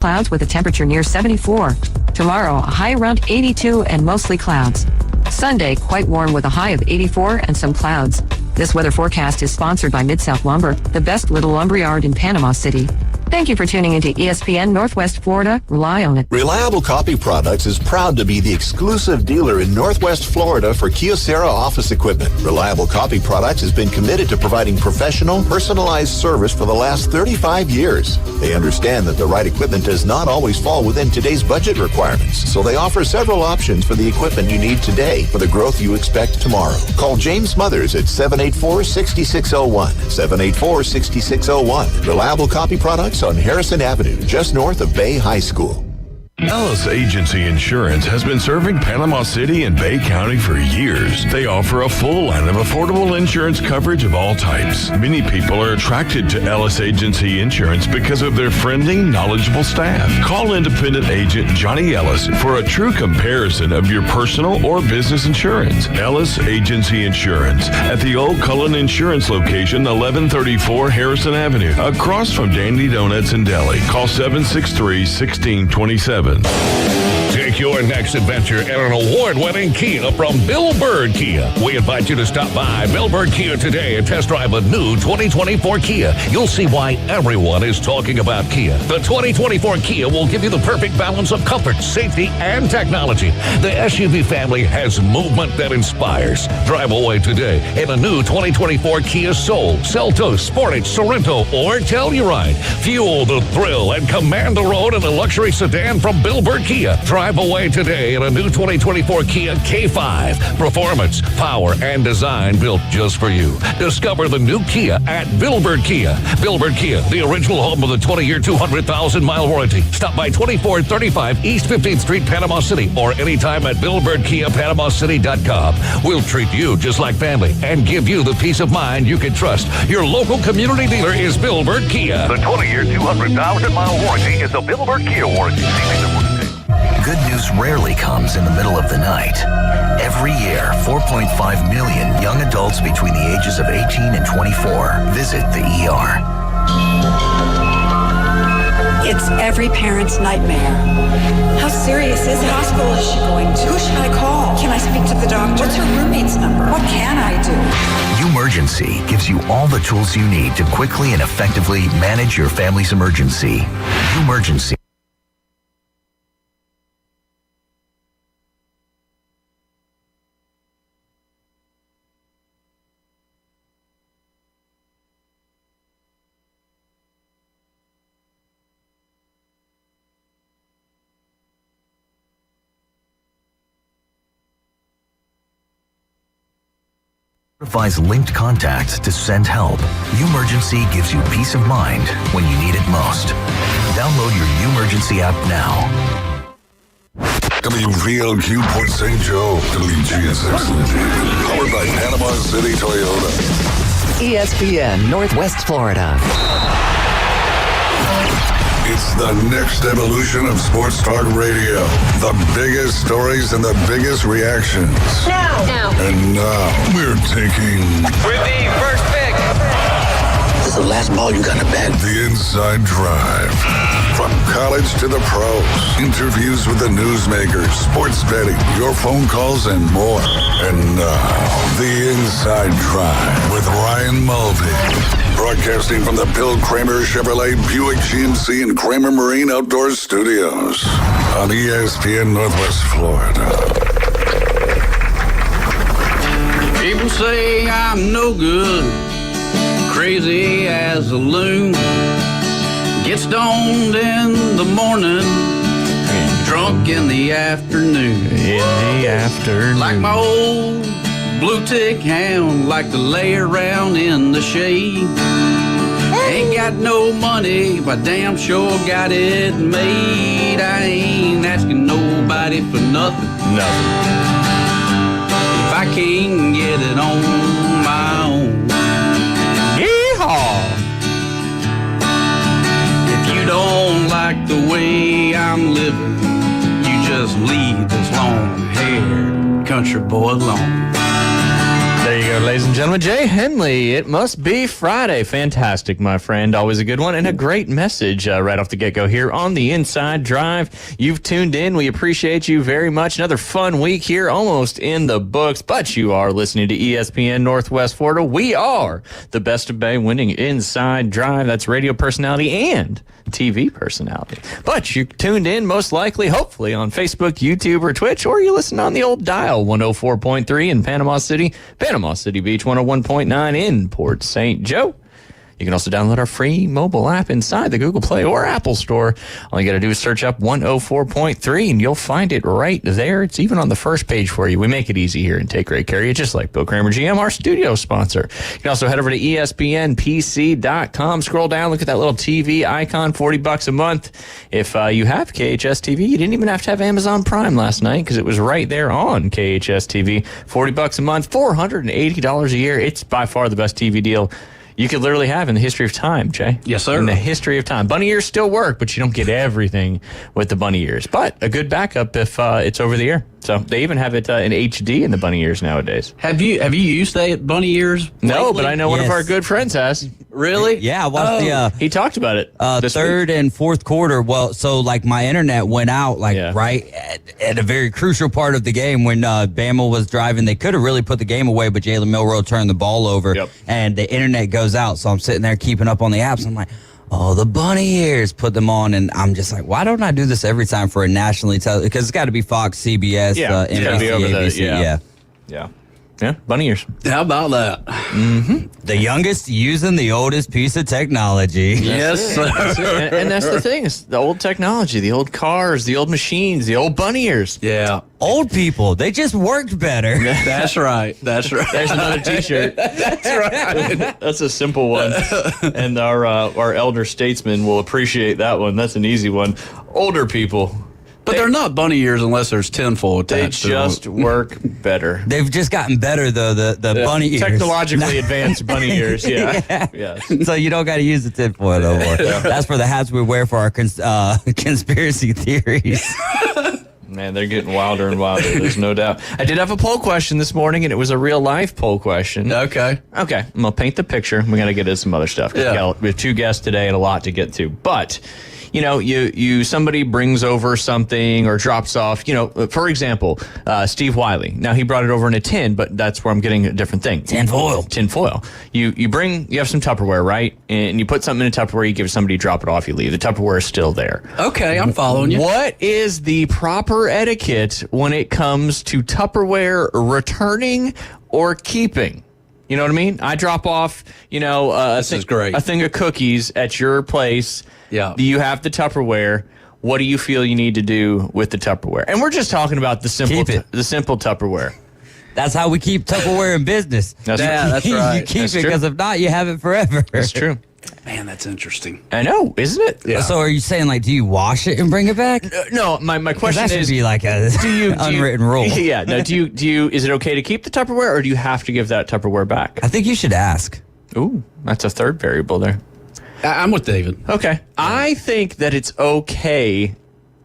clouds with a temperature near 74. Tomorrow, a high around 82 and mostly clouds. Sunday, quite warm with a high of 84 and some clouds. This weather forecast is sponsored by Mid-South Lumber, the best little lumberyard in Panama City. Thank you for tuning into ESPN Northwest Florida. Rely on it. Reliable Copy Products is proud to be the exclusive dealer in Northwest Florida for Kyocera office equipment. Reliable Copy Products has been committed to providing professional, personalized service for the last 35 years. They understand that the right equipment does not always fall within today's budget requirements, so they offer several options for the equipment you need today for the growth you expect tomorrow. Call James Smothers at 784-6601. 784-6601. Reliable Copy Products on Harrison Avenue, just north of Bay High School. Ellis Agency Insurance has been serving Panama City and Bay County for years. They offer a full line of affordable insurance coverage of all types. Many people are attracted to Ellis Agency Insurance because of their friendly, knowledgeable staff. Call independent agent Johnny Ellis for a true comparison of your personal or business insurance. Ellis Agency Insurance at the Old Cullen Insurance location, 1134 Harrison Avenue, across from Dandy Donuts and Deli. Call 763-1627. Take your next adventure in an award-winning Kia from Bill Bird Kia. We invite you to stop by Bill Bird Kia today and test drive a new 2024 Kia. You'll see why everyone is talking about Kia. The 2024 Kia will give you the perfect balance of comfort, safety, and technology. The SUV family has movement that inspires. Drive away today in a new 2024 Kia Soul, Seltos, Sportage, Sorento, or Telluride. Fuel the thrill and command the road in a luxury sedan from Bill Bird Kia. Drive away today in a new 2024 Kia K5. Performance, power, and design built just for you. Discover the new Kia at Bill Bird Kia. Bill Bird Kia, the original home of the 20-year, 200,000-mile warranty. Stop by 2435 East 15th Street, Panama City, or anytime at BillBirdKiaPanamaCity.com. We'll treat you just like family and give you the peace of mind you can trust. Your local community dealer is Bill Bird Kia. The 20-year, 200,000-mile warranty is a Bill Bird Kia warranty. Good news rarely comes in the middle of the night. Every year, 4.5 million young adults between the ages of 18 and 24 visit the ER. It's every parent's nightmare. How serious is it? What hospital is she going to? Who should I call? Can I speak to the doctor? What's her roommate's number? What can I do? Umergency gives you all the tools you need to quickly and effectively manage your family's emergency. Umergency. Notifies linked contacts to send help. Umergency gives you peace of mind when you need it most. Download your Umergency app now. WVLQ Port St. Joe, WGSX, powered by Panama City Toyota. ESPN Northwest Florida. It's the next evolution of Sports Talk Radio. The biggest stories and the biggest reactions. Now. And now, we're taking... With the first pick. This is the last ball you got to bat. The Inside Drive. From college to the pros. Interviews with the newsmakers, sports betting, your phone calls, and more. And now, The Inside Drive with Ryan Mulvey. Broadcasting from the Bill Kramer Chevrolet Buick GMC and Kramer Marine Outdoor Studios on ESPN Northwest Florida. People say I'm no good, crazy as a loon. Get stoned in the morning, drunk in the afternoon. Like my old blue tick hound, like to lay around in the shade. Ain't got no money, but damn sure got it made. I ain't asking nobody for nothing. If I can't get it on my own. Yeehaw! If you don't like the way I'm living, you just leave this long-haired country boy alone. There you go. go, ladies and gentlemen. Jay Henley, it must be Friday. Fantastic, my friend. Always a good one. And a great message right off the get-go here on the Inside Drive. You've tuned in. We appreciate you very much. Another fun week here, almost in the books. But you are listening to ESPN Northwest Florida. We are the Best of Bay winning Inside Drive. That's radio personality and TV personality. But you're tuned in most likely, hopefully, on Facebook, YouTube, or Twitch, or you listen on the old dial 104.3 in Panama City Beach 101.9 in Port St. Joe. You can also download our free mobile app inside the Google Play or Apple Store. All you got to do is search up 104.3 and you'll find it right there. It's even on the first page for you. We make it easy here and take great care of you, just like Bill Kramer GM, our studio sponsor. You can also head over to ESPNPC.com. Scroll down, look at that little TV icon, $40 a month. If you have KHS TV, you didn't even have to have Amazon Prime last night because it was right there on KHS TV. $40 a month, $480 a year. It's by far the best TV deal you could literally have in the history of time, Jay. Yes, sir. In the history of time. Bunny ears still work, but you don't get everything with the bunny ears. But a good backup if it's over the air. So they even have it in HD in the bunny ears nowadays. Have you used that bunny ears No, lately? but I know one of our good friends has. Really? Yeah, I watched he talked about it. third and fourth quarter. Well, so like my internet went out right at a very crucial part of the game when Bama was driving. They could have really put the game away, but Jalen Milroe turned the ball over and the internet goes out. So I'm sitting there keeping up on the apps. I'm like, oh, the bunny ears, put them on. And I'm just like, why don't I do this every time for a nationally television? Because it's got to be Fox, CBS, NBC, ABC. Yeah, bunny ears. How about that? Mm-hmm. The youngest using the oldest piece of technology. Yes, sir. And that's the thing. It's the old technology, the old cars, the old machines, the old bunny ears. Yeah. Old people, they just worked better. That's right. That's right. There's another T-shirt. That's right. That's a simple one. And our elder statesmen will appreciate that one. That's an easy one. Older people. But they're not bunny ears unless there's tinfoil attached to them. They just work better. They've just gotten better, though, the bunny ears. Technologically advanced bunny ears, yeah. So you don't got to use the tinfoil no more. That's for the hats we wear for our conspiracy theories. Man, they're getting wilder and wilder. There's no doubt. I did have a poll question this morning, and it was a real-life poll question. Okay. I'm going to paint the picture. We got to get into some other stuff. Yeah. We have two guests today and a lot to get to. But you know, somebody brings over something or drops off, for example, Steve Wiley. Now, he brought it over in a tin, but that's where I'm getting a different thing. Tinfoil. You have some Tupperware, right? And you put something in a Tupperware, you give somebody, drop it off, you leave. The Tupperware is still there. Okay, I'm following you. What is the proper etiquette when it comes to Tupperware returning or keeping? You know what I mean? I drop off, this is great. a thing of cookies at your place. Yeah. You have the Tupperware. What do you feel you need to do with the Tupperware? And we're just talking about the simple Tupperware. That's how we keep Tupperware in business. That's right. You keep it because if not, you have it forever. That's true. Man, that's interesting. I know, isn't it? Yeah. So are you saying, do you wash it and bring it back? No, my question is... That should be like a unwritten rule. Yeah, no, do you, is it okay to keep the Tupperware, or do you have to give that Tupperware back? I think you should ask. Ooh, that's a third variable there. I'm with David. Okay. I think that it's okay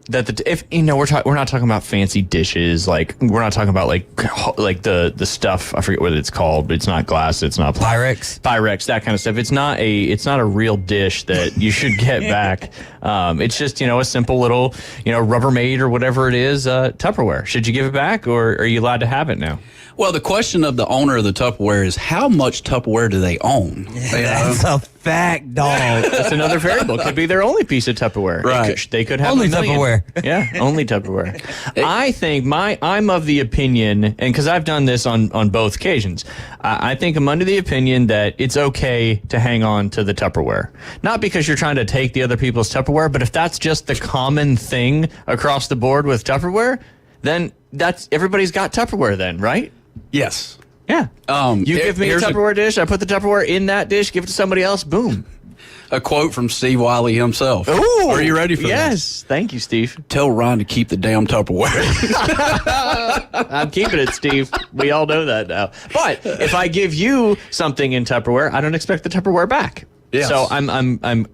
that we're not talking about fancy dishes, like we're not talking about like the stuff, I forget what it's called, but it's not glass, it's not Pyrex, that kind of stuff. It's not a real dish that you should get back. It's just a simple little Rubbermaid or whatever it is, Tupperware. Should you give it back, or are you allowed to have it now? Well, the question of the owner of the Tupperware is how much Tupperware do they own? That's a fact, dog. That's another variable. Could be their only piece of Tupperware. Right. They could have only Tupperware. Yeah, only Tupperware. I think I'm of the opinion, and because I've done this on both occasions, I think I'm under the opinion that it's okay to hang on to the Tupperware. Not because you're trying to take the other people's Tupperware, but if that's just the common thing across the board with Tupperware, then everybody's got Tupperware then, right? Yes. Yeah. You give me a Tupperware dish, I put the Tupperware in that dish, give it to somebody else, boom. A quote from Steve Wiley himself. Ooh, are you ready for this? Yes. Thank you, Steve. Tell Ron to keep the damn Tupperware. I'm keeping it, Steve. We all know that now. But if I give you something in Tupperware, I don't expect the Tupperware back. Yes. So I'm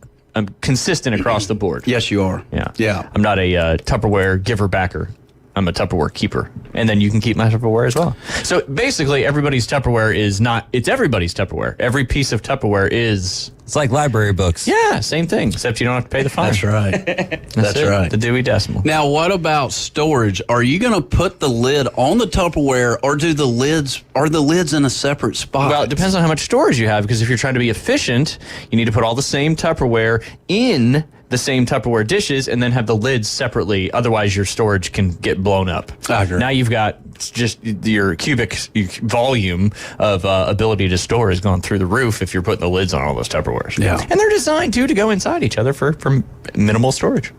consistent across the board. Yes, you are. Yeah. Yeah. I'm not a Tupperware giver backer. I'm a Tupperware keeper. And then you can keep my Tupperware as well. So basically, everybody's Tupperware is not, it's everybody's Tupperware. Every piece of Tupperware is... It's like library books. Yeah, same thing, except you don't have to pay the fine. That's right. That's right. The Dewey Decimal. Now, what about storage? Are you going to put the lid on the Tupperware, or are the lids in a separate spot? Well, it depends on how much storage you have, because if you're trying to be efficient, you need to put all the same Tupperware in the same Tupperware dishes and then have the lids separately. Otherwise, your storage can get blown up. I agree. Now you've got just your cubic volume of ability to store has gone through the roof if you're putting the lids on all those Tupperwares. Yeah. And they're designed, too, to go inside each other for minimal storage.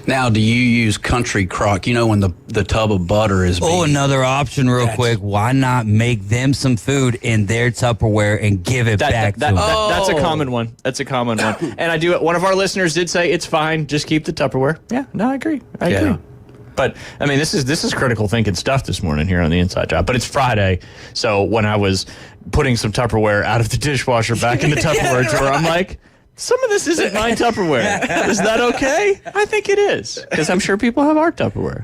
Now, do you use country crock? You know, when the tub of butter is being... Oh, another option real quick. Why not make them some food in their Tupperware and give it back to them? That's a common one. That's a common one. And I do it. One of our listeners did say, it's fine, just keep the Tupperware. Yeah, no, I agree. I agree. But, I mean, this is critical thinking stuff this morning here on the Inside Job. But it's Friday, so when I was putting some Tupperware out of the dishwasher back in the Tupperware drawer, I'm like... Some of this isn't my Tupperware. Is that okay? I think it is, because I'm sure people have our Tupperware.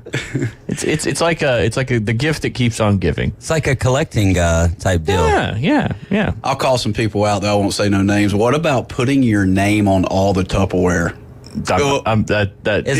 It's like the gift that keeps on giving. It's like a collecting type deal. Yeah. I'll call some people out, though. I won't say no names. What about putting your name on all the Tupperware? Isn't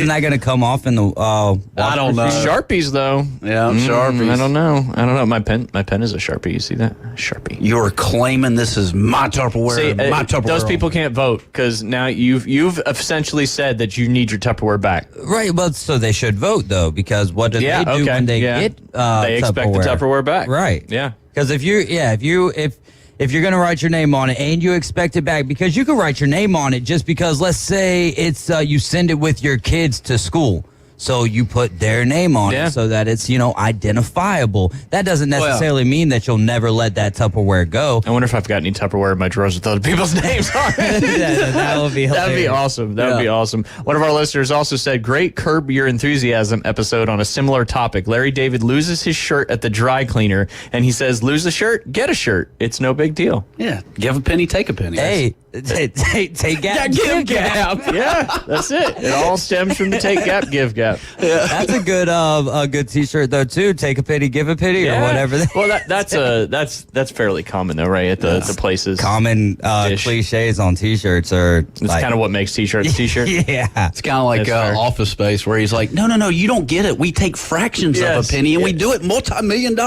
that going to come off in the? I don't know. Sharpies though. Yeah, Sharpies. I don't know. My pen is a Sharpie. You see that? Sharpie. You're claiming this is my Tupperware. See, my Tupperware. Those people can't vote because now you've essentially said that you need your Tupperware back. Right. Well, so they should vote though, because what do they do when they get? They expect the Tupperware back. Right. Yeah. Because if you're going to write your name on it and you expect it back, because you can write your name on it just because, let's say it's you send it with your kids to school. So you put their name on it so that it's, identifiable. That doesn't necessarily mean that you'll never let that Tupperware go. I wonder if I've got any Tupperware in my drawers with other people's names on it. that would be hilarious. That'd be awesome. That would be awesome. One of our listeners also said, great Curb Your Enthusiasm episode on a similar topic. Larry David loses his shirt at the dry cleaner, and he says, lose a shirt, get a shirt. It's no big deal. Yeah. Give a penny, take a penny. Hey, take Gap, give Gap. Yeah, that's it. It all stems from the Take Gap, give Gap. Yeah. That's a good T-shirt though too. Take a penny, give a penny, or whatever. Well, that's fairly common though, right? At the places. Common cliches on T-shirts are. It's kind of what makes T-shirts T-shirt. Yeah, it's kind of like Office Space, where he's like, no, you don't get it. We take fractions of a penny and we do it multi-million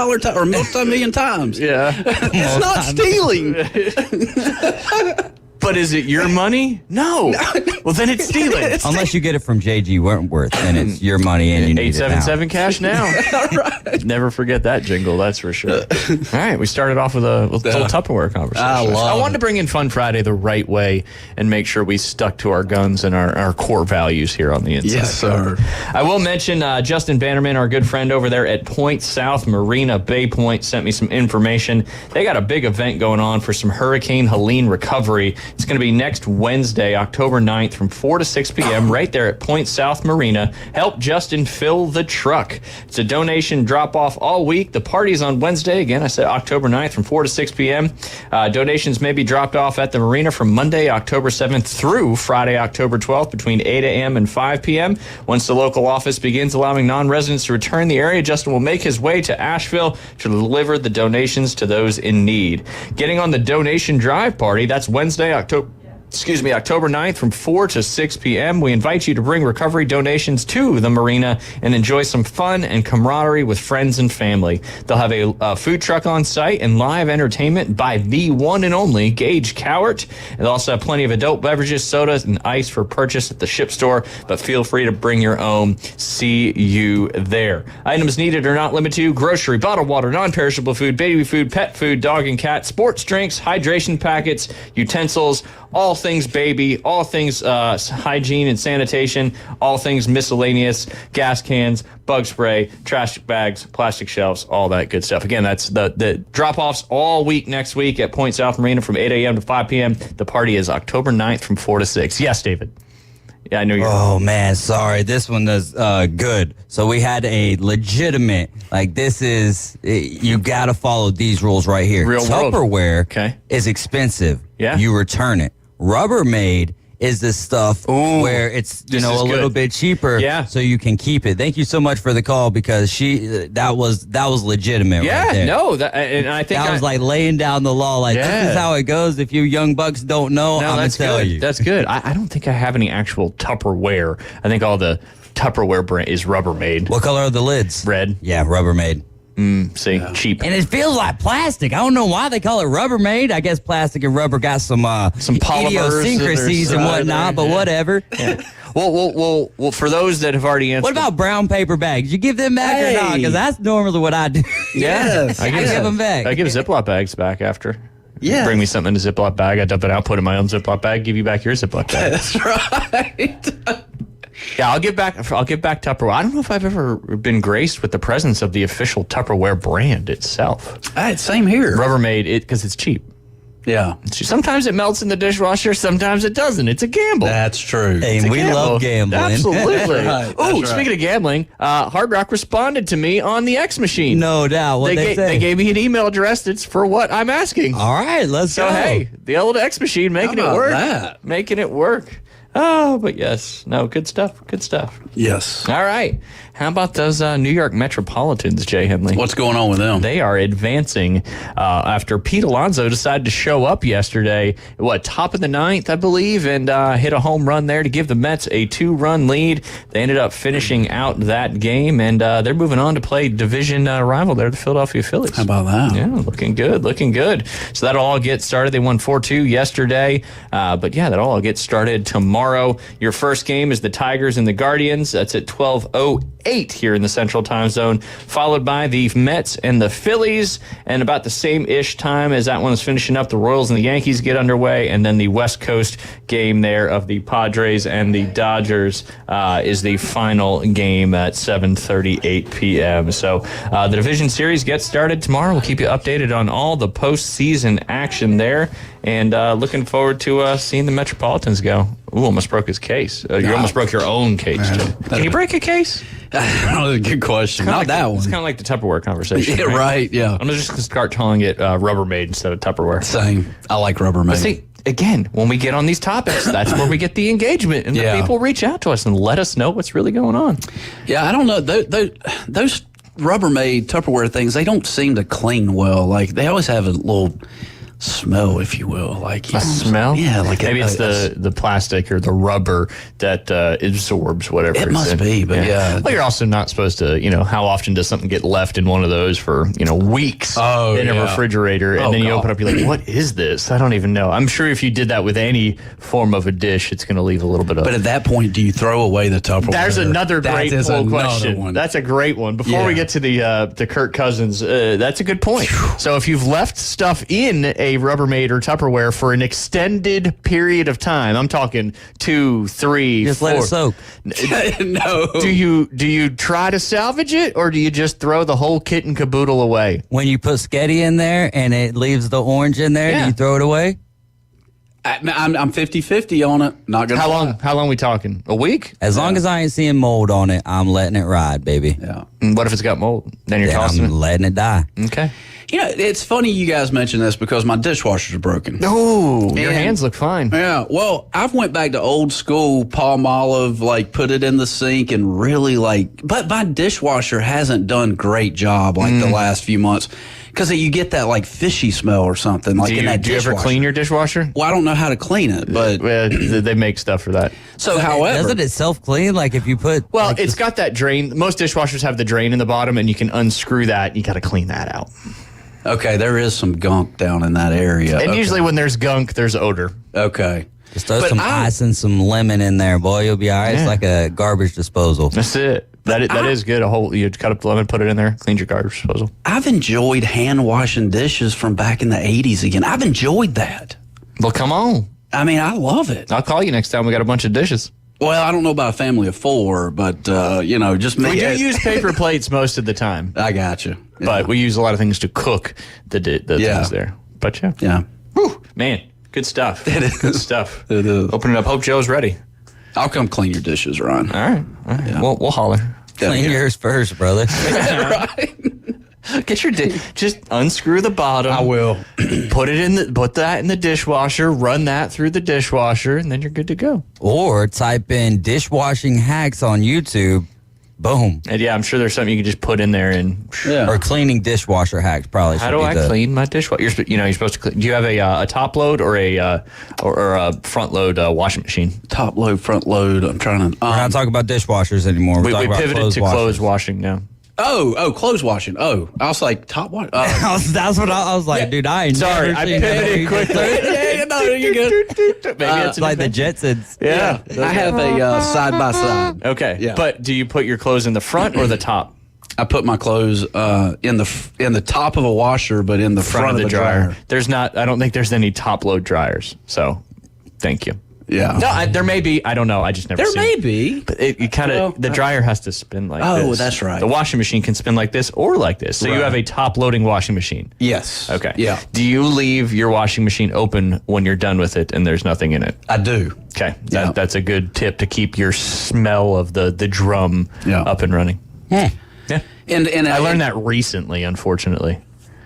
times. Yeah, it's not stealing. But is it your money? No. Well, then it's stealing. Unless you get it from J.G. Wentworth, then it's your money and you need it now. 877 cash now. Right. Never forget that jingle, that's for sure. All right, we started off with a little Tupperware conversation. I wanted to bring in Fun Friday the right way and make sure we stuck to our guns and our core values here on the Inside. Yes, sir. I will mention Justin Bannerman, our good friend over there at Point South Marina Bay Point, sent me some information. They got a big event going on for some Hurricane Helene recovery. It's going to be next Wednesday, October 9th from 4 to 6 p.m. right there at Point South Marina. Help Justin fill the truck. It's a donation drop-off all week. The party's on Wednesday. Again, I said October 9th from 4 to 6 p.m. Donations may be dropped off at the marina from Monday, October 7th through Friday, October 12th between 8 a.m. and 5 p.m. Once the local office begins allowing non-residents to return the area, Justin will make his way to Asheville to deliver the donations to those in need. Getting on the donation drive party, that's Wednesday, October 9th from 4 to 6 p.m. We invite you to bring recovery donations to the marina and enjoy some fun and camaraderie with friends and family. They'll have a food truck on site and live entertainment by the one and only Gage Cowart. They'll also have plenty of adult beverages, sodas, and ice for purchase at the ship store, but feel free to bring your own. See you there. Items needed are not limited to grocery, bottled water, non-perishable food, baby food, pet food, dog and cat, sports drinks, hydration packets, utensils, all things baby, all things hygiene and sanitation, all things miscellaneous, gas cans, bug spray, trash bags, plastic shelves, all that good stuff. Again, that's the drop-offs all week next week at Point South Marina from 8 a.m. to 5 p.m. The party is October 9th from 4 to 6. Yes, David. Yeah, I know you're... Oh, man, sorry. This one is good. So we had a legitimate, this is, you got to follow these rules right here. Real world. Tupperware is expensive. Yeah. You return it. Rubbermaid is this stuff where it's a little bit cheaper, so you can keep it. Thank you so much for the call because that was legitimate. Yeah, right there. no, and I think that was like laying down the law. Like this is how it goes. If you young bucks don't know, I'm gonna tell you. That's good. I don't think I have any actual Tupperware. I think all the Tupperware brand is Rubbermaid. What color are the lids? Red. Yeah, Rubbermaid. Cheap. And it feels like plastic. I don't know why they call it Rubbermaid. I guess plastic and rubber got some polymers, idiosyncrasies and whatnot, but whatever. Yeah. Well, for those that have already answered. What about brown paper bags? You give them back or not? Because that's normally what I do. Yes. I give them back. I give Ziploc bags back after. Yeah. Bring me something in a Ziploc bag. I dump it out, put it in my own Ziploc bag, give you back your Ziploc bag. That's right. Yeah, I'll give back Tupperware. I don't know if I've ever been graced with the presence of the official Tupperware brand itself. Same here. Rubbermaid, because it's cheap. Yeah. Sometimes it melts in the dishwasher, sometimes it doesn't. It's a gamble. That's true. Hey, we love gambling. Absolutely. Right. Speaking of gambling, Hard Rock responded to me on the X Machine. No doubt. What they say? They gave me an email address that's for what I'm asking. All right, let's go. So, hey, the old X Machine making it work. Making it work. Oh, but yes. No, good stuff. Good stuff. Yes. All right. How about those New York Metropolitans, Jay Henley? What's going on with them? They are advancing after Pete Alonso decided to show up yesterday, top of the ninth, I believe, and hit a home run there to give the Mets a 2-run lead. They ended up finishing out that game, and they're moving on to play division rival there, the Philadelphia Phillies. How about that? Yeah, looking good, looking good. So that'll all get started. They won 4-2 yesterday, but yeah, that'll all get started tomorrow. Your first game is the Tigers and the Guardians. That's at 12:08 here in the Central Time Zone, followed by the Mets and the Phillies, and about the same-ish time as that one's finishing up, the Royals and the Yankees get underway, and then the West Coast game there of the Padres and the Dodgers is the final game at 7:38 p.m. So the division series gets started tomorrow. We'll keep you updated on all the postseason action there, and looking forward to seeing the Metropolitans go. Ooh, almost broke his case. You almost broke your own case, too. Can you break a case? That's a good question. Not that one. It's kind of like the Tupperware conversation. Yeah, right, yeah. I'm just going to start calling it Rubbermaid instead of Tupperware. Same. I like Rubbermaid. But see, again, when we get on these topics, that's where we get the engagement, and the people reach out to us and let us know what's really going on. Yeah, I don't know. Those Rubbermaid Tupperware things, they don't seem to clean well. Like, they always have a little smell, if you will. Like a smell? Yeah, like maybe it's the plastic or the rubber that absorbs whatever it it's must in. be, but yeah. Well, you're also not supposed to, how often does something get left in one of those for, weeks in a refrigerator, and then you open up, you're like, what is this? I don't even know. I'm sure if you did that with any form of a dish, it's going to leave a little bit of. But at that point, do you throw away the Tupperware? There's another great poll question. That's a great one. Before we get to the Kirk Cousins, that's a good point. So if you've left stuff in a Rubbermaid or Tupperware for an extended period of time, I'm talking 2, 3, just 4. Let it soak. No. Do you try to salvage it, or do you just throw the whole kit and caboodle away? When you put Sketty in there and it leaves the orange in there, do you throw it away? I'm 50-50 on it. Not gonna. How long we talking? A week? As long as I ain't seeing mold on it, I'm letting it ride, baby. Yeah. And what if it's got mold? Then you're tossing I'm letting it die. Okay. It's funny you guys mention this because my dishwashers are broken. Oh, your hands look fine. Yeah. Well, I've went back to old school Palmolive, like put it in the sink and really but my dishwasher hasn't done great job the last few months. Because you get that fishy smell or something in that dishwasher. Do you ever clean your dishwasher? Well, I don't know how to clean it, but they make stuff for that. So, however, doesn't it self-clean? Like if you put it's got that drain. Most dishwashers have the drain in the bottom, and you can unscrew that. You got to clean that out. Okay, there is some gunk down in that area. And usually when there's gunk, there's odor. Okay. Just throw some ice and some lemon in there, boy. You'll be all right. Yeah. It's like a garbage disposal. That's it. That is good. You cut up the lemon, put it in there, cleans your garbage disposal. I've enjoyed hand washing dishes from back in the 80s again. I've enjoyed that. Well, come on. I mean, I love it. I'll call you next time we got a bunch of dishes. Well, I don't know about a family of 4, but, just me. We do use paper plates most of the time. I got you. Yeah. But we use a lot of things to cook the things there. But yeah. Yeah. Whew, man, good stuff. It is. Good stuff. It is. Open it up. Hope Joe's ready. I'll come clean your dishes, Ron. All right. Yeah. We'll holler. Clean yours first, brother. Right. Get your just unscrew the bottom. I will. Put that in the dishwasher, run that through the dishwasher, and then you're good to go. Or type in dishwashing hacks on YouTube. Boom. And yeah, I'm sure there's something you can just put in there and or cleaning dishwasher hacks probably. How do I clean my dishwasher? You're supposed to clean. Do you have a top load or a front load washing machine? Top load, front load. I'm trying to. We're not talking about dishwashers anymore. We pivoted to clothes washing now. Oh, clothes washing. Oh, I was like top wash. That's what I was like, dude. I ain't sorry. I pivoted quickly. No, you're good. Maybe it's like the Jetsons. Yeah, I have a side by side. Okay, yeah. But do you put your clothes in the front or the top? I put my clothes in the top of a washer, but in the front of the dryer. There's not. I don't think there's any top load dryers. So, thank you. Yeah. No, there may be. I don't know. I just never. There seen may it. be. But it kind of the dryer has to spin like this. Oh, that's right. The washing machine can spin like this or like this. So you have a top loading washing machine. Yes. Okay. Yeah. Do you leave your washing machine open when you're done with it and there's nothing in it? I do. Okay. That's a good tip to keep your smell of the drum up and running. Yeah. Yeah. And I learned that recently, unfortunately.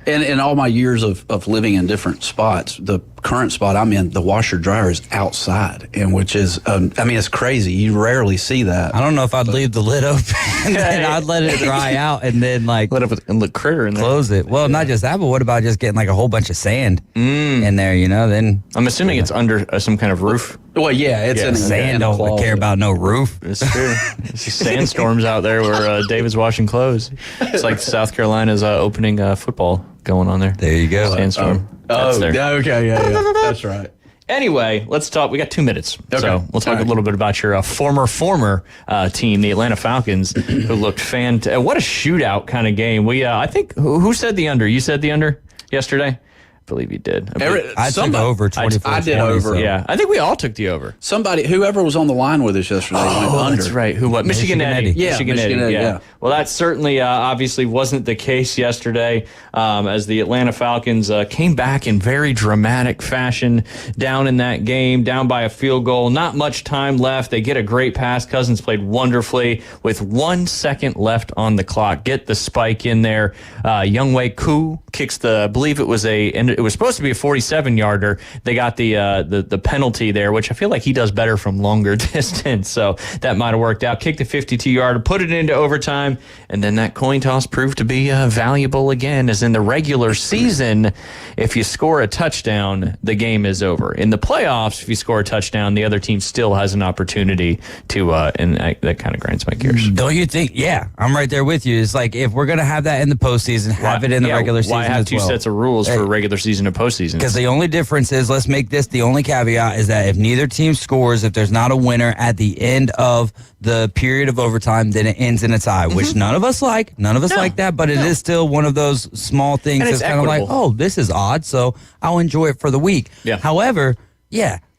And in all my years of living in different spots, the current spot I'm in, the washer dryer is outside, and which is, it's crazy. You rarely see that. I don't know if I'd leave the lid open and then I'd let it dry out and then let it and look critter in there. Close it. Well, not just that, but what about just getting like a whole bunch of sand in there? Then I'm assuming it's under some kind of roof. Well, yeah, it's in sand. Don't care about no roof. It's true. It's just sandstorms out there where David's washing clothes. It's like South Carolina's opening football going on there. There you go. Sandstorm. Okay, yeah. That's right. Anyway, let's talk. We got 2 minutes, okay. So we'll talk a little bit about your former team, the Atlanta Falcons, who looked fantastic. What a shootout kind of game. We, I think, who said the under? You said the under yesterday? I believe you did. I took over 24. I did over. So. Yeah, I think we all took the over. Whoever was on the line with us yesterday went under. That's right. Who? What? Michigan Eddie. Yeah, Michigan Eddie. Yeah. Well, that certainly obviously wasn't the case yesterday, as the Atlanta Falcons came back in very dramatic fashion down in that game, down by a field goal. Not much time left. They get a great pass. Cousins played wonderfully with 1 second left on the clock. Get the spike in there. Younghoe Koo kicks I believe it was it was supposed to be a 47-yarder. They got the penalty there, which I feel like he does better from longer distance, so that might have worked out. Kicked the 52-yarder, put it into overtime, and then that coin toss proved to be valuable again, as in the regular season, if you score a touchdown, the game is over. In the playoffs, if you score a touchdown, the other team still has an opportunity to, and that kind of grinds my gears. Don't you think? Yeah, I'm right there with you. It's like, if we're going to have that in the postseason, have it in the regular season. Why have two sets of rules for regular season and postseason? Because the only difference is, let's make this the only caveat, is that if neither team scores, if there's not a winner at the end of the period of overtime, then it ends in a tie, which none of us like. None of us like that, but it is still one of those small things that's kind of like, oh, this is odd, so I'll enjoy it for the week. Yeah. However,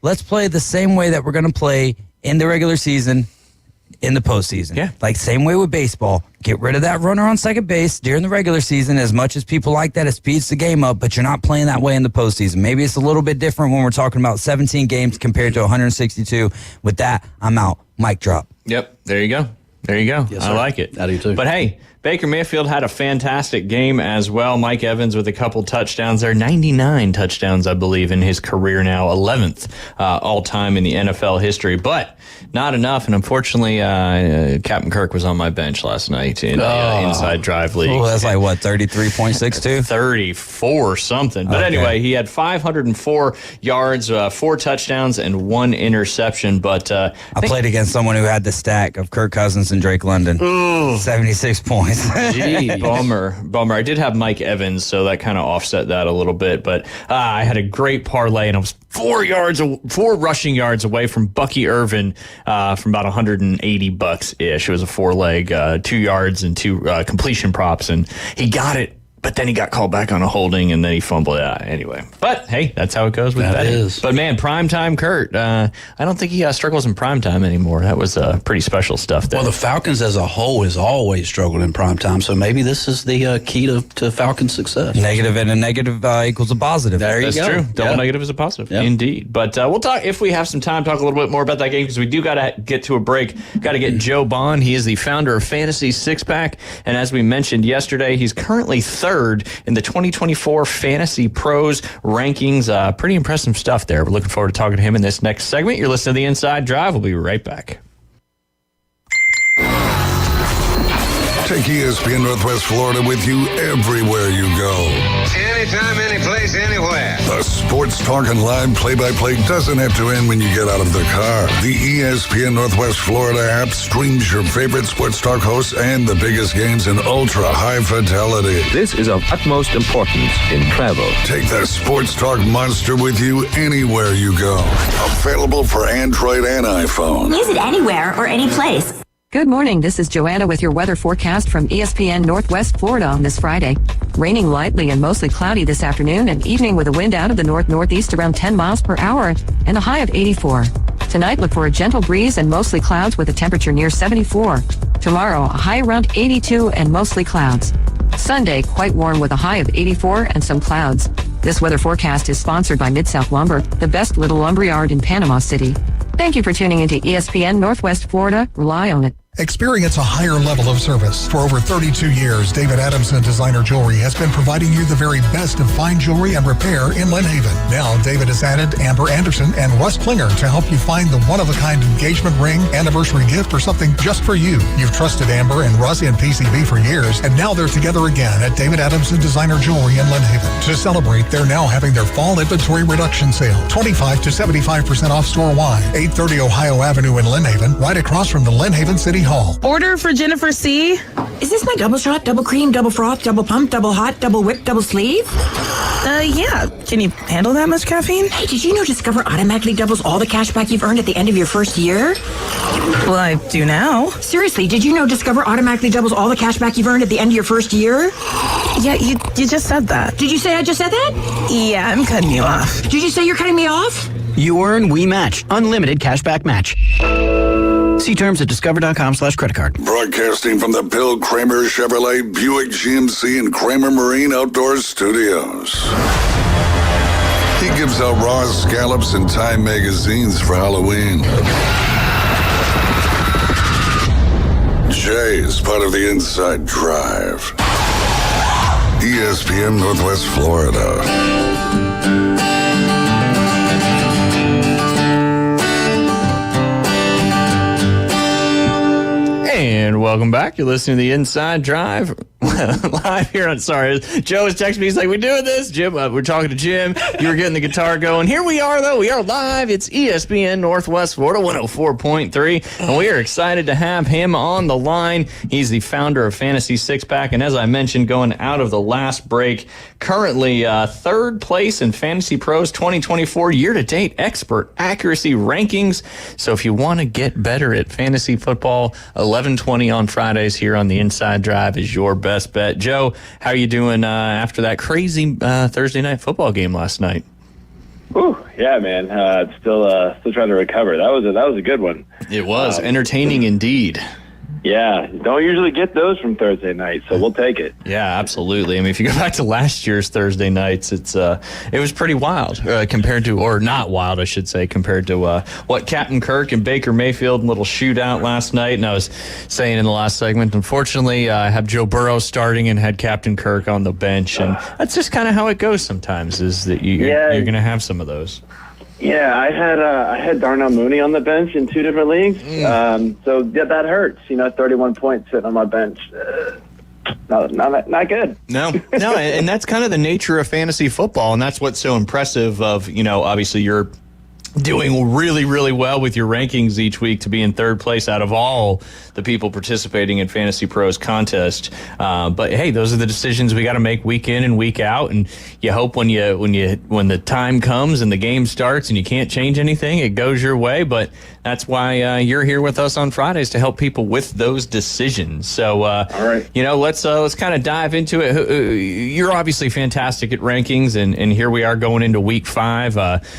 let's play the same way that we're going to play in the regular season in the postseason. Yeah. Like, same way with baseball. Get rid of that runner on second base during the regular season. As much as people like that, it speeds the game up, but you're not playing that way in the postseason. Maybe it's a little bit different when we're talking about 17 games compared to 162. With that, I'm out. Mic drop. Yep. There you go. Yes, I like it. I do too. But hey, Baker Mayfield had a fantastic game as well. Mike Evans with a couple touchdowns there. 99 touchdowns, I believe, in his career now. 11th all-time in the NFL history. But not enough, and unfortunately, Captain Kirk was on my bench last night in Inside Drive League. Oh, that's like, what, 33.62? 34 something. But anyway, he had 504 yards, 4 touchdowns, and 1 interception. But I played against someone who had the stack of Kirk Cousins and Drake London. 76 points. Gee, bummer. I did have Mike Evans, so that kind of offset that a little bit. But I had a great parlay, and I was 4 rushing yards away from Bucky Irvin from about $180 ish. It was a 4-leg, 2 yards and 2 completion props, and he got it But then he got called back on a holding, and then he fumbled it out anyway. But, hey, that's how it goes with that. Is. But, man, primetime Kurt, I don't think he struggles in primetime anymore. That was pretty special stuff there. Well, the Falcons as a whole has always struggled in primetime, so maybe this is the key to Falcons' success. Negative and a negative equals a positive. There you go. That's true. Double negative is a positive. Yep. Indeed. But we'll talk, if we have some time, talk a little bit more about that game, because we do got to get to a break. Got to get Joe Bond. He is the founder of Fantasy Six Pack, and as we mentioned yesterday, he's currently third in the 2024 Fantasy Pros rankings. Pretty impressive stuff there. We're looking forward to talking to him in this next segment. You're listening to The Inside Drive. We'll be right back. Take ESPN Northwest Florida with you everywhere you go. Anytime, anyplace, anywhere. The sports talk and live play-by-play doesn't have to end when you get out of the car. The ESPN Northwest Florida app streams your favorite sports talk hosts and the biggest games in ultra-high fidelity. This is of utmost importance in travel. Take the sports talk monster with you anywhere you go. Available for Android and iPhone. Use it anywhere or any place. Good morning. This is Joanna with your weather forecast from ESPN Northwest Florida on this Friday. Raining lightly and mostly cloudy this afternoon and evening with a wind out of the north-northeast around 10 miles per hour and a high of 84. Tonight, look for a gentle breeze and mostly clouds with a temperature near 74. Tomorrow, a high around 82 and mostly clouds. Sunday, quite warm with a high of 84 and some clouds. This weather forecast is sponsored by Mid-South Lumber, the best little lumberyard in Panama City. Thank you for tuning into ESPN Northwest Florida. Rely on it. Experience a higher level of service. For over 32 years, David Adamson Designer Jewelry has been providing you the very best of fine jewelry and repair in Lynn Haven. Now, David has added Amber Anderson and Russ Klinger to help you find the one-of-a-kind engagement ring, anniversary gift, or something just for you. You've trusted Amber and Russ in PCB for years, and now they're together again at David Adamson Designer Jewelry in Lynn Haven. To celebrate, they're now having their fall inventory reduction sale. 25 to 75% off store-wide. 830 Ohio Avenue in Lynn Haven, right across from the Lynn Haven City Hall. Order for Jennifer C. Is this my double shot, double cream, double froth, double pump, double hot, double whip, double sleeve? Yeah. Can you handle that much caffeine? Hey, did you know Discover automatically doubles all the cash back you've earned at the end of your first year? Well, I do now. Seriously, did you know Discover automatically doubles all the cash back you've earned at the end of your first year? Yeah, you just said that. Did you say I just said that? Yeah, I'm cutting you off. Did you say you're cutting me off? You earn, we match. Unlimited cashback match. See terms at discover.com/credit card. Broadcasting from the Bill Kramer Chevrolet Buick GMC and Kramer Marine Outdoor Studios. He gives out raw scallops and Time magazines for Halloween. Jay is part of the Inside Drive. ESPN Northwest Florida. And welcome back. You're listening to The Inside Drive. Live here on, sorry, Joe was texting me. He's like, we're doing this. Jim, we're talking to Jim. You were getting the guitar going. Here we are, though. We are live. It's ESPN Northwest Florida 104.3. And we are excited to have him on the line. He's the founder of Fantasy Six Pack. And as I mentioned, going out of the last break, currently third place in Fantasy Pros 2024 year-to-date expert accuracy rankings. So if you want to get better at fantasy football, 11:20 on Fridays here on The Inside Drive is your best bet. Joe, how are you doing after that crazy Thursday night football game last night? Ooh, yeah, man. Still trying to recover. That was a good one. It was entertaining indeed. Yeah, don't usually get those from Thursday night, so we'll take it. Yeah, absolutely. I mean, if you go back to last year's Thursday nights, it was pretty wild compared to, or not wild, I should say, compared to what Captain Kirk and Baker Mayfield little shootout last night. And I was saying in the last segment, unfortunately, I have Joe Burrow starting and had Captain Kirk on the bench, and that's just kind of how it goes sometimes. Is that you're going to have some of those. Yeah, I had Darnell Mooney on the bench in two different leagues. So yeah, that hurts. 31 points sitting on my bench. Not good. No, and that's kind of the nature of fantasy football, and that's what's so impressive of, obviously you're doing really, really well with your rankings each week to be in third place out of all the people participating in Fantasy Pros contest. But hey, those are the decisions we got to make week in and week out. And you hope when the time comes and the game starts and you can't change anything, it goes your way. But that's why you're here with us on Fridays to help people with those decisions. So, all right, let's kind of dive into it. You're obviously fantastic at rankings, and here we are going into week 5.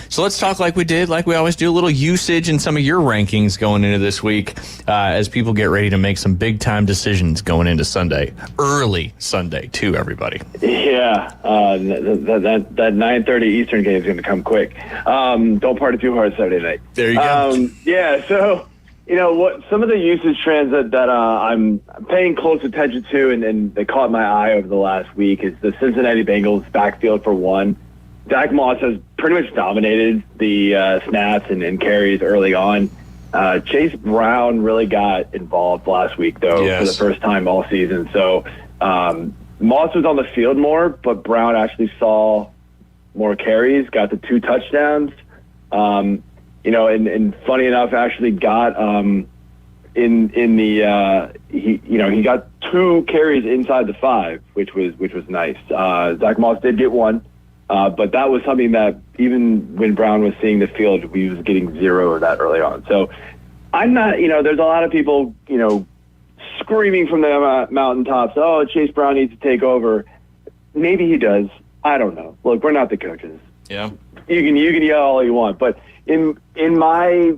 So let's talk like we always do, a little usage in some of your rankings going into this week as people get ready to make some big time decisions going into Sunday, early Sunday too, everybody. Yeah, that 9:30 Eastern game is going to come quick. Don't party too hard Saturday night. There you go. Yeah, so what some of the usage trends that I'm paying close attention to and they caught my eye over the last week is the Cincinnati Bengals backfield for one. Zach Moss has pretty much dominated the snaps and carries early on. Chase Brown really got involved last week, though, for the first time all season. So Moss was on the field more, but Brown actually saw more carries, got the 2 touchdowns. And funny enough, actually got he got 2 carries inside the 5, which was nice. Zach Moss did get 1. But that was something that even when Brown was seeing the field, we was getting 0 of that early on. So I'm not, there's a lot of people, screaming from the mountaintops, oh, Chase Brown needs to take over. Maybe he does. I don't know. Look, we're not the coaches. Yeah. You can yell all you want. But in my,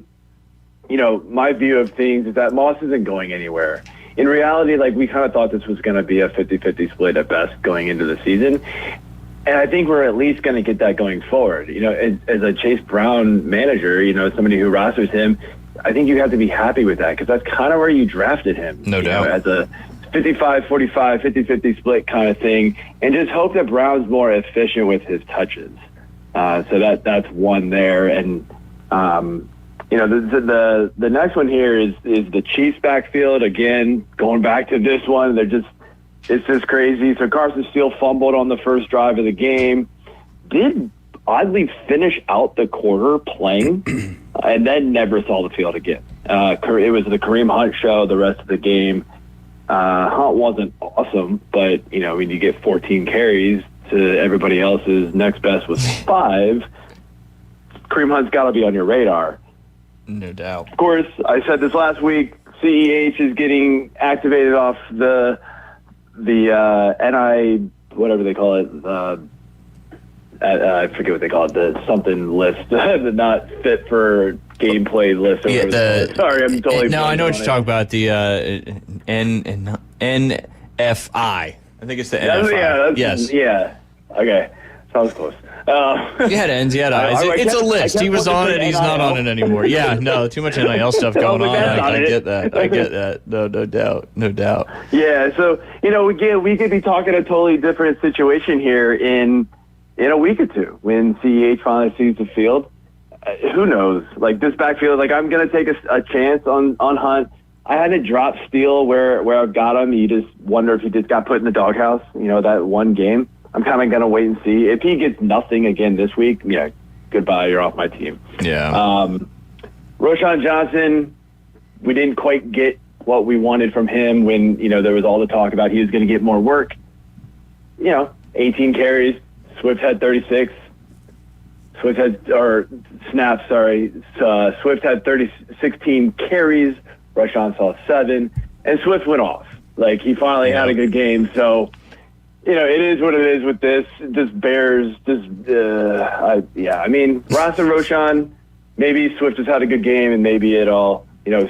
my view of things is that Moss isn't going anywhere. In reality, we kind of thought this was going to be a 50-50 split at best going into the season. And I think we're at least going to get that going forward. As a Chase Brown manager, somebody who rosters him, I think you have to be happy with that because that's kind of where you drafted him. No doubt. As a 55-45, 50-50 split kind of thing, and just hope that Brown's more efficient with his touches. So that's one there. And, the next one here is the Chiefs backfield. Again, going back to this one, it's just crazy. So Carson Steele fumbled on the first drive of the game. Did oddly finish out the quarter playing, and then never saw the field again. It was the Kareem Hunt show the rest of the game. Hunt wasn't awesome, but, when you get 14 carries to everybody else's next best was 5, Kareem Hunt's got to be on your radar. No doubt. Of course, I said this last week, CEH is getting activated off the NI, whatever they call it, I forget what they call it, the something list, the not fit for gameplay list. Sorry, I'm totally. No, I know what you're talking about. The NFI. I think it's the NFI. Yes. Yeah. Okay. Sounds close. You had N's, you had I's. It's a list. He was on it. He's not on it anymore. Yeah, no, too much NIL stuff going on. I get that. I get that. No doubt. No doubt. Yeah, so, we could be talking a totally different situation here in a week or two when CEH finally sees the field. Who knows? This backfield, I'm going to take a chance on Hunt. I hadn't dropped Steele where I've got him. You just wonder if he just got put in the doghouse, that one game. I'm kind of going to wait and see. If he gets nothing again this week, yeah, goodbye, you're off my team. Yeah. Roschon Johnson, we didn't quite get what we wanted from him when, there was all the talk about he was going to get more work. 18 carries. Swift had 36. Swift had 16 carries. Roschon saw 7. And Swift went off. He finally had a good game. So, it is what it is with this. Just Bears, roster Roschon, maybe Swift has had a good game and maybe it'll,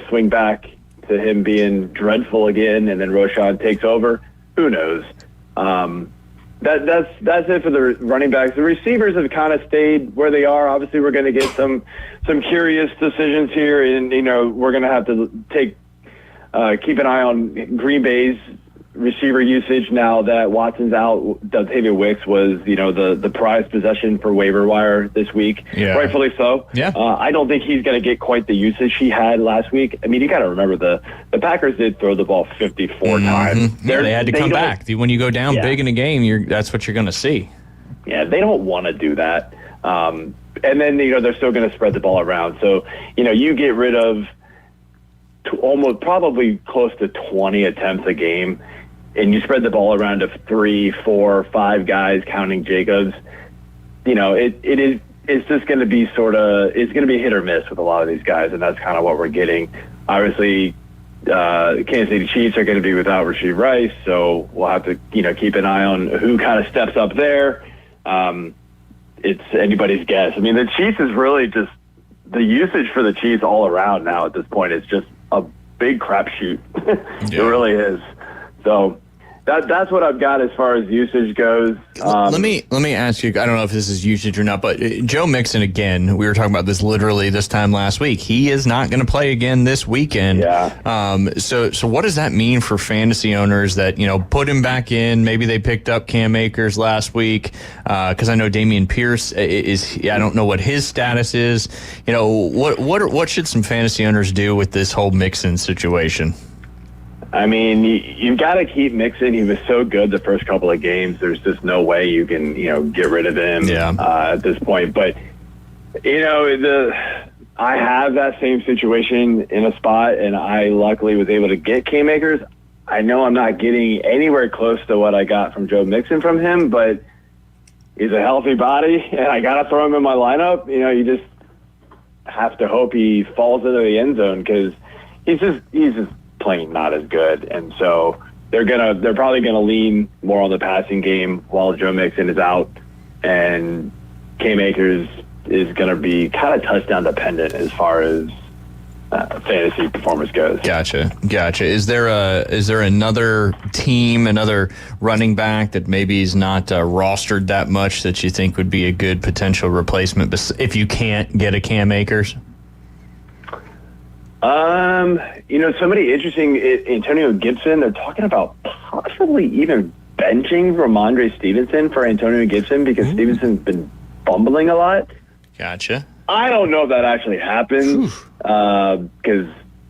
swing back to him being dreadful again and then Roschon takes over. Who knows? That's it for the running backs. The receivers have kind of stayed where they are. Obviously, we're going to get some curious decisions here, and we're going to have to keep an eye on Green Bay's receiver usage now that Watson's out. Dontayvion Wicks was the prized possession for waiver wire this week, rightfully so. Yeah, I don't think he's going to get quite the usage he had last week. I mean, you got to remember the Packers did throw the ball 54 times. Yeah, they had to come back. When you go down big in a game, that's what you're going to see. Yeah, they don't want to do that. and then, they're still going to spread the ball around. So, you get rid of almost probably close to 20 attempts a game, and you spread the ball around to 3, 4, 5 guys, counting Jacobs. It's just going to be it's going to be hit or miss with a lot of these guys, and that's kind of what we're getting. Obviously, the Kansas City Chiefs are going to be without Rashee Rice, so we'll have to, keep an eye on who kind of steps up there. It's anybody's guess. I mean, the Chiefs is really just the usage for the Chiefs all around now at this point is just a big crapshoot. It really is. So that's what I've got as far as usage goes. Let me ask you, I don't know if this is usage or not, but Joe Mixon, again, we were talking about this literally this time last week. He is not going to play again this weekend. Yeah. So what does that mean for fantasy owners that, put him back in? Maybe they picked up Cam Akers last week, because I know Dameon Pierce I don't know what his status is. What should some fantasy owners do with this whole Mixon situation? I mean, you've got to keep Mixon. He was so good the first couple of games. There's just no way you can, get rid of him at this point. But, I have that same situation in a spot, and I luckily was able to get Cam Akers. I know I'm not getting anywhere close to what I got from Joe Mixon from him, but he's a healthy body, and I got to throw him in my lineup. You just have to hope he falls into the end zone because he's just playing not as good, and so they're probably gonna lean more on the passing game while Joe Mixon is out, and Cam Akers is gonna be kind of touchdown dependent as far as fantasy performance goes. Gotcha. Is there another team, another running back that maybe is not rostered that much that you think would be a good potential replacement if you can't get a Cam Akers? Somebody interesting, Antonio Gibson. They're talking about possibly even benching Ramondre Stevenson for Antonio Gibson because Stevenson's been fumbling a lot. Gotcha. I don't know if that actually happens because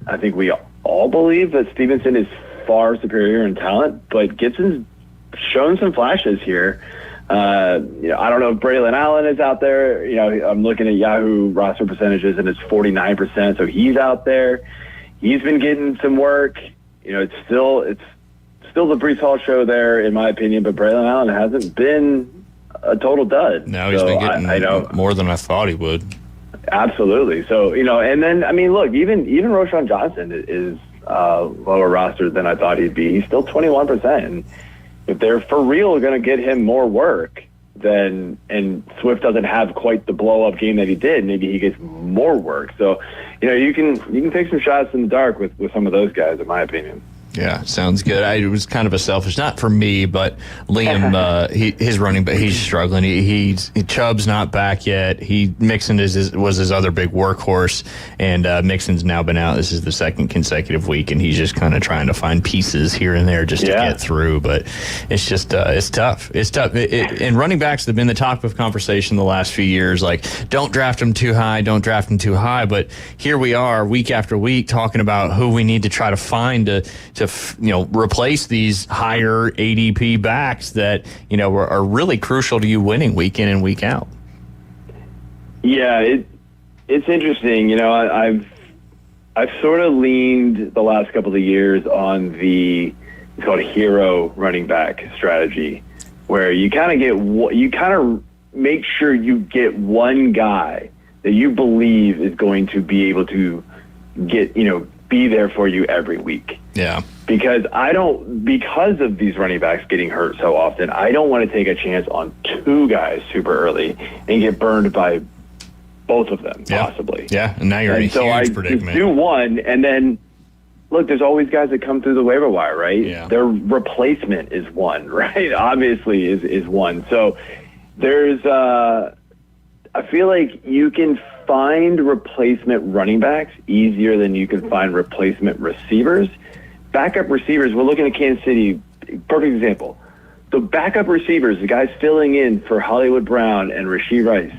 I think we all believe that Stevenson is far superior in talent, but Gibson's shown some flashes here. I don't know if Braylon Allen is out there. I'm looking at Yahoo roster percentages, and it's 49%, so he's out there. He's been getting some work. It's still the Breece Hall show there, in my opinion, but Braylon Allen hasn't been a total dud. No, he's been getting more than I thought he would. Absolutely. So, and then, I mean, look, even Roschon Johnson is lower rostered than I thought he'd be. He's still 21%, and if they're for real going to get him more work, and Swift doesn't have quite the blow-up game that he did, maybe he gets more work. So, you can take some shots in the dark with some of those guys, in my opinion. Yeah, sounds good. It was kind of a selfish, not for me, but Liam, his running back, he's struggling. Chubb's not back yet. Mixon was his other big workhorse, and Mixon's now been out. This is the second consecutive week, and he's just kind of trying to find pieces here and there just to get through. But it's just it's tough. It's tough. And running backs have been the topic of conversation the last few years. Like, don't draft them too high. Don't draft them too high. But here we are, week after week, talking about who we need to try to find to replace these higher ADP backs that, are really crucial to you winning week in and week out. Yeah, it's interesting. I've sort of leaned the last couple of years on it's called hero running back strategy, where you kind of make sure you get one guy that you believe is going to be able to be there for you every week. Yeah. Because because of these running backs getting hurt so often, I don't want to take a chance on two guys super early and get burned by both of them, possibly. Yeah, and now you're in a huge predicament. Do one, and then, look, there's always guys that come through the waiver wire, right? Yeah. Their replacement is one, right? Obviously is one. So there's, I feel like you can find replacement running backs easier than you can find replacement receivers. Backup receivers, we're looking at Kansas City, perfect example. The backup receivers, the guys filling in for Hollywood Brown and Rashee Rice,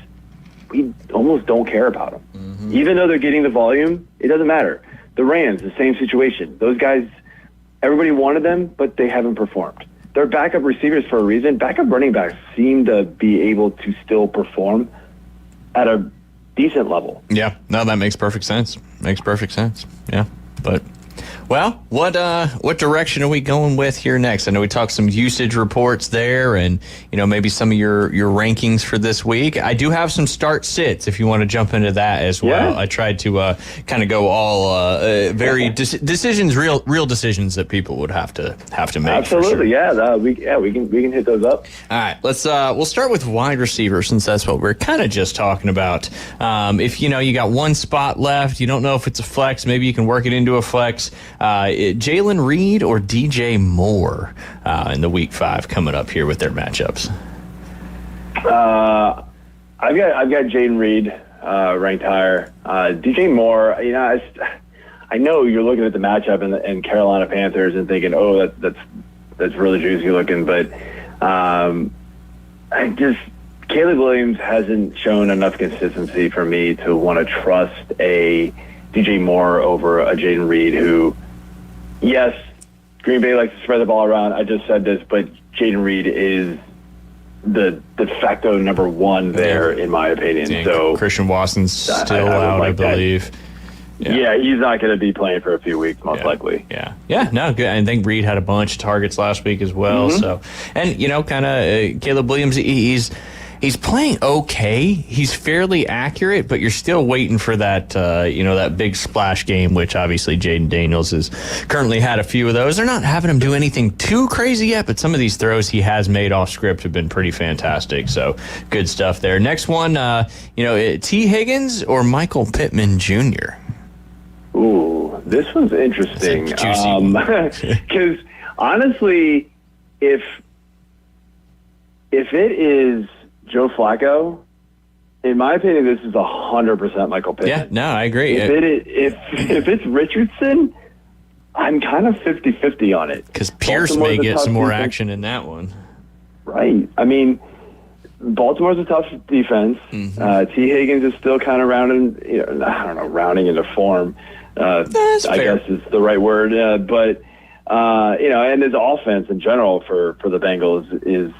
we almost don't care about them. Mm-hmm. Even though they're getting the volume, it doesn't matter. The Rams, the same situation. Those guys, everybody wanted them, but they haven't performed. They're backup receivers for a reason. Backup running backs seem to be able to still perform at a decent level. Yeah, no, that makes perfect sense. Yeah, but well, what direction are we going with here next? I know we talked some usage reports there, and maybe some of your rankings for this week. I do have some start sits if you want to jump into that as well. Yeah. I tried to kind of go all very decisions, real decisions that people would have to make. Absolutely, we can hit those up. All right, we'll start with wide receiver since that's what we're kind of just talking about. If you got one spot left, you don't know if it's a flex, maybe you can work it into a flex. Jalen Reed or DJ Moore in the Week 5 coming up here with their matchups. I've got Jalen Reed ranked higher. DJ Moore, I know you're looking at the matchup and Carolina Panthers and thinking, oh, that's really juicy looking, but Caleb Williams hasn't shown enough consistency for me to want to trust a DJ Moore over a Jalen Reed who, yes, Green Bay likes to spread the ball around. I just said this, but Jalen Reed is the de facto number one there, in my opinion. So Christian Watson's still out, I believe. Yeah, he's not going to be playing for a few weeks, most likely. Yeah, no, good. I think Reed had a bunch of targets last week as well. So, and Caleb Williams, he's playing okay. He's fairly accurate, but you're still waiting for that, that big splash game, which obviously Jaden Daniels has currently had a few of those. They're not having him do anything too crazy yet, but some of these throws he has made off script have been pretty fantastic. So good stuff there. Next one, T. Higgins or Michael Pittman Jr.? Ooh, this one's interesting. Because honestly, if it is Joe Flacco, in my opinion, this is 100% Michael Pittman. Yeah, no, I agree. If it's Richardson, I'm kind of 50-50 on it. Because Pierce may get some more action in that one. Right. I mean, Baltimore's a tough defense. T. Higgins is still kind of rounding into form. I guess is the right word. But and his offense in general for the Bengals is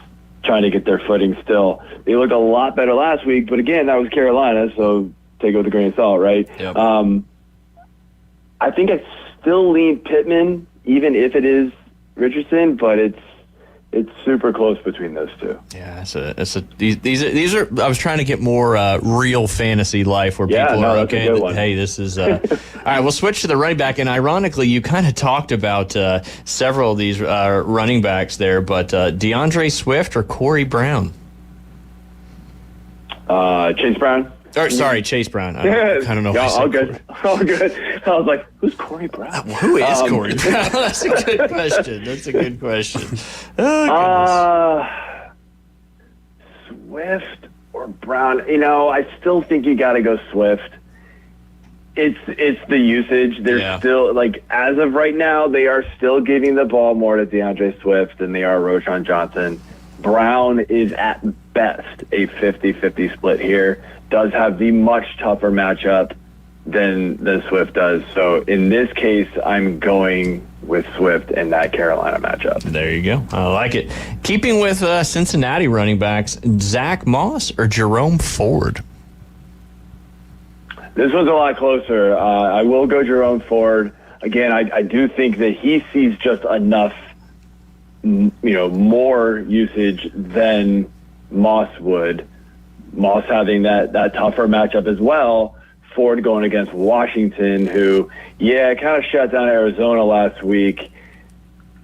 trying to get their footing still. They looked a lot better last week, but again, that was Carolina, so take it with a grain of salt, right? Yep. I think I still lean Pittman, even if it is Richardson, but it's super close between those two. Yeah, these are. I was trying to get more real fantasy life where people are okay. Hey, this is all right. We'll switch to the running back, and ironically, you kind of talked about several of these running backs there, but DeAndre Swift or Corey Brown? Chase Brown. Chase Brown. I don't know. All good. I was like, who's Corey Brown? Who is Corey Brown? That's a good question. Oh, Swift or Brown? I still think you got to go Swift. It's the usage. They're still, as of right now, they are still giving the ball more to DeAndre Swift than they are Roschon Johnson. Brown is at best a 50-50 split here. Does have the much tougher matchup than Swift does. So in this case, I'm going with Swift in that Carolina matchup. There you go. I like it. Keeping with Cincinnati running backs, Zach Moss or Jerome Ford? This one's a lot closer. I will go Jerome Ford. Again, I do think that he sees just enough, more usage than Moss would. Moss having that tougher matchup as well. Ford going against Washington, who, kind of shut down Arizona last week.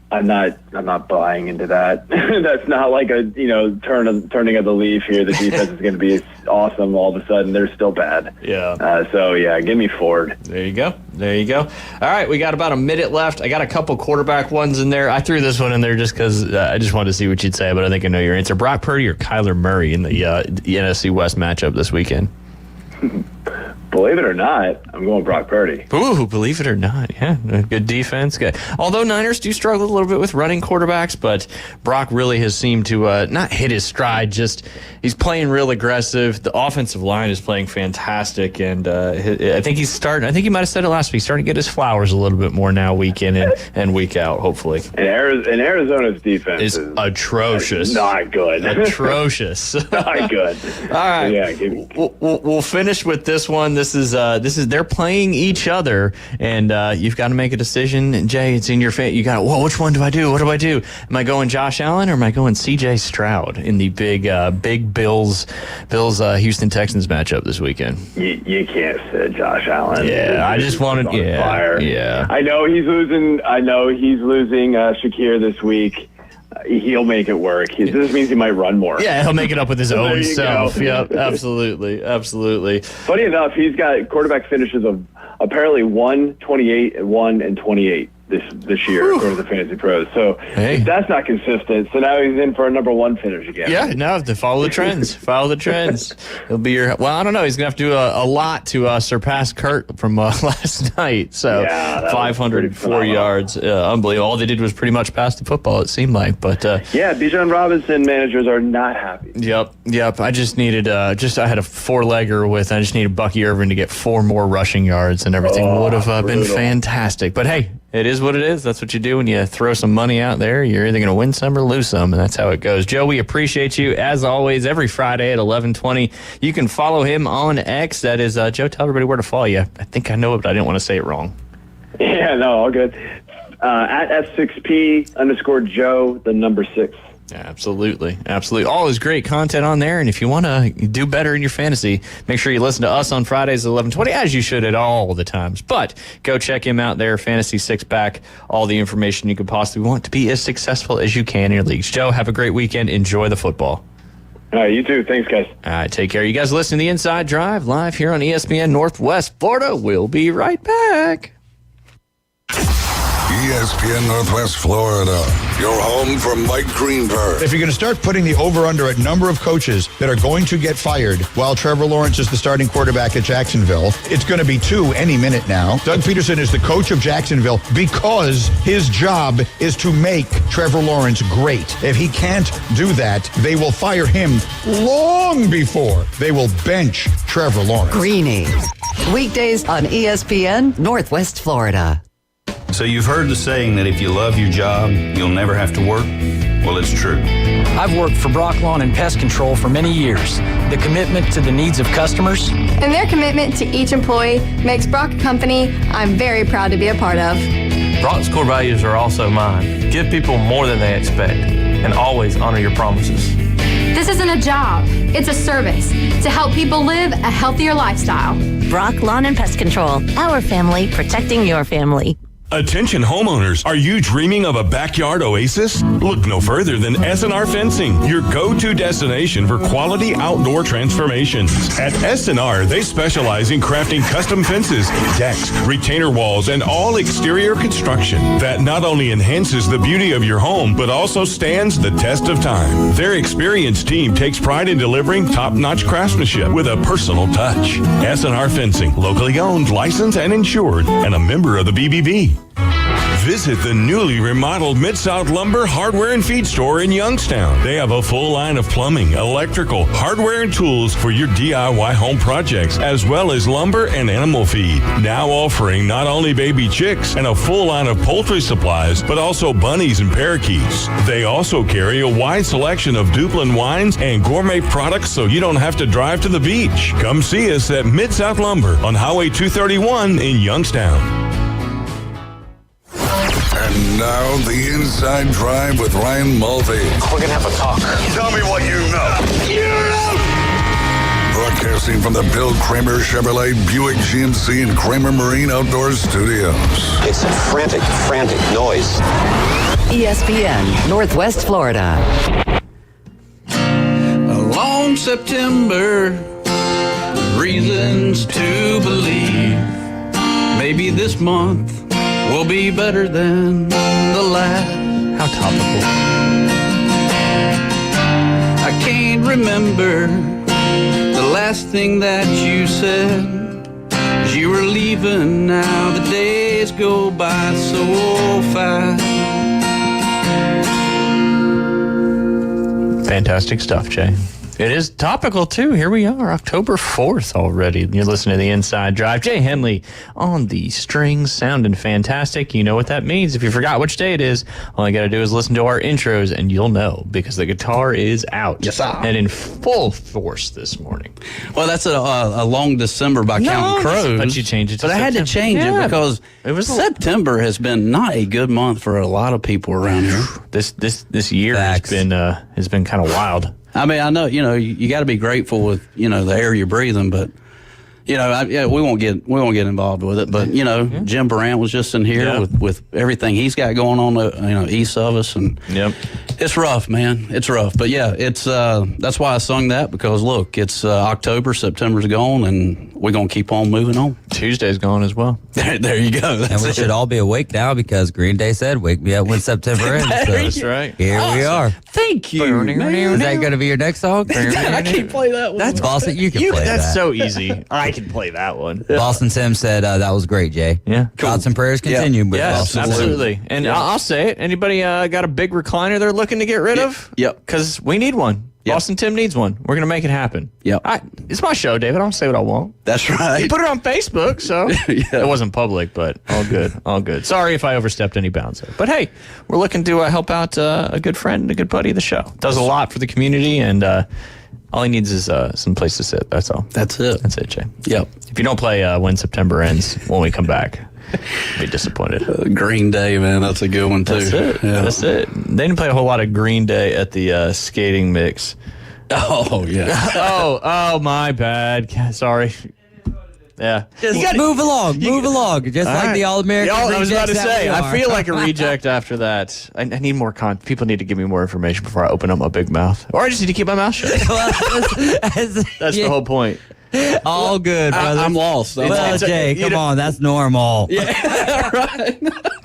I'm not buying into that. That's not like a turning of the leaf here. The defense is going to be awesome. All of a sudden, they're still bad. Yeah. Give me Ford. There you go. All right, we got about a minute left. I got a couple quarterback ones in there. I threw this one in there just because I just wanted to see what you'd say, but I think I know your answer. Brock Purdy or Kyler Murray in the NFC West matchup this weekend? Believe it or not, I'm going Brock Purdy. Ooh, believe it or not, yeah. Good defense. Good. Although Niners do struggle a little bit with running quarterbacks, but Brock really has seemed to not hit his stride, just he's playing real aggressive. The offensive line is playing fantastic, and I think he's starting, I think he might have said it last week, he's starting to get his flowers a little bit more now week in and week out, hopefully. And Arizona's defense is atrocious. Not good. Atrocious. Not good. All right. Yeah, we'll finish with this one. This is they're playing each other, and you've got to make a decision. Jay, it's in your face. You got, well, which one do I do? What do I do? Am I going Josh Allen or am I going C.J. Stroud in the big Bills Houston Texans matchup this weekend? You can't sit Josh Allen. Yeah, I just wanted. Fire. Yeah. I know he's losing Shakir this week. He'll make it work. This means he might run more. Yeah, he'll make it up with his own self. Go. Yep, absolutely. Funny enough, he's got quarterback finishes of apparently 128 and 1 and 28 this year, according to the Fantasy Pros. So if that's not consistent. So now he's in for a number 1 finish again. Yeah, no, to follow the trends. He'll be your. Well, I don't know. He's gonna have to do a lot to surpass Kurt from last night. So 504 yards, unbelievable. All they did was pretty much pass the football. It seemed like, but Bijan Robinson managers are not happy. Yep. I just needed I had a 4-legger with. I just needed Bucky Irvin to get 4 more rushing yards, and everything would have been fantastic. But hey. It is what it is. That's what you do when you throw some money out there. You're either going to win some or lose some, and that's how it goes. Joe, we appreciate you, as always, every Friday at 11:20. You can follow him on X. That is, Joe, tell everybody where to follow you. I think I know it, but I didn't want to say it wrong. Yeah, no, all good. At F6P_Joe, the number 6. Absolutely. All is great content on there, and if you want to do better in your fantasy, make sure you listen to us on Fridays at 11:20, as you should at all the times. But go check him out there, Fantasy Six Pack, all the information you could possibly want to be as successful as you can in your leagues. Joe, have a great weekend. Enjoy the football. All right, you too. Thanks, guys. All right, take care. You guys listen to The Inside Drive live here on ESPN Northwest Florida. We'll be right back. ESPN Northwest Florida, your home for Mike Greenberg. If you're going to start putting the over-under at number of coaches that are going to get fired while Trevor Lawrence is the starting quarterback at Jacksonville, it's going to be 2 any minute now. Doug Peterson is the coach of Jacksonville because his job is to make Trevor Lawrence great. If he can't do that, they will fire him long before they will bench Trevor Lawrence. Greeny, weekdays on ESPN Northwest Florida. So you've heard the saying that if you love your job, you'll never have to work? Well, it's true. I've worked for Brock Lawn and Pest Control for many years. The commitment to the needs of customers and their commitment to each employee makes Brock a company I'm very proud to be a part of. Brock's core values are also mine. Give people more than they expect and always honor your promises. This isn't a job, it's a service to help people live a healthier lifestyle. Brock Lawn and Pest Control, our family protecting your family. Attention homeowners, are you dreaming of a backyard oasis? Look no further than S&R Fencing, your go-to destination for quality outdoor transformations. At S&R, they specialize in crafting custom fences, decks, retainer walls, and all exterior construction that not only enhances the beauty of your home, but also stands the test of time. Their experienced team takes pride in delivering top-notch craftsmanship with a personal touch. S&R Fencing, locally owned, licensed, and insured, and a member of the BBB. Visit the newly remodeled Mid-South Lumber Hardware and Feed Store in Youngstown. They have a full line of plumbing, electrical, hardware, and tools for your DIY home projects, as well as lumber and animal feed. Now offering not only baby chicks and a full line of poultry supplies, but also bunnies and parakeets. They also carry a wide selection of Duplin wines and gourmet products so you don't have to drive to the beach. Come see us at Mid-South Lumber on Highway 231 in Youngstown. And now the Inside Drive with Ryan Mulvey. We're going to have a talk. Tell me what you know. Broadcasting from the Bill Kramer Chevrolet Buick GMC and Kramer Marine Outdoor Studios. It's a frantic noise. ESPN Northwest Florida. A long September, reasons to believe maybe this month will be better than the last. How topical. I can't remember the last thing that you said. leaving now. The days go by so fast. Fantastic stuff, Jay. It is topical, too. Here we are, October 4th already. You're listening to The Inside Drive. Jay Henley on the strings, sounding fantastic. You know what that means. If you forgot which day it is, all you got to do is listen to our intros, and you'll know, because the guitar is out. Yes, sir. And in full force this morning. Well, that's a long December by Counting Crows. But you changed it to But I had to change it because September has been not a good month for a lot of people around here. This year has been kind of wild. I mean, I know, you got to be grateful with, the air you're breathing, but, we won't get involved with it. But, Jim Durant was just in here with everything he's got going on, east of us. And it's rough, man. It's rough. But, yeah, it's that's why I sung that, because, look, it's October, September's gone, and we're going to keep on moving on. Tuesday's gone as well. There you go. And we should all be awake now, because Green Day said, wake me up when September ends. So that's right. Here we are. Thank you, man. Is that going to be your next song? I can't play that one. That's Boston. You can play that. That's so easy. I can play that one. Boston Tim said that was great, Jay. Yeah. Thoughts and prayers continue. With Yes, Boston absolutely. And I'll say it. Anybody got a big recliner they're looking to get rid of? Yep. Because we need one. Boston Tim needs one. We're going to make it happen. Yep. It's my show, David. I'll say what I want. That's right. You put it on Facebook, so it wasn't public, but all good. All good. Sorry if I overstepped any bounds there. But hey, we're looking to help out a good friend and a good buddy of the show. Does a lot for the community, and all he needs is some place to sit. That's all. That's it. That's it, Jay. Yep. If you don't play When September Ends when we come back, be disappointed. Green Day, man, that's a good one too. That's it. Yeah. That's it. They didn't play a whole lot of Green Day at the skating mix. Oh yeah. oh my bad. Sorry. Yeah. Just move along. Just like the All-American. I was about to say, I feel like a reject. reject after that. I need more people need to give me more information before I open up my big mouth. Or I just need to keep my mouth shut. That's the whole point. All good, brother. I'm lost. Well, Jay, come on. That's normal. Yeah, right.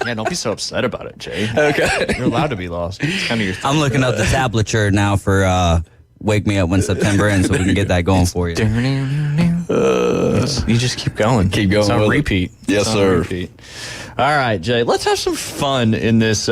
Yeah, don't be so upset about it, Jay. Okay. You're allowed to be lost. It's kind of your thing. I'm looking up the tablature now for Wake Me Up When September Ends, so we can get that going for you. You just keep going. Keep going. It's on repeat. Yes, sir. Repeat. All right, Jay. Let's have some fun in this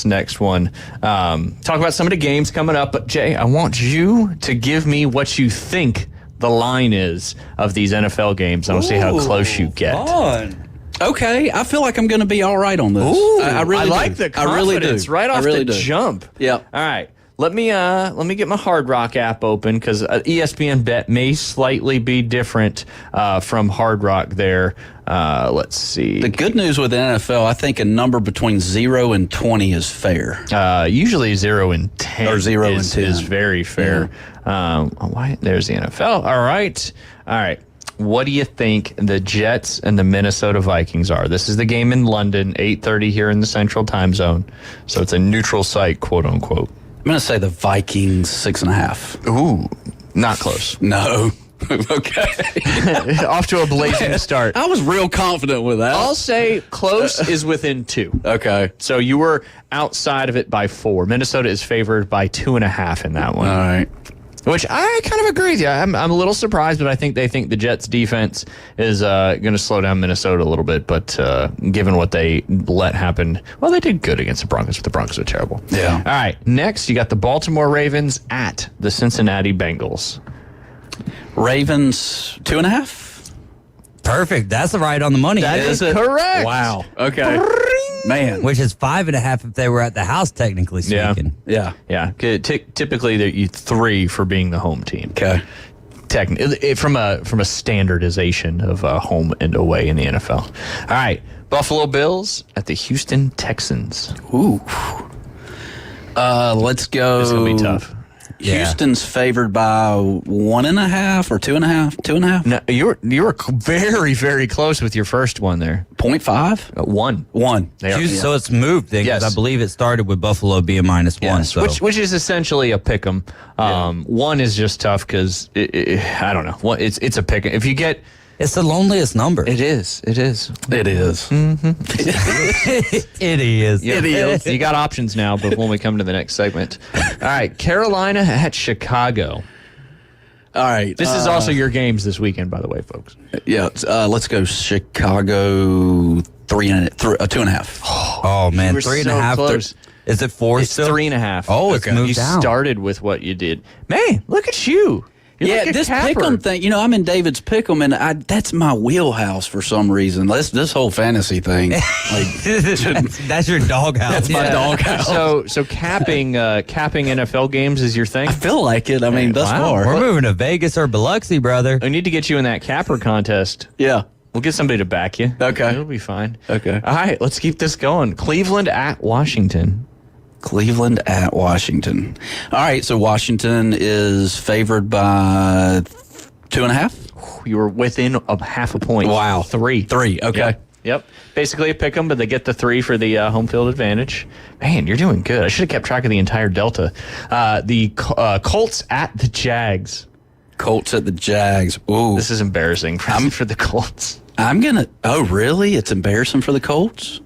next one. Talk about some of the games coming up. But Jay, I want you to give me what you think the line is of these NFL games. I want to see how close you get. Fun. Okay, I feel like I'm going to be all right on this. Ooh, I really like do. the confidence I really do. right off really the do. jump. Yeah. All right. Let me get my Hard Rock app open, because ESPN Bet may slightly be different from Hard Rock there. Let's see. The good news with the NFL, I think a number between 0 and 20 is fair. Usually 0 and 10 Or 0 and 10 is very fair. There's the NFL. All right. What do you think the Jets and the Minnesota Vikings are? This is the game in London, 8:30 here in the Central Time Zone. So it's a neutral site, quote unquote. I'm going to say the Vikings 6.5. Ooh, not close. No. Okay. Off to a blazing start. I was real confident with that. I'll say close is within 2. Okay. So you were outside of it by 4. Minnesota is favored by 2.5 in that one. All right. Which I kind of agree with you. I'm a little surprised, but I think they think the Jets' defense is going to slow down Minnesota a little bit. But given what they let happen, well, they did good against the Broncos, but the Broncos are terrible. Yeah. All right. Next, you got the Baltimore Ravens at the Cincinnati Bengals. Ravens 2.5. Perfect. That's right on the money. That is correct. Wow. Okay. Man. Which is 5.5 if they were at the house, technically speaking. Yeah. Typically, you 3 for being the home team. Okay. From a standardization of home and away in the NFL. All right. Buffalo Bills at the Houston Texans. Ooh. Let's go. It's going to be tough. Houston's favored by 1.5 or 2.5. 2.5. No, you were very, very close with your first one there. 0.5. 1. 1. So it's moved then, because I believe it started with Buffalo being -1. So. Which is essentially a pick 'em. 1 is just tough because I don't know. It's a pick 'em. If you get. It's the loneliest number. It is. It is. Mm-hmm. It is. It is. You got options now, but when we come to the next segment. All right, Carolina at Chicago. All right. This is also your games this weekend, by the way, folks. Yeah. Let's go Chicago 2.5. Oh, man. You were 3.5. so close. Is it 4 It's still? 3.5. Oh, it's moved you down. started with what you did. Man, look at you. You're like a this capper. pick'em thing. I'm in David's pick'em, and that's my wheelhouse for some reason. This whole fantasy thing. That's your doghouse. That's my doghouse. So capping NFL games is your thing? I feel like it. I mean, thus far. We're moving to Vegas or Biloxi, brother. We need to get you in that capper contest. Yeah. We'll get somebody to back you. Okay. It'll be fine. Okay. All right, let's keep this going. Cleveland at Washington. Cleveland at Washington. All right, so Washington is favored by 2.5. You were within a half a point. Wow. 3. Okay. Yep. Basically a pick 'em, but they get the 3 for the home field advantage. Man, you're doing good. I should have kept track of the entire Delta. The Colts at the Jags. Colts at the Jags. Ooh. This is embarrassing for the Colts. Oh, really? It's embarrassing for the Colts?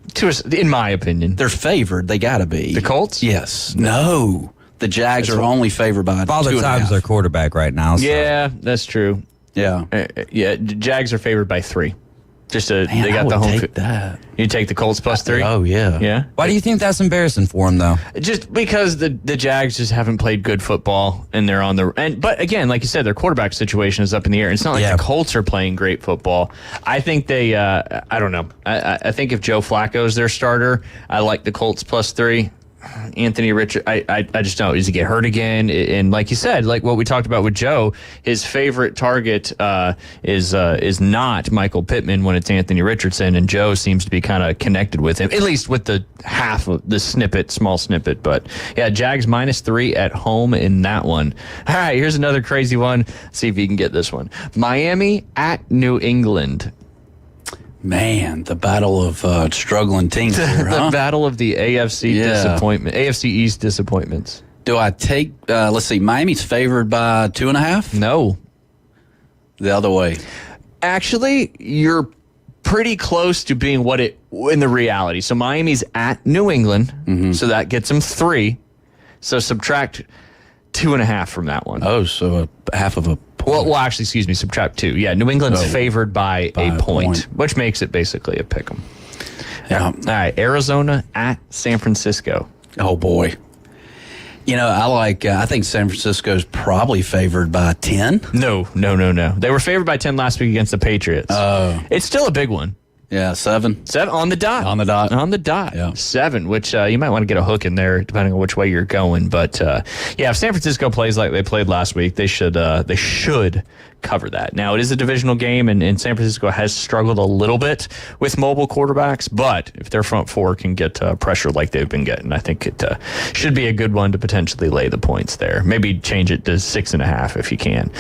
In my opinion. They're favored. They got to be. The Colts? Yes. No. The Jags are only favored by Father 2.5. Time's their quarterback right now. So. Yeah, that's true. Yeah. Jags are favored by 3. They Man, got I the would home take that. You take the Colts plus 3? Oh, yeah. Yeah. Why do you think that's embarrassing for them, though? Just because the Jags just haven't played good football, and they're on but again, like you said, their quarterback situation is up in the air. It's not like the Colts are playing great football. I think they, I don't know. I think if Joe Flacco is their starter, I like the Colts plus 3. Anthony Richardson, I just don't. Does he get hurt again? And like you said, like what we talked about with Joe, his favorite target is not Michael Pittman when it's Anthony Richardson, and Joe seems to be kind of connected with him, at least with the half of the small snippet. But yeah, Jags minus 3 at home in that one. All right, here's another crazy one. Let's see if you can get this one. Miami at New England. Man, the battle of struggling teams here, The battle of the AFC disappointment, AFC East disappointments. Do I take, let's see, Miami's favored by 2.5? No. The other way. Actually, you're pretty close to being in the reality. So Miami's at New England, so that gets them 3. So subtract 2.5 from that one. Oh, so a half of a point. Well, actually, excuse me, subtract 2. Yeah, New England's favored by a point, which makes it basically a pick 'em. Yeah. All right, Arizona at San Francisco. Oh, boy. I think San Francisco's probably favored by 10. No. They were favored by 10 last week against the Patriots. Oh. It's still a big one. Yeah, 7. 7 on the dot. On the dot. On the dot. Yeah. 7, which you might want to get a hook in there depending on which way you're going. But if San Francisco plays like they played last week, they should cover that. Now, it is a divisional game, and San Francisco has struggled a little bit with mobile quarterbacks, but if their front four can get pressure like they've been getting, I think it should be a good one to potentially lay the points there. Maybe change it to 6.5 if you can.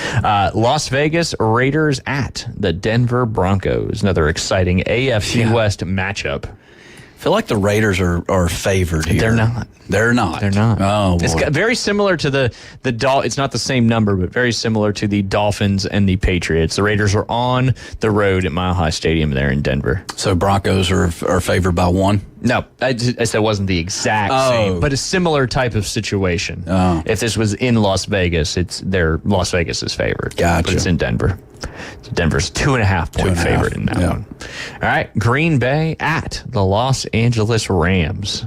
Las Vegas Raiders at the Denver Broncos. Another exciting AFC West matchup. I feel like the Raiders are favored here. They're not. They're not. They're not. Oh, boy. It's very similar to the it's not the same number, but very similar to the Dolphins and the Patriots. The Raiders are on the road at Mile High Stadium there in Denver. So Broncos are favored by 1? No, I said it wasn't the exact same, but a similar type of situation. Oh. If this was in Las Vegas, Las Vegas is favored. Gotcha. But it's in Denver. So Denver's 2.5 point favorite in that one. All right, Green Bay at the Los Angeles Rams.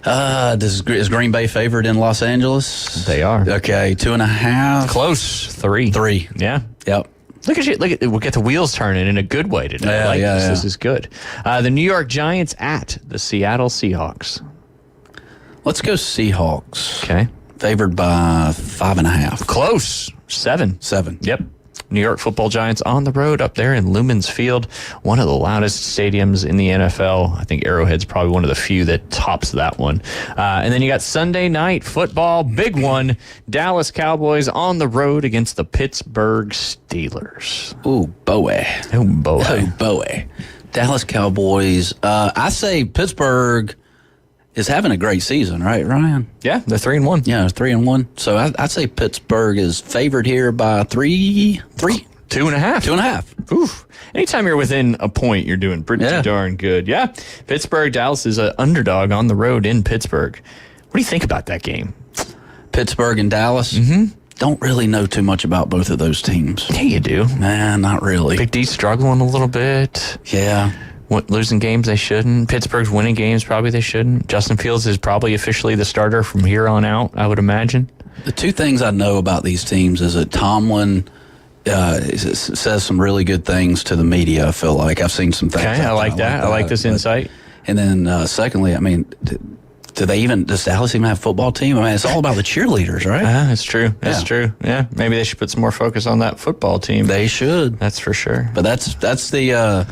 Is Green Bay favored in Los Angeles? They are. Okay, 2.5. Close. 3. 3. Yeah. Yep. Look at you. We'll get the wheels turning in a good way today. I like this. This is good. The New York Giants at the Seattle Seahawks. Let's go Seahawks. Okay. Favored by 5.5. Close. 7. 7. Yep. New York Football Giants on the road up there in Lumen's Field, one of the loudest stadiums in the NFL. I think Arrowhead's probably one of the few that tops that one. And then you got Sunday night football, big one. Dallas Cowboys on the road against the Pittsburgh Steelers. Ooh, boy. Oh, boy. Oh, boy. Dallas Cowboys. I say Pittsburgh is having a great season, right, Ryan? Yeah, they're 3-1. Yeah, 3-1. So I'd say Pittsburgh is favored here by 3. 2.5. 2.5. Oof. Anytime you're within a point, you're doing pretty darn good. Yeah. Pittsburgh, Dallas is an underdog on the road in Pittsburgh. What do you think about that game? Pittsburgh and Dallas. Mm-hmm. Don't really know too much about both of those teams. Yeah, you do. Nah, not really. Big D struggling a little bit. Yeah. Losing games they shouldn't. Pittsburgh's winning games probably they shouldn't. Justin Fields is probably officially the starter from here on out, I would imagine. The two things I know about these teams is that Tomlin says some really good things to the media, I feel like. I've seen some things. Okay, I like that. I like this insight. And then secondly, I mean, does Dallas even have a football team? I mean, it's all about the cheerleaders, right? That's true. That's true. Yeah, maybe they should put some more focus on that football team. They should. That's for sure. But that's the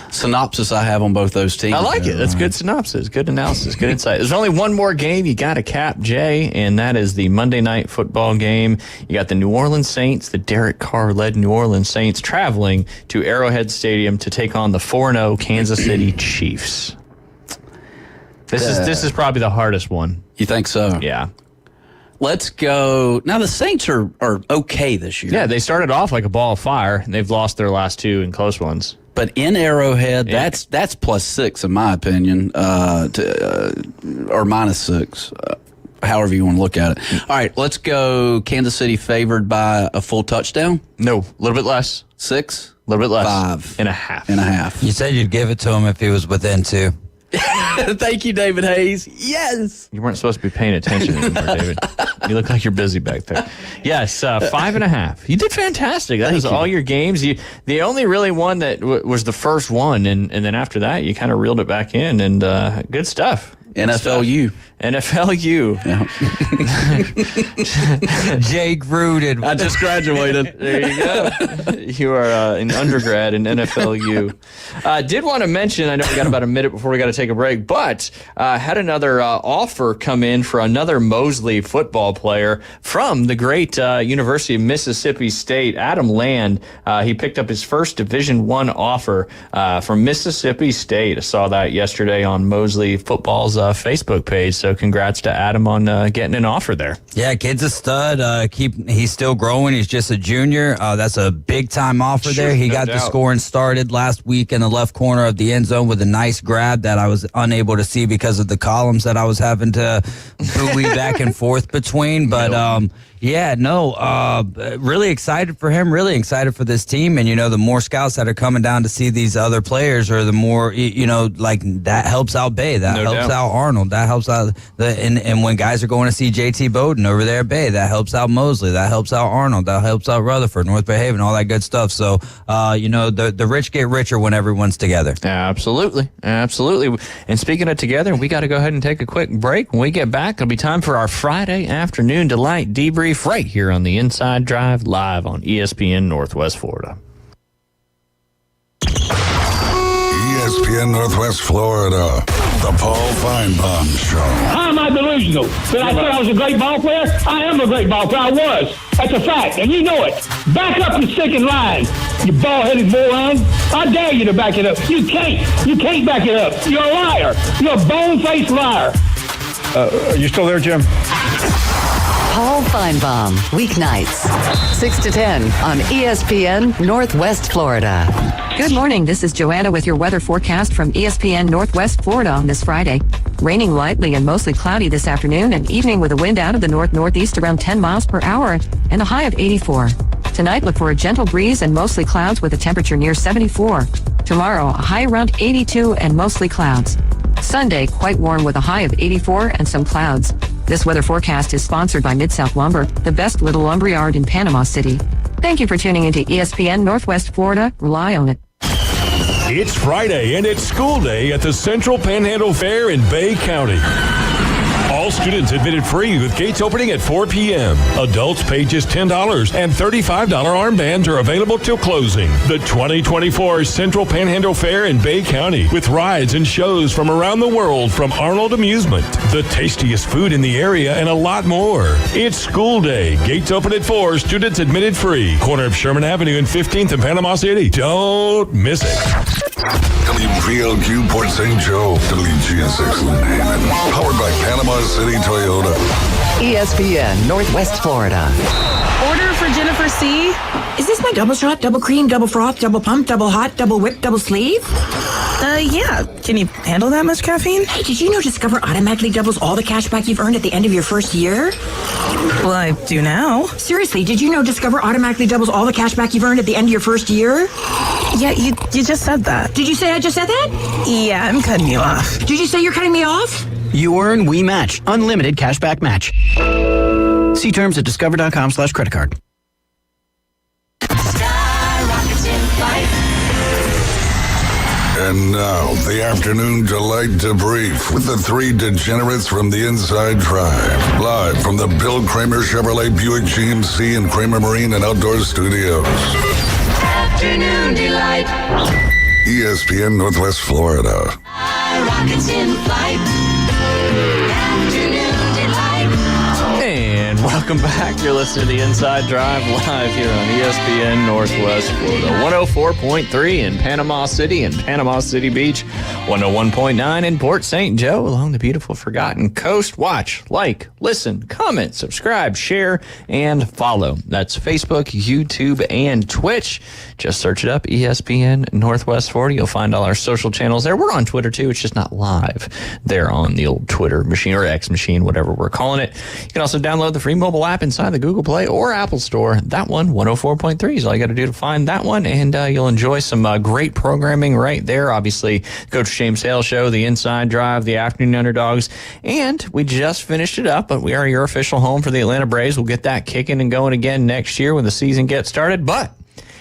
synopsis I have on both those teams. I like it. That's good synopsis, good analysis, good insight. There's only one more game you got to cap, Jay, and that is the Monday Night Football game. You got the New Orleans Saints, the Derek Carr-led New Orleans Saints, traveling to Arrowhead Stadium to take on the 4-0 Kansas City Chiefs. This is probably the hardest one. You think so? Yeah. Let's go. Now, the Saints are okay this year. Yeah, they started off like a ball of fire, and they've lost their last two in close ones. But in Arrowhead, that's +6 in my opinion, or -6, however you want to look at it. All right, let's go. Kansas City favored by a full touchdown? No, a little bit less. 6? A little bit less. 5.5. You said you'd give it to him if he was within 2. Thank you, David Hayes. Yes. You weren't supposed to be paying attention anymore, David. You look like you're busy back there. Yes, 5.5. You did fantastic. That was all your games. The only really one that was the first one, and then after that, you kind of reeled it back in, and good stuff. NFLU. NFLU. Yeah. Jay Gruden. I just graduated. There you go. You are an undergrad in NFLU. Did want to mention, I know we got about a minute before we got to take a break, but had another offer come in for another Mosley football player from the great University of Mississippi State, Adam Land. He picked up his first Division I offer from Mississippi State. I saw that yesterday on Mosley Football's Facebook page. So congrats to Adam on getting an offer there. Yeah, kid's a stud. He's still growing. He's just a junior. That's a big time offer there. He got the scoring started last week in the left corner of the end zone with a nice grab that I was unable to see because of the columns that I was having to buoy back and forth between. But really excited for him. Really excited for this team. And the more scouts that are coming down to see these other players, or the more that helps out Bay. That helps out Arnold. That helps out and when guys are going to see JT Bowden over there at Bay, that helps out Mosley. That helps out Arnold. That helps out Rutherford, North Bay Haven, all that good stuff. So the rich get richer when everyone's together. Absolutely. And speaking of together, we got to go ahead and take a quick break. When we get back, it'll be time for our Friday afternoon delight debrief right here on the Inside Drive, live on ESPN Northwest Florida. ESPN Northwest Florida, the Paul Feinbaum Show. How am I delusional? Did I say I was a great ball player? I am a great ball player. I was. That's a fact, and you know it. Back up the second line, you ball-headed moron. I dare you to back it up. You can't. You can't back it up. You're a liar. You're a bone-faced liar. Are you still there, Jim? Paul Feinbaum, weeknights, 6 to 10 on ESPN Northwest Florida. Good morning. This is Joanna with your weather forecast from ESPN Northwest Florida on this Friday. Raining lightly and mostly cloudy this afternoon and evening with a wind out of the north-northeast around 10 miles per hour and a high of 84. Tonight, look for a gentle breeze and mostly clouds with a temperature near 74. Tomorrow, a high around 82 and mostly clouds. Sunday, quite warm with a high of 84 and some clouds. This weather forecast is sponsored by Mid-South Lumber, the best little lumberyard in Panama City. Thank you for tuning into ESPN Northwest Florida. Rely on it. It's Friday and it's school day at the Central Panhandle Fair in Bay County. All students admitted free with gates opening at 4 p.m. Adults pay just $10 and $35 armbands are available till closing. The 2024 Central Panhandle Fair in Bay County with rides and shows from around the world from Arnold Amusement, the tastiest food in the area, and a lot more. It's school day. Gates open at 4. Students admitted free. Corner of Sherman Avenue and 15th in Panama City. Don't miss it. WPLQ Port St. Joe, WGSX Lynn Haven, powered by Panama City Toyota. ESPN Northwest Florida. Order for Jennifer C. Is this my double shot, double cream, double froth, double pump, double hot, double whip, double sleeve? Yeah. Can you handle that much caffeine? Hey, did you know Discover automatically doubles all the cash back you've earned at the end of your first year? Well, I do now. Seriously, did you know Discover automatically doubles all the cash back you've earned at the end of your first year? Yeah, you just said that. Did you say I just said that? Yeah, I'm cutting you off. Did you say you're cutting me off? You earn We Match. Unlimited cashback match. See terms at discover.com/credit card. And now, the afternoon delight debrief with the three degenerates from the Inside Drive. Live from the Bill Kramer Chevrolet Buick GMC and Kramer Marine and Outdoor Studios. Afternoon delight. ESPN Northwest Florida. Rockets in flight. Afternoon delight. And welcome back. You're listening to the Inside Drive live here on ESPN Northwest Florida. 104.3 in Panama City and Panama City Beach. 101.9 in Port St. Joe along the beautiful Forgotten Coast. Watch, like, listen, comment, subscribe, share, and follow. That's Facebook, YouTube, and Twitch. Just search it up, ESPN Northwest Florida. You'll find all our social channels there. We're on Twitter, too. It's just not live there on the old Twitter machine or X machine, whatever we're calling it. You can also download the free mobile app inside the Google Play or Apple Store. That one, 104.3 is all you got to do to find that one, and you'll enjoy some great programming right there. Obviously, Coach James Hale Show, the Inside Drive, the Afternoon Underdogs, and we just finished it up, but we are your official home for the Atlanta Braves. We'll get that kicking and going again next year when the season gets started, but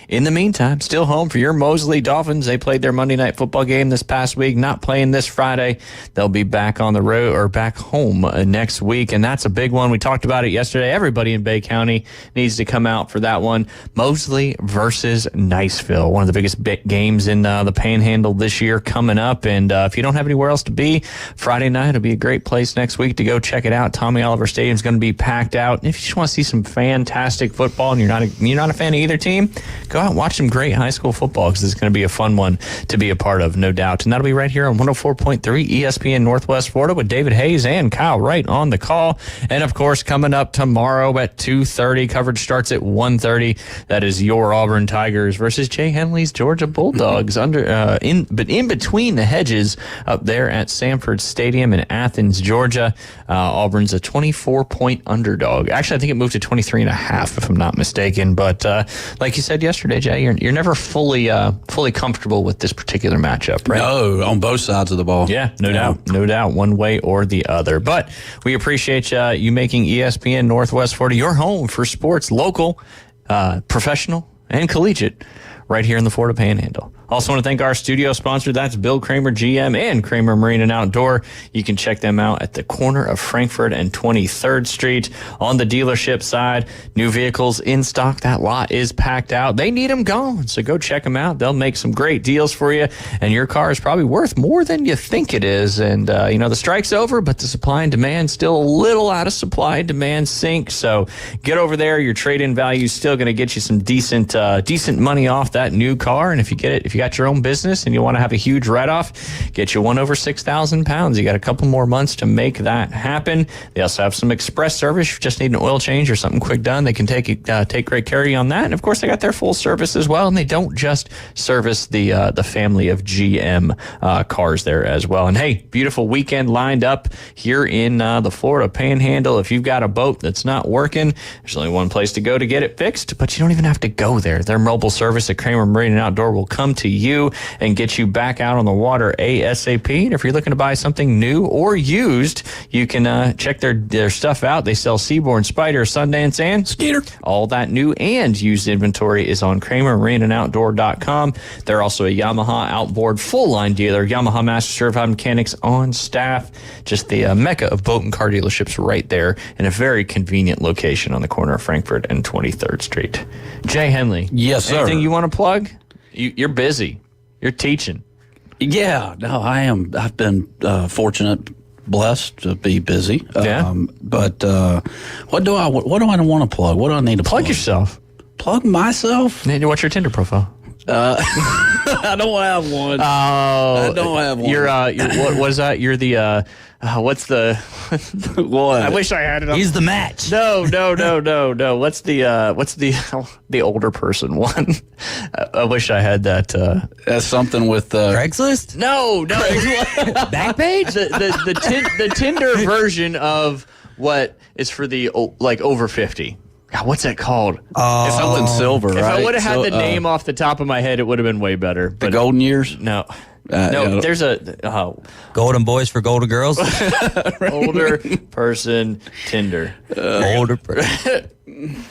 in the meantime, still home for your Mosley Dolphins. They played their Monday Night Football game this past week, not playing this Friday. They'll be back on the road or back home next week, and that's a big one. We talked about it yesterday. Everybody in Bay County needs to come out for that one. Mosley versus Niceville, one of the biggest games in the Panhandle this year coming up, and if you don't have anywhere else to be, Friday night will be a great place next week to go check it out. Tommy Oliver Stadium is going to be packed out, and if you just want to see some fantastic football and you're not a fan of either team, go out and watch some great high school football because it's going to be a fun one to be a part of, no doubt. And that'll be right here on 104.3 ESPN Northwest Florida with David Hayes and Kyle Wright on the call. And, of course, coming up tomorrow at 2:30, coverage starts at 1:30. That is your Auburn Tigers versus Jay Henley's Georgia Bulldogs in between the hedges up there at Sanford Stadium in Athens, Georgia. Auburn's a 24-point underdog. Actually, I think it moved to 23.5 if I'm not mistaken. But like you said yesterday, Jay, you're never fully comfortable with this particular matchup, right? No, on both sides of the ball. Yeah, no doubt, one way or the other. But we appreciate you making ESPN Northwest Florida your home for sports, local, professional, and collegiate, right here in the Florida Panhandle. Also want to thank our studio sponsor. That's Bill Kramer GM and Kramer Marine and Outdoor. You can check them out at the corner of Frankfurt and 23rd Street. On the dealership side, new vehicles in stock. That lot is packed out. They need them gone, so go check them out. They'll make some great deals for you, and your car is probably worth more than you think it is. And, the strike's over, but the supply and demand still a little out of supply and demand sync. So get over there. Your trade-in value is still going to get you some decent money off that new car. And if you got your own business and you want to have a huge write-off, get you one over 6,000 pounds. You got a couple more months to make that happen. They also have some express service. If you just need an oil change or something quick done, they can take great care of you on that. And of course, they got their full service as well. And they don't just service the family of GM cars there as well. And hey, beautiful weekend lined up here in the Florida Panhandle. If you've got a boat that's not working, there's only one place to go to get it fixed, but you don't even have to go there. Their mobile service at Kramer Marine and Outdoor will come to you and get you back out on the water ASAP. And if you're looking to buy something new or used, you can check their stuff out. They sell Seabourn, Spider, Sundance, and Skeeter. All that new and used inventory is on KramerMarineandOutdoor.com. They're also a Yamaha outboard full-line dealer. Yamaha Master Certified Mechanics on staff. Just the mecca of boat and car dealerships right there in a very convenient location on the corner of Frankfurt and 23rd Street. Jay Henley. Yes, sir. Anything you want to plug? You're busy. You're teaching. Yeah, no, I am. I've been fortunate, blessed to be busy. Yeah. But what do I want to plug? What do I need to plug? Plug yourself. Plug myself? What's your Tinder profile? I don't have one. I don't have one. You're what was that? You're the what's the what? I wish I had it. He's the match. No. What's the older person one? I wish I had that. That's something with Craigslist. No. Backpage. The Tinder version of what is for the over 50. God, what's that called? It's something silver, If right? I would have had the name off the top of my head, it would have been way better. The golden years? No. No, there's a Golden boys for golden girls. older person Tinder. Older person.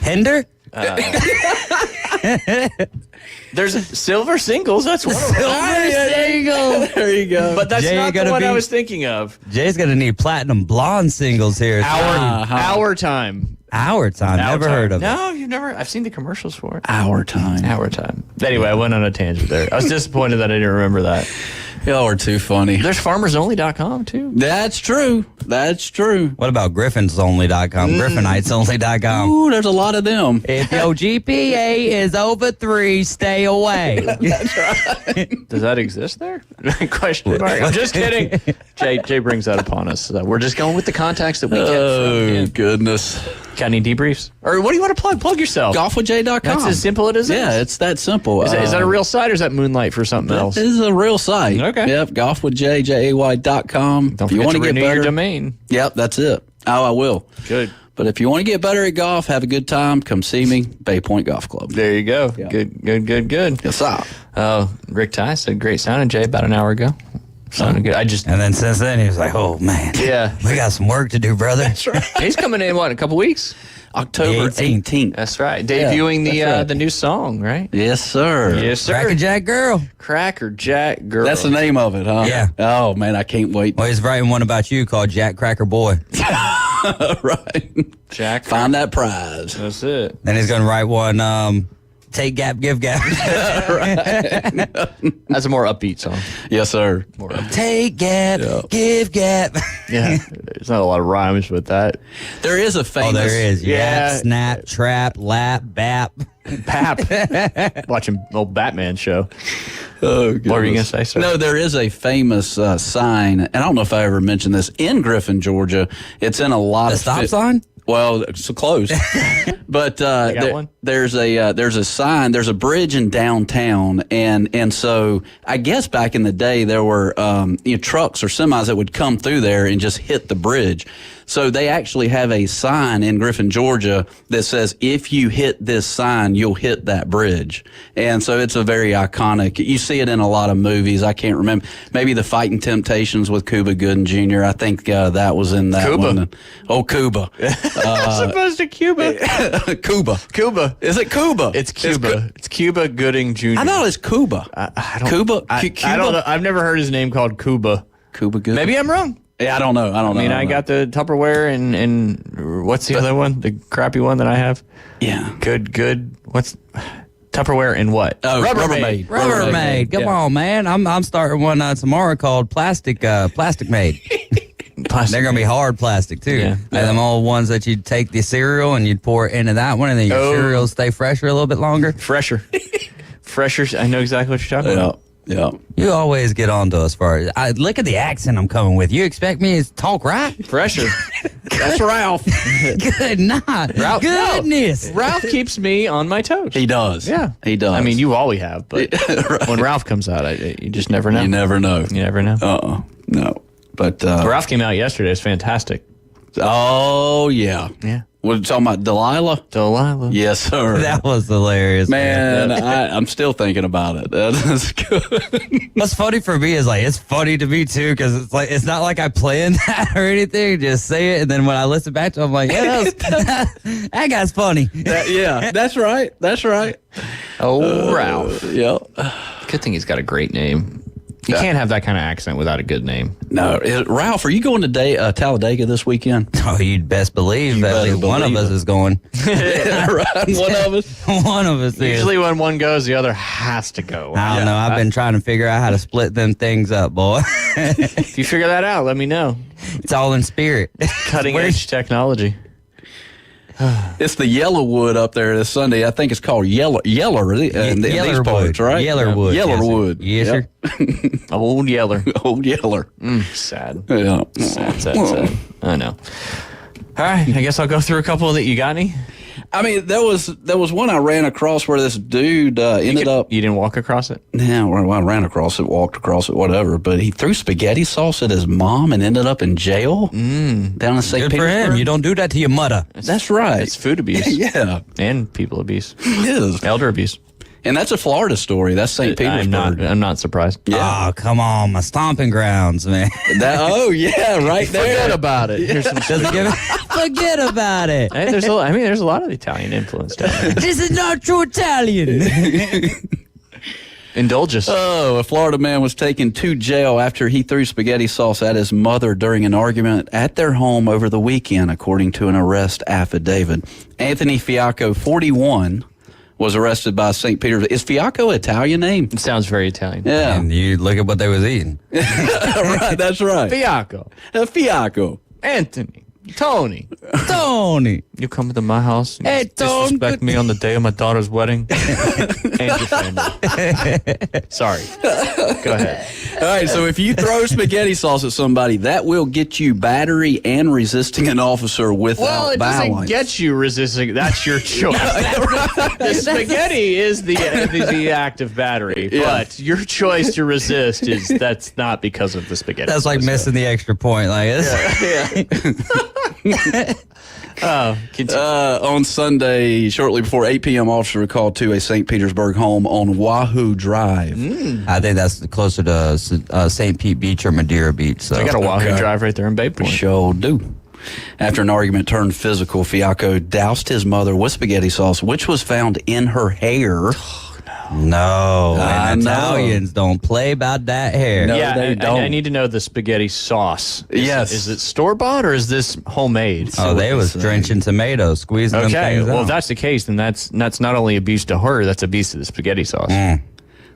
Hinder? There's silver singles. That's one of them. There you go. But that's Jay not the gonna one I be- was thinking of. Jay's gonna need platinum blonde singles here. Our time. Our time. Never heard of it. No, you've never. I've seen the commercials for it. Our time. Anyway, I went on a tangent there. I was disappointed that I didn't remember that. Y'all are too funny. There's farmersonly.com too. That's true. What about griffonsonly.com? Griffinitesonly.com. Ooh, there's a lot of them. If your GPA is over 3, stay away. That's right. Does that exist there? Question mark. I'm just kidding. Jay brings that upon us. So we're just going with the contacts that we get Oh, from goodness. Got any debriefs? Or what do you want to plug? Plug yourself. Golfwithjay.com. That's as simple as it is. Yeah, it's that simple. Is that a real site or is that moonlight for something else? It is a real site. Okay. Yep, golfwithjay.com. Don't if you forget want to to get renew better, your domain. Yep, that's it. Oh, I will. Good. But if you want to get better at golf, have a good time, come see me, Bay Point Golf Club. There you go. Yeah. Good. Yes, sir. Rick Ty said great sounding, Jay, about an hour ago. Sounded good. And then since then, he was like, oh, man. Yeah. We got some work to do, brother. That's right. He's coming in, in a couple weeks? October 18th. That's right. Debuting that's right. the new song, right? Yes, sir. Yes, sir. Cracker Jack Girl. Cracker Jack Girl. That's the name of it, huh? Yeah. Oh, man, I can't wait. Well, he's writing one about you called Jack Cracker Boy. Right. Jack. Find that prize. That's it. Then he's going to write one, Take Gap, Give Gap. That's a more upbeat song. Yes, sir. More upbeat. Take Gap, Give Gap. Yeah. There's not a lot of rhymes with that. There is a famous... Oh, there is. Yeah. Yap, snap, trap, lap, bap. Pap. Watching old Batman show. Oh, what were you going to say, sir? No, there is a famous sign, and I don't know if I ever mentioned this, in Griffin, Georgia. It's in a lot The of... stop sign? Well, so close. But one? there's a sign, there's a bridge in downtown, and so I guess back in the day there were trucks or semis that would come through there and just hit the bridge. So they actually have a sign in Griffin, Georgia that says, if you hit this sign, you'll hit that bridge. And so it's a very iconic, you see it in a lot of movies. I can't remember, maybe The Fighting Temptations with Cuba Gooding Jr. I think that was in that Cuba. one. Oh, Cuba. As opposed to Cuba. Cuba. Is it Cuba? It's Cuba. It's Cuba Gooding Jr. I thought it's Cuba. I don't, Cuba? I Cuba? don't know. I've never heard his name called Cuba. Cuba Gooding. Maybe I'm wrong. Yeah, I don't know. I mean, I got the Tupperware and what's the other one? The crappy one that I have? Yeah. Good. What's Tupperware and what? Oh, Rubbermaid. Rubbermaid. Come on, man. I'm starting one tomorrow called Plastic Made. They're going to be hard plastic, too. Yeah. And them old ones that you'd take the cereal and you'd pour it into that one, and then your cereal stay fresher a little bit longer. Fresher. I know exactly what you're talking about. Yeah. You always get on to us for it. Look at the accent I'm coming with. You expect me to talk right? Fresher. That's Ralph. Good night. Ralph, Goodness. no. Ralph keeps me on my toes. He does. Yeah. He does. I mean, you always have, but Right. when Ralph comes out, you just never know. You never know. You never know. No. But Ralph came out yesterday. It's fantastic. oh yeah. Yeah. What are you talking about? Delilah? Yes, sir. That was hilarious. Man, I'm still thinking about it. That's good. What's funny for me is it's funny to me too, because it's not like I planned that or anything. Just say it, and then when I listen back to it, I'm like, yeah, that guy's funny. Yeah, that's right. That's right. Oh, Ralph. Yeah. Good thing he's got a great name. You can't have that kind of accent without a good name. No, Ralph, are you going to Talladega this weekend? Oh, you'd best believe that at least one of us is going. Right, one of us. One of us is. Usually when one goes, the other has to go. I don't know. I've been trying to figure out how to split them things up, boy. If you figure that out, let me know. It's all in spirit. Cutting edge technology. It's the Yellowwood up there this Sunday. I think it's called Yeller in these parts, right? Yellerwood. Yellerwood. Yes, sir. Old Yeller. Old Yeller. Sad. Yeah. Sad. I know. All right. I guess I'll go through a couple that you got any? I mean, there was one I ran across where this dude ended up. You didn't walk across it? Yeah, well, I ran across it, walked across it, whatever. But he threw spaghetti sauce at his mom and ended up in jail down in St. Good for Petersburg. him. You don't do that to your mother. That's right. It's food abuse. Yeah. And people abuse. It is. Elder abuse. And that's a Florida story. That's St. Petersburg. I'm not surprised. Yeah. Oh, come on. My stomping grounds, man. Yeah, right there. Forget about it. Here's some Forget about it. Hey, there's a lot of Italian influence down there. This is not true Italian. Indulge us. Oh, a Florida man was taken to jail after he threw spaghetti sauce at his mother during an argument at their home over the weekend, according to an arrest affidavit. Anthony Fiacco, 41, was arrested by St. Petersburg. Is Fiacco an Italian name? It sounds very Italian. Yeah. And you look at what they was eating. Right, that's right. Fiacco. Fiacco. Anthony. Tony. You come to my house and Hey, Tony. disrespect me on the day of my daughter's wedding. And your family. Sorry. Go ahead. All right, so if you throw spaghetti sauce at somebody, that will get you battery and resisting an officer without Well, it violence. doesn't get you resisting. That's your choice. The spaghetti is the act of battery, but your choice to resist that's not because of the spaghetti. That's like missing the extra point. Like On Sunday, shortly before 8 p.m., officer called to a St. Petersburg home on Wahoo Drive. I think that's closer to St. Pete Beach or Madeira Beach. So I got a Wahoo Drive right there in Bay Point. Sure do. After an argument turned physical, Fiacco doused his mother with spaghetti sauce, which was found in her hair. No, I and know. Italians don't play about that hair. No, Yeah, they don't. I need to know the spaghetti sauce. Yes. Is it store-bought or is this homemade? Oh, they was drenching tomatoes, squeezing them Okay, things well, out. if that's the case, then that's not only abuse to her, that's abuse to the spaghetti sauce.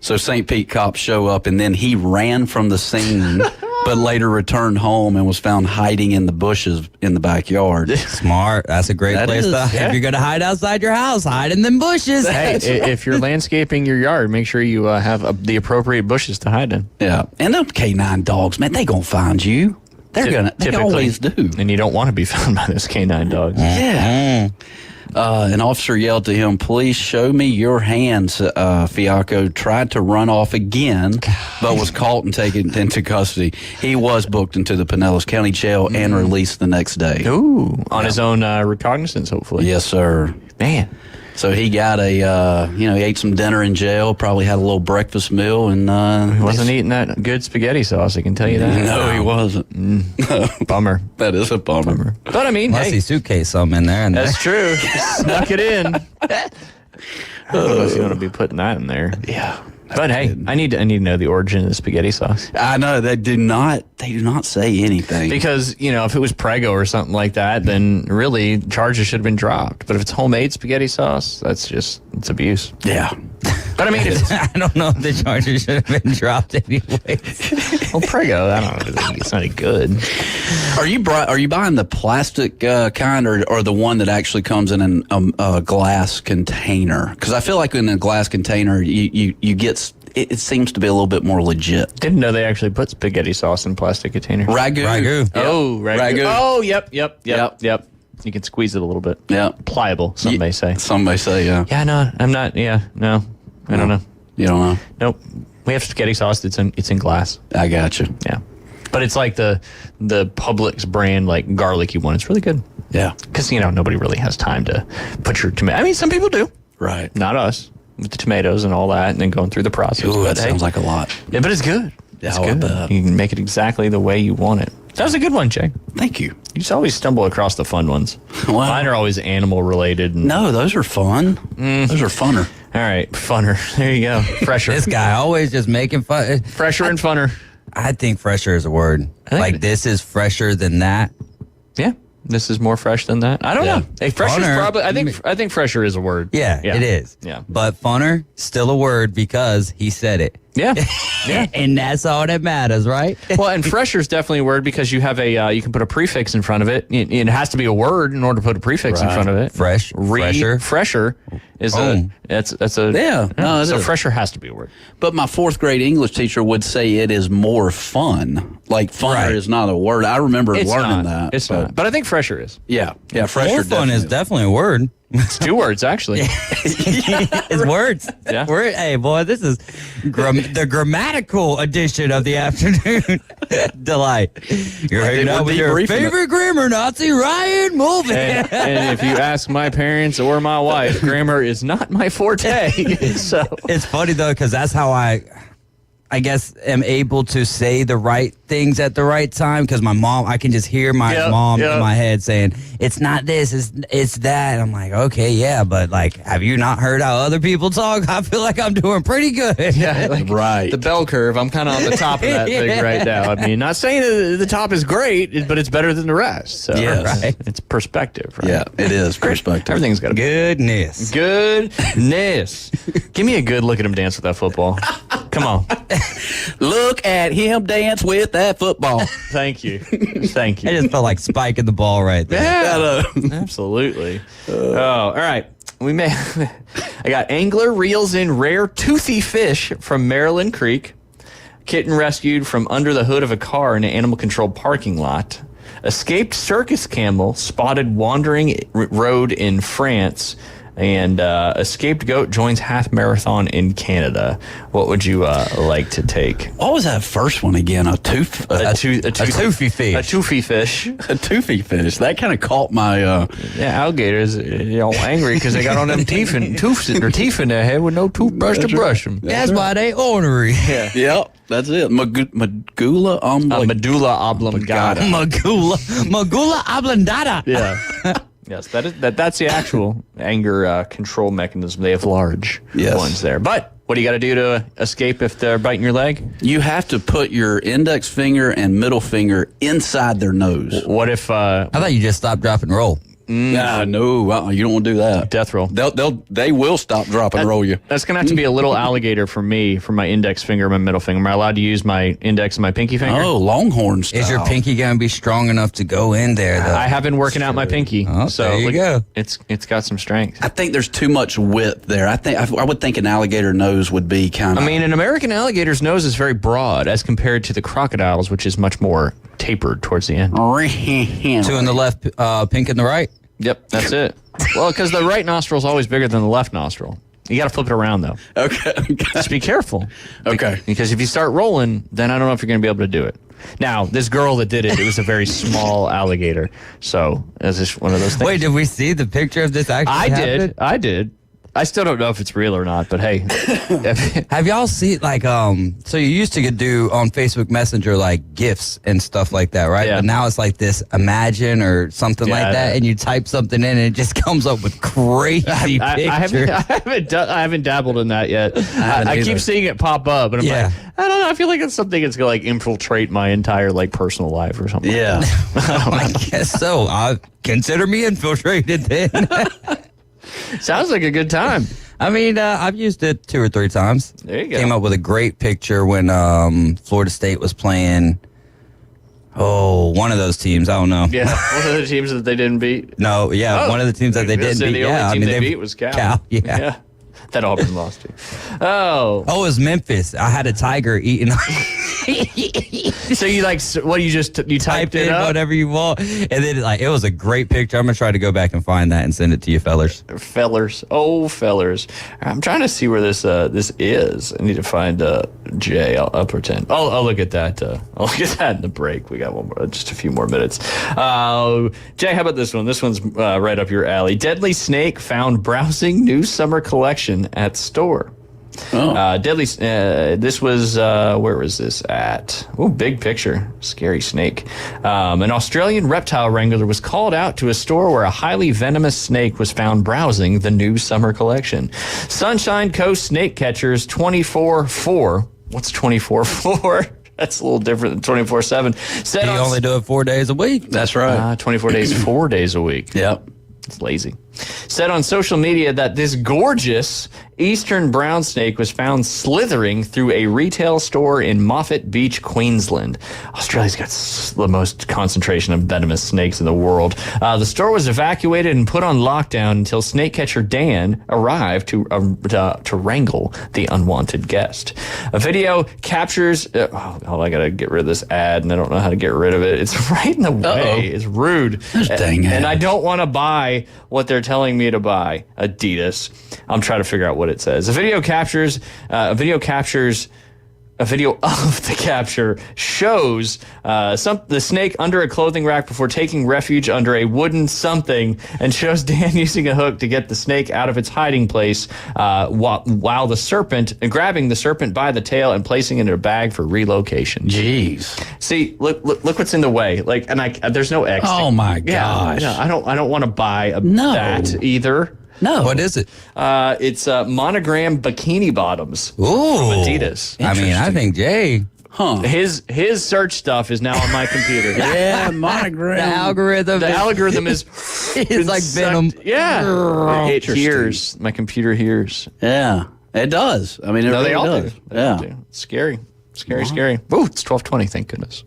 So St. Pete cops show up, and then he ran from the scene, but later returned home and was found hiding in the bushes in the backyard. Smart. That's a great That place is, to. yeah. If you're gonna hide outside your house, hide in them bushes. Hey, if you're landscaping your yard, make sure you have the appropriate bushes to hide in. Yeah, and them K9 dogs, man, they gonna find you. They always do. And you don't want to be found by those canine dogs. Yeah. An officer yelled to him, "Please show me your hands." Fiacco tried to run off again, but was caught and taken into custody. He was booked into the Pinellas County Jail and released the next day. Ooh, on his own recognizance, hopefully. Yes, sir. Man. So he got he ate some dinner in jail, probably had a little breakfast meal, and He wasn't eating that good spaghetti sauce, I can tell you that. No, he wasn't. Bummer. That is a bummer. But I mean, Unless he suitcase something in there. And that's true. Snuck it in. Unless you want to be putting that in there. Yeah. But hey, I need to know the origin of the spaghetti sauce. I know they do not say anything. Because, if it was Prego or something like that, then really charges should have been dropped. But if it's homemade spaghetti sauce, it's abuse. Yeah. But I mean, I don't know if the charges should have been dropped anyway. Well, Prego, I don't know. It's not any good. Are you buying the plastic kind or the one that actually comes in a glass container? Because I feel like in a glass container, you get it seems to be a little bit more legit. Didn't know they actually put spaghetti sauce in plastic containers. Ragu. Oh, ragu. Ragu. Oh, yep. You can squeeze it a little bit. Yeah. Pliable, some may say. Some may say, yeah. Yeah, no, I'm not. Yeah, no. I don't know. You don't know? Nope. We have spaghetti sauce. It's in glass. I got you. Yeah. But it's like the Publix brand, like garlicky one. It's really good. Yeah. Because, nobody really has time to put your tomato. I mean, some people do. Right. Not us. With the tomatoes and all that, and then going through the process. Ooh, that sounds like a lot. Yeah, but it's good. Yeah, it's good. You can make it exactly the way you want it. That was a good one, Jay. Thank you. You just always stumble across the fun ones. Well, Mine are always animal related. No, those are fun. Those are funner. All right, funner. There you go. Fresher. This guy always just making fun. Fresher and funner. I think fresher is a word. Like this is fresher than that. Yeah. This is more fresh than that. I don't know. Hey, fresher is probably. I think fresher is a word. Yeah, it is. Yeah. But funner, still a word because he said it. Yeah. Yeah. And that's all that matters, right? Well, and fresher is definitely a word because you have you can put a prefix in front of it. It has to be a word in order to put a prefix in front of it. Fresh, fresher. Fresher is that's a Yeah. No, so it is. fresher has to be a word. But my fourth grade English teacher would say it is more fun. Like funner is not a word. I remember learning that. It's not. But I think fresher is. Yeah. Yeah. Fresher. More fun is definitely a word. It's 2 words, actually. It's words. Yeah. Hey, boy, this is the grammatical edition of the afternoon delight. You're hanging out with your favorite grammar Nazi, Ryan Mulvey. And if you ask my parents or my wife, grammar is not my forte. So it's funny though, because that's how I guess am able to say the right things at the right time, because my mom, I can just hear my mom in my head saying, it's not this, it's that. And I'm like, okay, yeah, but like, have you not heard how other people talk? I feel like I'm doing pretty good. Yeah, like, right. The bell curve, I'm kind of on the top of that thing right now. I mean, not saying that the top is great, but it's better than the rest. So right. It's perspective, right? Yeah, it is perspective. Everything's got a goodness. Give me a good look at him dance with that football. Come on. Look at him dance with that football. Thank you. Thank you. I just felt like spiking the ball right there. Yeah, absolutely. All right. I got angler reels in rare toothy fish from Maryland Creek. Kitten rescued from under the hood of a car in an animal control parking lot. Escaped circus camel spotted wandering road in France. And escaped goat joins half marathon in Canada. What would you like to take? What was that first one again? A toothy fish. A toothy fish. A toothy fish. That kind of caught my. Alligators, all angry because they got on them teeth in their head with no toothbrush to brush them. That's why they ornery. Yeah. Yep. That's it. Medulla oblongata. Medulla oblongata. Yeah. Yes, that's the actual anger control mechanism. They have large ones there. But what do you got to do to escape if they're biting your leg? You have to put your index finger and middle finger inside their nose. What if? I thought you just stop, drop, and roll. No, you don't want to do that. Death roll. They will stop, drop, and roll you. That's gonna have to be a little alligator for me, for my index finger and my middle finger. Am I allowed to use my index and my pinky finger? Oh, longhorn style. Is your pinky gonna be strong enough to go in there, though? I have been working out my pinky, so there you go. It's got some strength. I think there's too much width there. I would think an alligator nose would be kind of. I mean, an American alligator's nose is very broad as compared to the crocodile's, which is much more tapered towards the end. 2 in the left, pink in the right. Yep, that's it. Well, because the right nostril is always bigger than the left nostril. You got to flip it around, though. Okay. Just be careful. Okay. Because if you start rolling, then I don't know if you're going to be able to do it. Now, this girl that did it was a very small alligator. So, it's just one of those things. Wait, did we see the picture of this actually happen? I did. I still don't know if it's real or not, but hey. Have y'all seen, like, so you used to do on Facebook Messenger, like, GIFs and stuff like that, right? Yeah. But now it's like this Imagine or something like that, and you type something in and it just comes up with crazy pictures. I haven't dabbled in that yet. I keep seeing it pop up, and I'm like, I don't know. I feel like it's something that's going to, like, infiltrate my entire, like, personal life or something. Yeah. I guess so. Consider me infiltrated then. Sounds like a good time. I mean, I've used it 2 or 3 times. There you go. Came up with a great picture when Florida State was playing. Oh, one of those teams. I don't know. Yeah, one of the teams that they didn't beat. No, one of the teams that they didn't beat. The only team they beat was Cal. Yeah. That Auburn lost to. Oh, it was Memphis. I had a tiger eating. So you you typed it up? Whatever you want, and then it was a great picture. I'm gonna try to go back and find that and send it to you, fellers. Fellers. I'm trying to see where this is. I need to find Jay. I'll pretend. I'll look at that. I'll look at that in the break. We got just a few more minutes. Jay, how about this one? This one's right up your alley. Deadly snake found browsing new summer collection at store. This was where was this at? Oh, big picture. Scary snake. An Australian reptile wrangler was called out to a store where a highly venomous snake was found browsing the new summer collection. Sunshine Coast Snake Catchers 24/4. What's 24/4? That's a little different than 24/7. You only do it 4 days a week. That's right. 24 days, 4 days a week. Yep. It's lazy. Said on social media that this gorgeous eastern brown snake was found slithering through a retail store in Moffat Beach, Queensland. Australia's got the most concentration of venomous snakes in the world. The store was evacuated and put on lockdown until snake catcher Dan arrived to wrangle the unwanted guest. A video captures... I got to get rid of this ad, and I don't know how to get rid of it. It's right in the way. It's rude. Dang it. And I don't want to buy what they're telling me to buy Adidas. I'm trying to figure out what it says. A video of the capture shows the snake under a clothing rack before taking refuge under a wooden something, and shows Dan using a hook to get the snake out of its hiding place while the serpent, grabbing the serpent by the tail and placing it in a bag for relocation. Jeez. See, look what's in the way. Like, and there's no X. Oh my gosh. Yeah, I don't want to buy that either. No. What is it? It's Monogram Bikini Bottoms. Ooh. From Adidas. I mean, I think Jay. His search stuff is now on my computer. Yeah, Monogram. The algorithm is it's like Venom. Yeah. It hears. My computer hears. Yeah. It does. I mean, it really they all does. do. They all do. It's scary. Scary. Oh, it's 12:20. Thank goodness.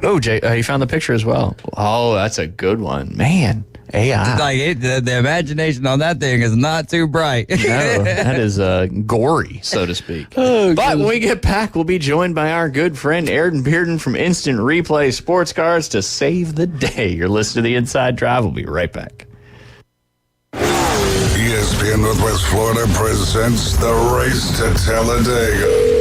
Oh, Jay, you found the picture as well. Oh, that's a good one, man. AI. Like the imagination on that thing is not too bright. No, that is gory, so to speak. But when we get back, we'll be joined by our good friend Aaron Bearden from Instant Replay Sports Cards to save the day. You're listening to The Inside Drive. We'll be right back. ESPN Northwest Florida presents the Race to Talladega.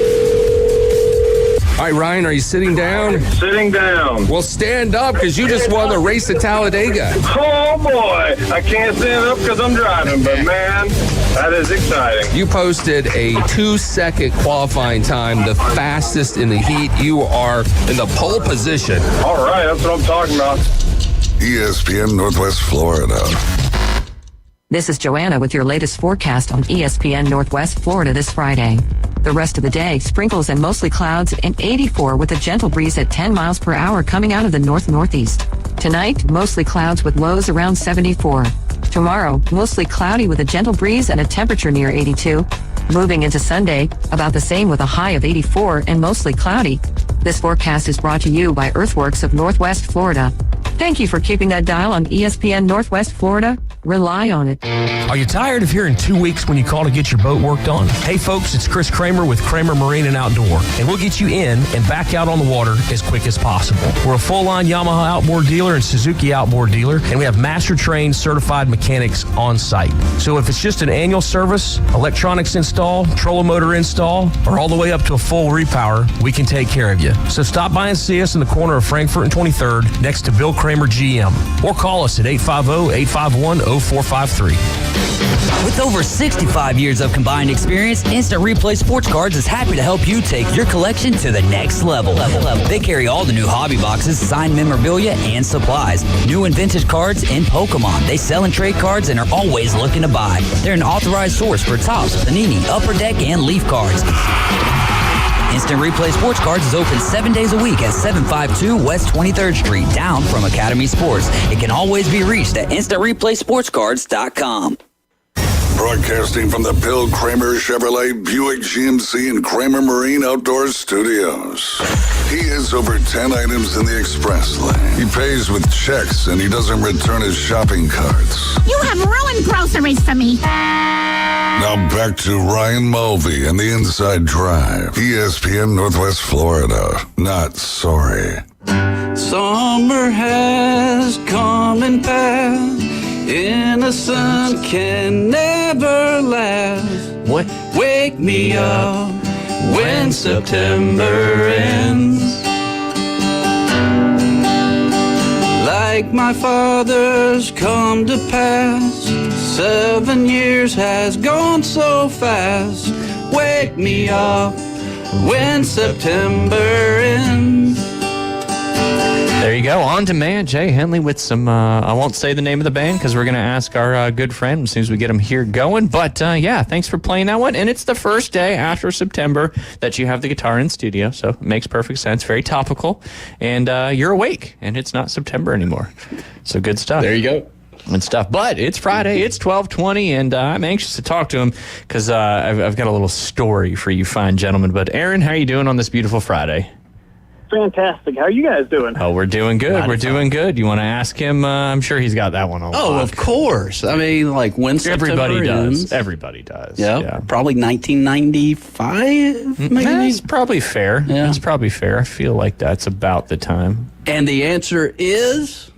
All right, Ryan, are you sitting down? Sitting down. Well, stand up because you just won the Race to Talladega. Oh, boy. I can't stand up because I'm driving, but, man, that is exciting. You posted a 2-second qualifying time, the fastest in the heat. You are in the pole position. All right, that's what I'm talking about. ESPN Northwest Florida. This is Joanna with your latest forecast on ESPN Northwest Florida this Friday. The rest of the day, sprinkles and mostly clouds, and 84 with a gentle breeze at 10 miles per hour coming out of the north-northeast. Tonight, mostly clouds with lows around 74. Tomorrow, mostly cloudy with a gentle breeze and a temperature near 82. Moving into Sunday, about the same with a high of 84 and mostly cloudy. This forecast is brought to you by Earthworks of Northwest Florida. Thank you for keeping that dial on ESPN Northwest Florida. Rely on it. Are you tired of hearing 2 weeks when you call to get your boat worked on? Hey folks, it's Chris Kramer with Kramer Marine and Outdoor, and we'll get you in and back out on the water as quick as possible. We're a full-line Yamaha outboard dealer and Suzuki outboard dealer, and we have master-trained certified mechanics on site. So if it's just an annual service, electronics install, trolling motor install, or all the way up to a full repower, we can take care of you. So stop by and see us in the corner of Frankfurt and 23rd next to Bill Kramer GM, or call us at 850-851-0453. With over 65 years of combined experience, Instant Replay Sports Cards is happy to help you take your collection to the next level. They carry all the new hobby boxes, signed memorabilia, and supplies. New and vintage cards and Pokemon. They sell and trade cards and are always looking to buy. They're an authorized source for Topps, Panini, Upper Deck, and Leaf cards. Instant Replay Sports Cards is open 7 days a week at 752 West 23rd Street, down from Academy Sports. It can always be reached at InstantReplaySportsCards.com. Broadcasting from the Bill Kramer Chevrolet Buick GMC and Kramer Marine Outdoor Studios. He has over 10 items in the express lane. He pays with checks and he doesn't return his shopping carts. You have ruined groceries for me. Now back to Ryan Mulvey and the Inside Drive. ESPN Northwest Florida. Not sorry. Summer has come and passed. Innocent can never last. Wake me up when September ends. Like my father's come to pass. 7 years has gone so fast. Wake me up when September ends. There you go. On demand, Jay Henley with some, I won't say the name of the band because we're going to ask our good friend as soon as we get him here going. But yeah, thanks for playing that one. And it's the first day after September that you have the guitar in studio. So it makes perfect sense. Very topical. And you're awake and it's not September anymore. So good stuff. There you go. And stuff. But it's Friday. It's 12:20 and I'm anxious to talk to him because I've got a little story for you fine gentlemen. But Aaron, how are you doing on this beautiful Friday? Fantastic. How are you guys doing? Oh, we're doing good. We're doing good. You want to ask him? I'm sure he's got that one on. Oh, of course. I mean, like when everybody ends. does. Everybody does. Yeah. Probably 1995. Maybe that's probably fair. Yeah. That's probably fair. I feel like that's about the time. And the answer is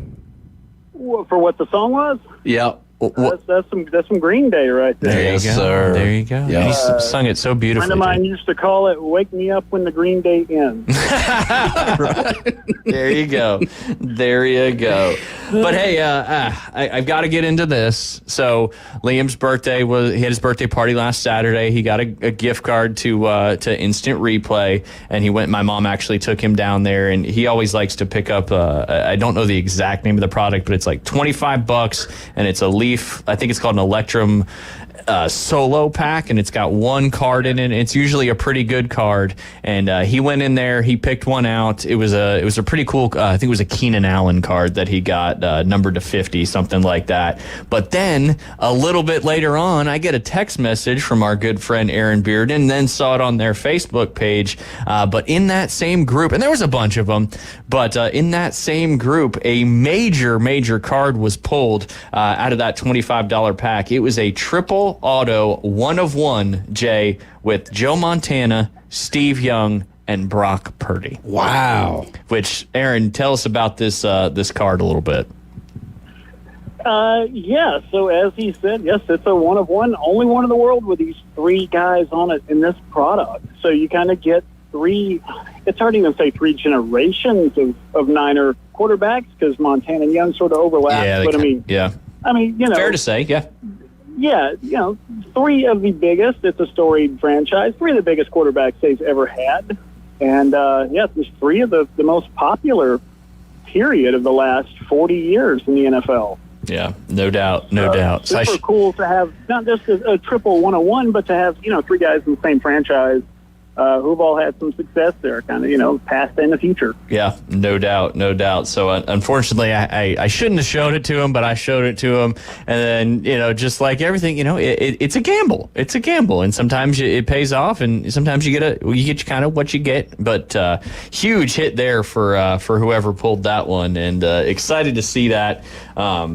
For what the song was? Yep. That's some Green Day right there. There you go. Sir. There you go. Yeah. You sung it so A beautifully. friend of mine used to call it "Wake Me Up When the Green Day Ends." There you go. There you go. But hey, I've got to get into this. So Liam's birthday he had his birthday party last Saturday. He got a gift card to Instant Replay, and he went. My mom actually took him down there, and he always likes to pick up. I don't know the exact name of the product, but it's like $25, and it's a Leaf. I think it's called an Electrum solo pack, and it's got one card in it. It's usually a pretty good card, and he went in there, he picked one out. It was a pretty cool I think it was a Keenan Allen card that he got numbered to 50, something like that. But then a little bit later on, I get a text message from our good friend Aaron Bearden, then saw it on their Facebook page, but in that same group, and there was a bunch of them, but in that same group, a major card was pulled out of that $25 pack. It was a triple auto 1 of 1, Jay, with Joe Montana, Steve Young, and Brock Purdy. Wow. Which, Aaron, tell us about this card a little bit. Yeah, so as he said, yes, it's a 1 of 1, only one in the world with these 3 guys on it in this product. So you kind of get 3, it's hard to even say 3 generations of Niner quarterbacks, because Montana and Young sort of overlap. Yeah, but I mean, you know. Fair to say, yeah. Yeah, 3 of the biggest, it's a storied franchise, 3 of the biggest quarterbacks they've ever had. And, there's 3 of the most popular period of the last 40 years in the NFL. Yeah, no doubt, no doubt. Super cool to have not just a triple 101, but to have 3 guys in the same franchise who've all had some success there, kind of past and the future. Yeah, no doubt, no doubt. So unfortunately, I shouldn't have showed it to him, but I showed it to him, and then just like everything, it's a gamble. It's a gamble, and sometimes it pays off, and sometimes you get kind of what you get. But huge hit there for whoever pulled that one, and excited to see that.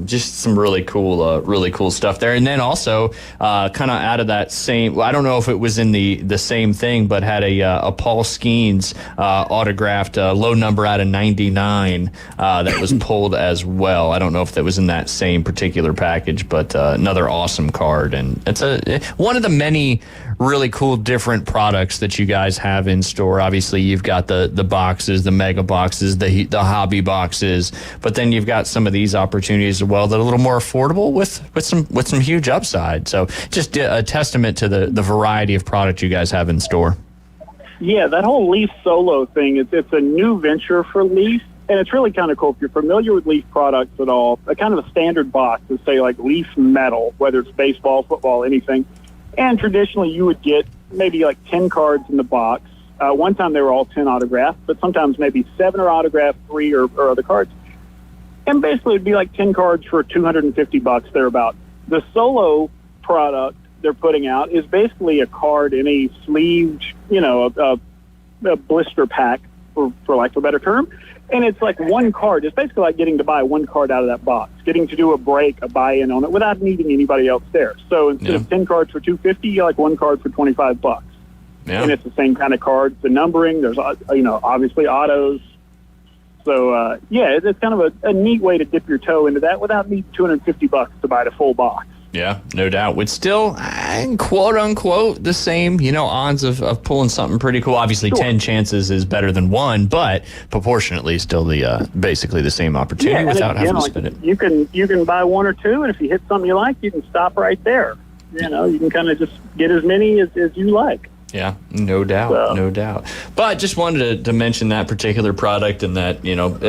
Just some really cool stuff there. And then also kind of out of that same, I don't know if it was in the same thing, but had a Paul Skeens autographed low number out of 99 that was pulled as well. I don't know if that was in that same particular package, but another awesome card. And it's one of the many really cool different products that you guys have in store. Obviously, you've got the boxes, the mega boxes, the hobby boxes, but then you've got some of these opportunities as well that are a little more affordable with some huge upside. So just a testament to the variety of product you guys have in store. Yeah, that whole Leaf Solo thing, it's a new venture for Leaf, and it's really kind of cool. If you're familiar with Leaf products at all, a kind of a standard box is, say, like Leaf Metal, whether it's baseball, football, anything. And traditionally, you would get maybe like 10 cards in the box. One time they were all 10 autographed, but sometimes maybe 7 are autographed, 3 or other cards. And basically, it'd be like 10 cards for $250 thereabout. The Solo product they're putting out is basically a card in a sleeved, a blister pack, for lack of a better term. And it's like one card. It's basically like getting to buy one card out of that box, getting to do a break, a buy-in on it without needing anybody else there. So instead of 10 cards for $250, you like one card for $25. Yeah. And it's the same kind of cards. The numbering, there's, obviously autos. So, it's kind of a neat way to dip your toe into that without needing $250 to buy the full box. Yeah, no doubt. With still, quote unquote, the same, odds of pulling something pretty cool. Obviously, sure. 10 chances is better than 1, but proportionately, still the basically the same opportunity without having to spend it. You can buy 1 or 2, and if you hit something you like, you can stop right there. You can kind of just get as many as you like. Yeah, no doubt, no doubt. But just wanted to mention that particular product, and that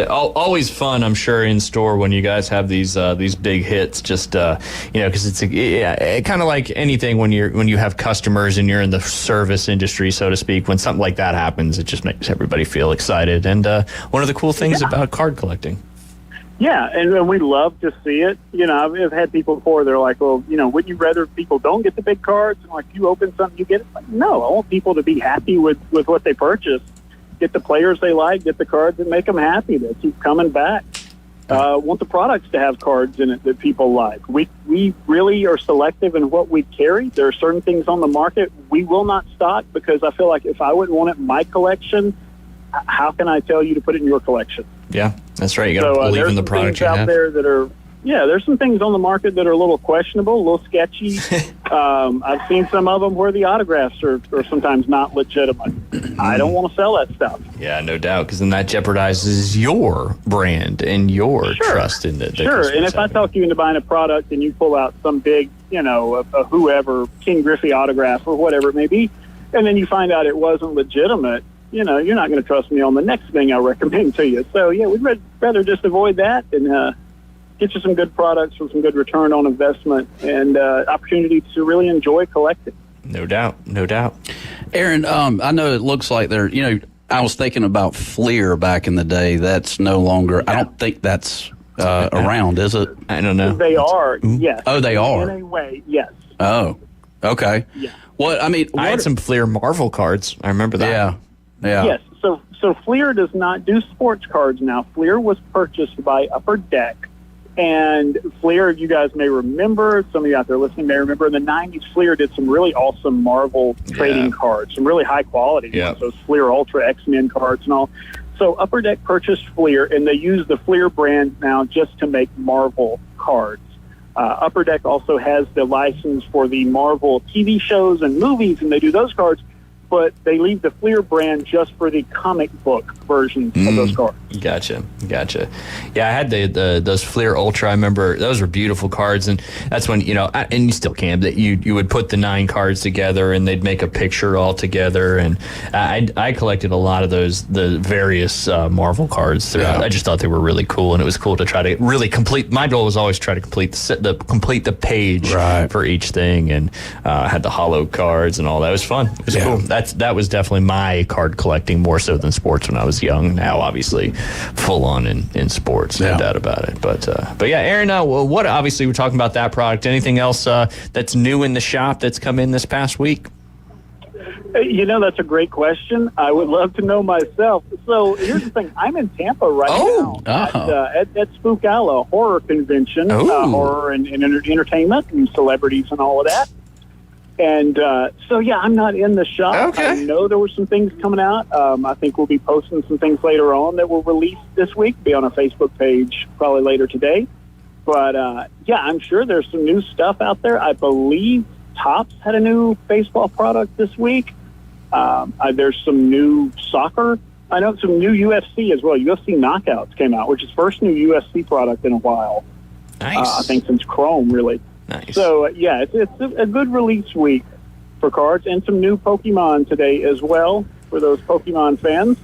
always fun, I'm sure, in store when you guys have these big hits. Just because it's kind of like anything when you have customers and you're in the service industry, so to speak. When something like that happens, it just makes everybody feel excited. And one of the cool things about card collecting. Yeah, and we love to see it. I've had people before, they're like, well, wouldn't you rather people don't get the big cards? And like, you open something, you get it? Like, no, I want people to be happy with what they purchase. Get the players they like, get the cards that make them happy, that keep coming back. Want the products to have cards in it that people like. We really are selective in what we carry. There are certain things on the market we will not stock, because I feel like if I wouldn't want it in my collection, how can I tell you to put it in your collection? Yeah, that's right. You got to believe in the product you have. There's out there that are, there's some things on the market that are a little questionable, a little sketchy. I've seen some of them where the autographs are sometimes not legitimate. I don't want to sell that stuff. Yeah, no doubt, because then that jeopardizes your brand and your trust in it. Sure, and if I talk you into buying a product and you pull out some big, a whoever, King Griffey autograph or whatever it may be, and then you find out it wasn't legitimate, you're not going to trust me on the next thing I recommend to you. So, yeah, we'd rather just avoid that and get you some good products with some good return on investment and opportunity to really enjoy collecting. No doubt. Aaron, I know it looks like I was thinking about Fleer back in the day. That's no longer, I don't think that's around, is it? I don't know. They are, yes. Oh, they are? In a way, yes. Oh, okay. Yeah. I had some Fleer Marvel cards. I remember that. Yeah. Yes, so Fleer does not do sports cards now. Fleer was purchased by Upper Deck. And Fleer, you guys may remember, some of you out there listening may remember, in the 90s, Fleer did some really awesome Marvel trading cards, some really high quality ones, those Fleer Ultra X-Men cards and all. So Upper Deck purchased Fleer, and they use the Fleer brand now just to make Marvel cards. Upper Deck also has the license for the Marvel TV shows and movies, and they do those cards, but they leave the Fleer brand just for the comic book versions of those cards. Gotcha. Yeah, I had those Fleer Ultra. I remember those were beautiful cards, and that's when and you still can. That you would put the 9 cards together, and they'd make a picture all together. And I collected a lot of the various Marvel cards throughout. I just thought they were really cool, and it was cool to try to really complete. My goal was always try to complete the page for each thing, and had the holo cards and all that. It was fun. It was cool. That was definitely my card collecting more so than sports when I was young. Now, obviously, full on in sports, no doubt about it. But yeah, Aaron, what obviously we're talking about that product. Anything else that's new in the shop that's come in this past week? That's a great question. I would love to know myself. So here's the thing. I'm in Tampa right now at Spookala, a horror convention, horror and entertainment and celebrities and all of that. And I'm not in the shop. Okay. I know there were some things coming out. I think we'll be posting some things later on that will release this week, be on our Facebook page probably later today. But, I'm sure there's some new stuff out there. I believe Topps had a new baseball product this week. There's some new soccer. I know some new UFC as well. UFC Knockouts came out, which is first new UFC product in a while. Nice. I think since Chrome, really. Nice. So, it's a good release week for cards, and some new Pokemon today as well for those Pokemon fans.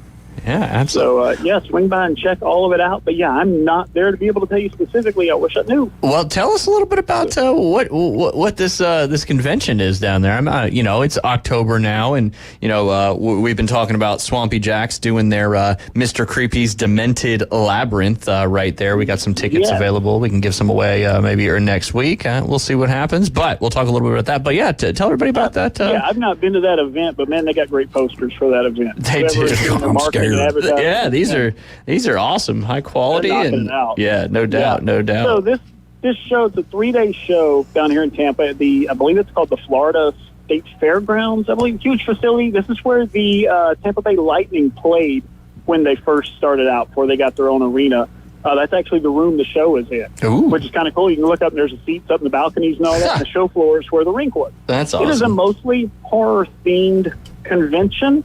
Yeah, absolutely. So, swing by and check all of it out. But, I'm not there to be able to tell you specifically. I wish I knew. Well, tell us a little bit about what this convention is down there. It's October now, and, we've been talking about Swampy Jacks doing their Mr. Creepy's Demented Labyrinth right there. We got some tickets available. We can give some away maybe next week. We'll see what happens, but we'll talk a little bit about that. But, tell everybody about that. I've not been to that event, but, man, they got great posters for that event. They do. I'm scared. Yeah, these are awesome, high quality, and no doubt. So this show, it's a 3-day show down here in Tampa. I believe it's called the Florida State Fairgrounds. I believe huge facility. This is where the Tampa Bay Lightning played when they first started out, before they got their own arena. That's actually the room the show is in, which is kind of cool. You can look up and there's seats up in the balconies and all that. And the show floor is where the rink was. That's awesome. It is a mostly horror themed convention.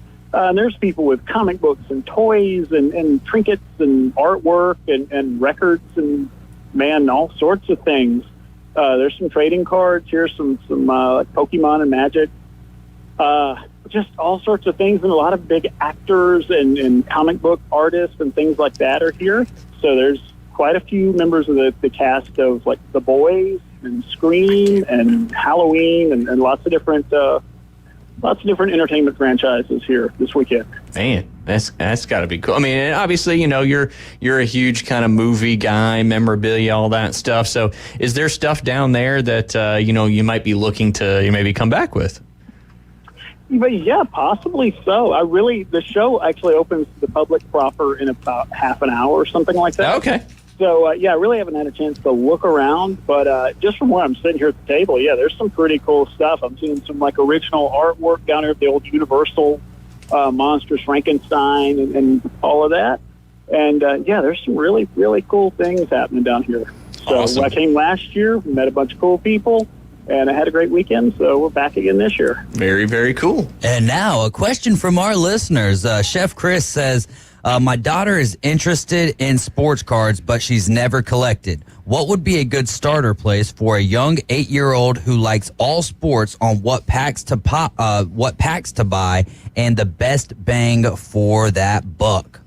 There's people with comic books and toys and trinkets and artwork and records and, man, all sorts of things. There's some trading cards. Here's some like Pokemon and Magic. Just all sorts of things, and a lot of big actors and comic book artists and things like that are here. So there's quite a few members of the cast of, like, The Boys and Scream and Halloween and lots of different entertainment franchises here this weekend. Man, that's got to be cool. I mean, obviously, you're a huge kind of movie guy, memorabilia, all that stuff. So, is there stuff down there that you might be looking to maybe come back with? But yeah, possibly so. The show actually opens to the public proper in about half an hour or something like that. Okay. So, I really haven't had a chance to look around, but just from where I'm sitting here at the table, there's some pretty cool stuff. I'm seeing some, like, original artwork down here at the old Universal Monsters Frankenstein and all of that. And, there's some really, really cool things happening down here. So Awesome. I came last year, met a bunch of cool people, and I had a great weekend. So we're back again this year. Very, very cool. And now a question from our listeners. Chef Chris says, my daughter is interested in sports cards, but she's never collected. What would be a good starter place for a young 8-year-old who likes all sports on what packs to buy and the best bang for that buck?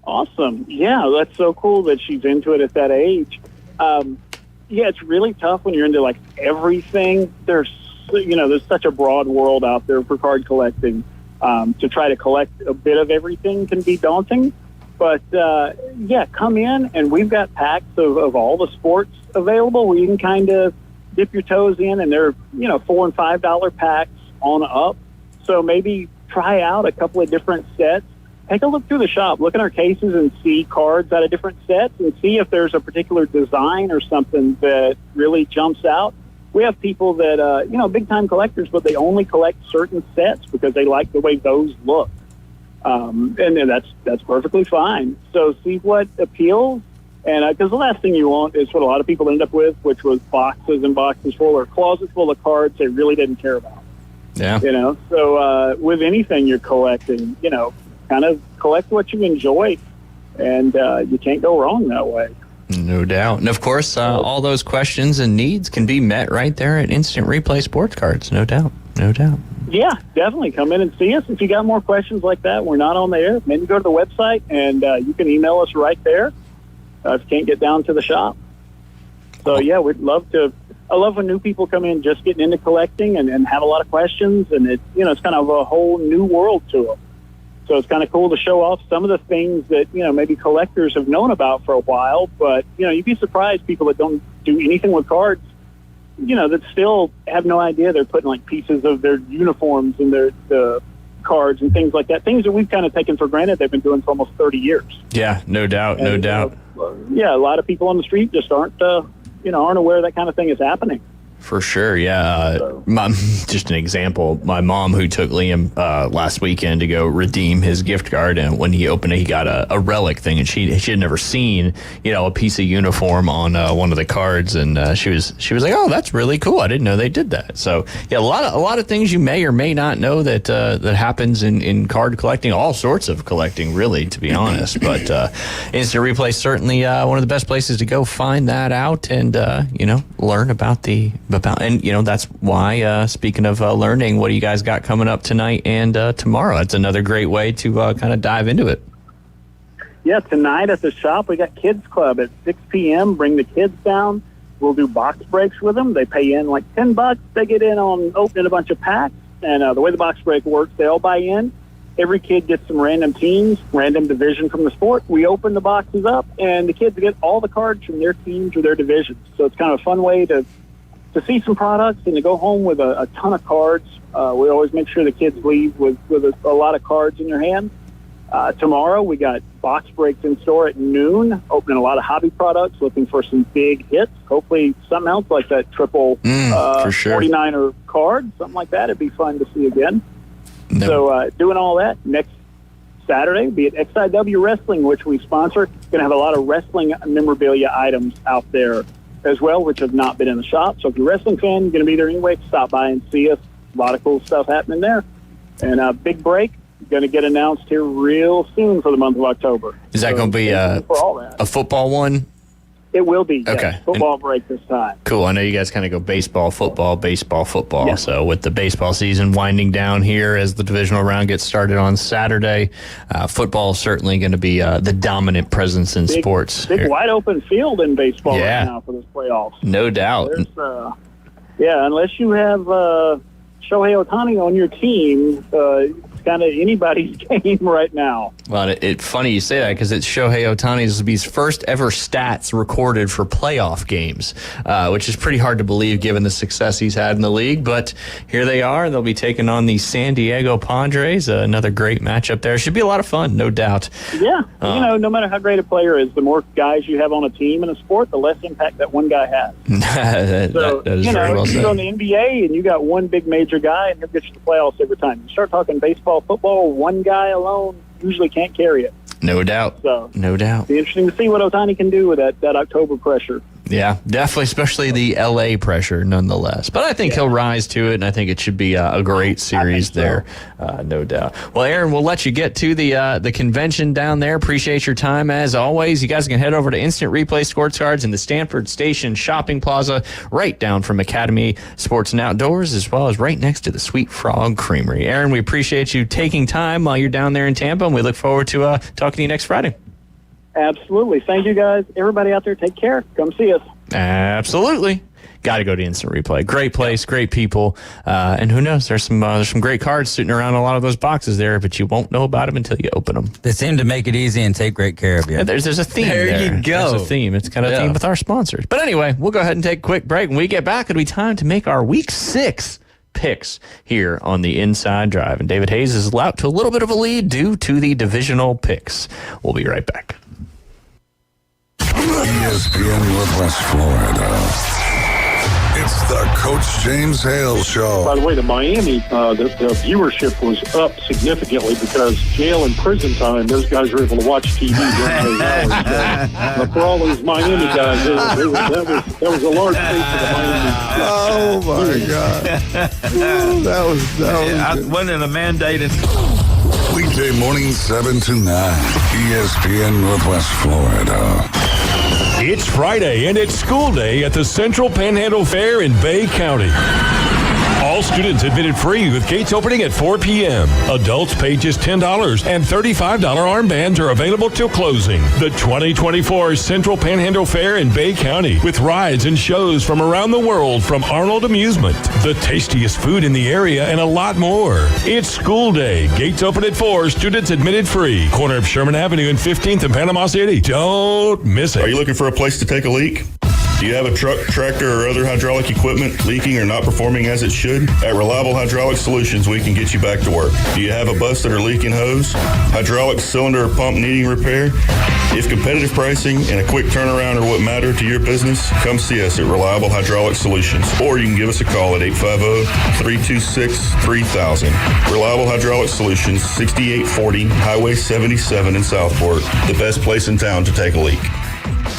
Awesome. Yeah, that's so cool that she's into it at that age. Yeah, it's really tough when you're into like everything. There's such a broad world out there for card collecting. To try to collect a bit of everything can be daunting. But, yeah, come in, and we've got packs of all the sports available where you can kind of dip your toes in, and they're, $4 and $5 packs on up. So maybe try out a couple of different sets. Take a look through the shop. Look in our cases and see cards out of different sets and see if there's a particular design or something that really jumps out. We have people that, big-time collectors, but they only collect certain sets because they like the way those look. And that's perfectly fine. So see what appeals. And because the last thing you want is what a lot of people end up with, which was boxes and boxes full or closets full of cards they really didn't care about. Yeah. So with anything you're collecting, kind of collect what you enjoy, and you can't go wrong that way. No doubt. And of course, all those questions and needs can be met right there at Instant Replay Sports Cards. No doubt. No doubt. Yeah, definitely. Come in and see us. If you got more questions like that, we're not on the air. Maybe go to the website, and you can email us right there if you can't get down to the shop. So, yeah, we'd love to. I love when new people come in just getting into collecting and have a lot of questions, and it's kind of a whole new world to them. So it's kind of cool to show off some of the things that, maybe collectors have known about for a while. But, you'd be surprised people that don't do anything with cards, that still have no idea they're putting like pieces of their uniforms in their cards and things like that. Things that we've kind of taken for granted they've been doing for almost 30 years. Yeah, no doubt. No doubt. Yeah, a lot of people on the street just aren't aware that kind of thing is happening. For sure, yeah. Just an example, my mom, who took Liam last weekend to go redeem his gift card, and when he opened it, he got a relic thing, and she had never seen, a piece of uniform on one of the cards, and she was like, "Oh, that's really cool. I didn't know they did that." So, yeah, a lot of things you may or may not know that happens in card collecting, all sorts of collecting, really, to be honest. But Instant Replay is certainly one of the best places to go find that out and learn about that's why, speaking of learning, what do you guys got coming up tonight and tomorrow? It's another great way to kind of dive into it. Yeah, tonight at the shop, we got Kids Club at 6 p.m. Bring the kids down. We'll do box breaks with them. They pay in like $10. They get in on opening a bunch of packs. And the way the box break works, they all buy in. Every kid gets some random teams, random division from the sport. We open the boxes up, and the kids get all the cards from their teams or their divisions. So it's kind of a fun way to see some products and to go home with a ton of cards. We always make sure the kids leave with a lot of cards in their hand. Tomorrow we got box breaks in store at noon, opening a lot of hobby products, looking for some big hits. Hopefully something else like that triple for sure. 49er card, something like that. It'd be fun to see again. No. So doing all that next Saturday, be at XIW Wrestling, which we sponsor. Going to have a lot of wrestling memorabilia items out there as well, which have not been in the shop. So if you're a wrestling fan, you're going to be there anyway, stop by and see us. A lot of cool stuff happening there. And a big break going to get announced here real soon for the month of October. Is that going to be a football one? It will be. Okay. Yes. Football break this time. Cool. I know you guys kind of go baseball, football. Yeah. So with the baseball season winding down here as the divisional round gets started on Saturday, football is certainly going to be the dominant presence in sports. Big wide open field in baseball right now for this playoffs. No doubt. Unless you have Shohei Ohtani on your team, it's kind of anybody's game right now. Well, it's funny you say that because it's Shohei Ohtani's first ever stats recorded for playoff games, which is pretty hard to believe given the success he's had in the league. But here they are. They'll be taking on the San Diego Padres. Another great matchup there. Should be a lot of fun, no doubt. Yeah. No matter how great a player is, the more guys you have on a team in a sport, the less impact that one guy has. that is very well said. You go in the NBA and you got one big major guy and he'll get you to the playoffs every time. You start talking baseball, football, one guy alone usually can't carry it. No doubt. So, no doubt. Be interesting to see what Ohtani can do with that October pressure. Yeah, definitely, especially the LA pressure, nonetheless. But I think he'll rise to it, and I think it should be a great series there, no doubt. Well, Aaron, we'll let you get to the convention down there. Appreciate your time as always. You guys can head over to Instant Replay Sports Cards in the Stanford Station Shopping Plaza, right down from Academy Sports and Outdoors, as well as right next to the Sweet Frog Creamery. Aaron, we appreciate you taking time while you're down there in Tampa, and we look forward to talking to you next Friday. Absolutely. Thank you, guys. Everybody out there, take care. Come see us. Absolutely. Got to go to Instant Replay. Great place, great people. And who knows, there's some great cards sitting around a lot of those boxes there, but you won't know about them until you open them. They seem to make it easy and take great care of you. Yeah, there's a theme there. There you go. There's a theme. It's kind of a theme with our sponsors. But anyway, we'll go ahead and take a quick break. When we get back, it'll be time to make our Week 6 picks here on the Inside Drive. And David Hayes is out to a little bit of a lead due to the divisional picks. We'll be right back. ESPN Northwest Florida. It's the Coach James Hale Show. By the way, the Miami, the viewership was up significantly because jail and prison time, those guys were able to watch TV during those hours. But for all those Miami guys, that was a large piece of the Miami. Oh, my God. that was wasn't a mandated. Weekday morning 7 to 9. ESPN Northwest Florida. It's Friday, and it's school day at the Central Panhandle Fair in Bay County. All students admitted free with gates opening at 4 p.m. Adults pay just $10, and $35 armbands are available till closing. The 2024 Central Panhandle Fair in Bay County, with rides and shows from around the world from Arnold Amusement, the tastiest food in the area, and a lot more. It's school day. Gates open at 4. Students admitted free. Corner of Sherman Avenue and 15th in Panama City. Don't miss it. Are you looking for a place to take a leak? Do you have a truck, tractor, or other hydraulic equipment leaking or not performing as it should? At Reliable Hydraulic Solutions, we can get you back to work. Do you have a busted or leaking hose? Hydraulic cylinder or pump needing repair? If competitive pricing and a quick turnaround are what matter to your business, come see us at Reliable Hydraulic Solutions. Or you can give us a call at 850-326-3000. Reliable Hydraulic Solutions, 6840 Highway 77 in Southport. The best place in town to take a leak.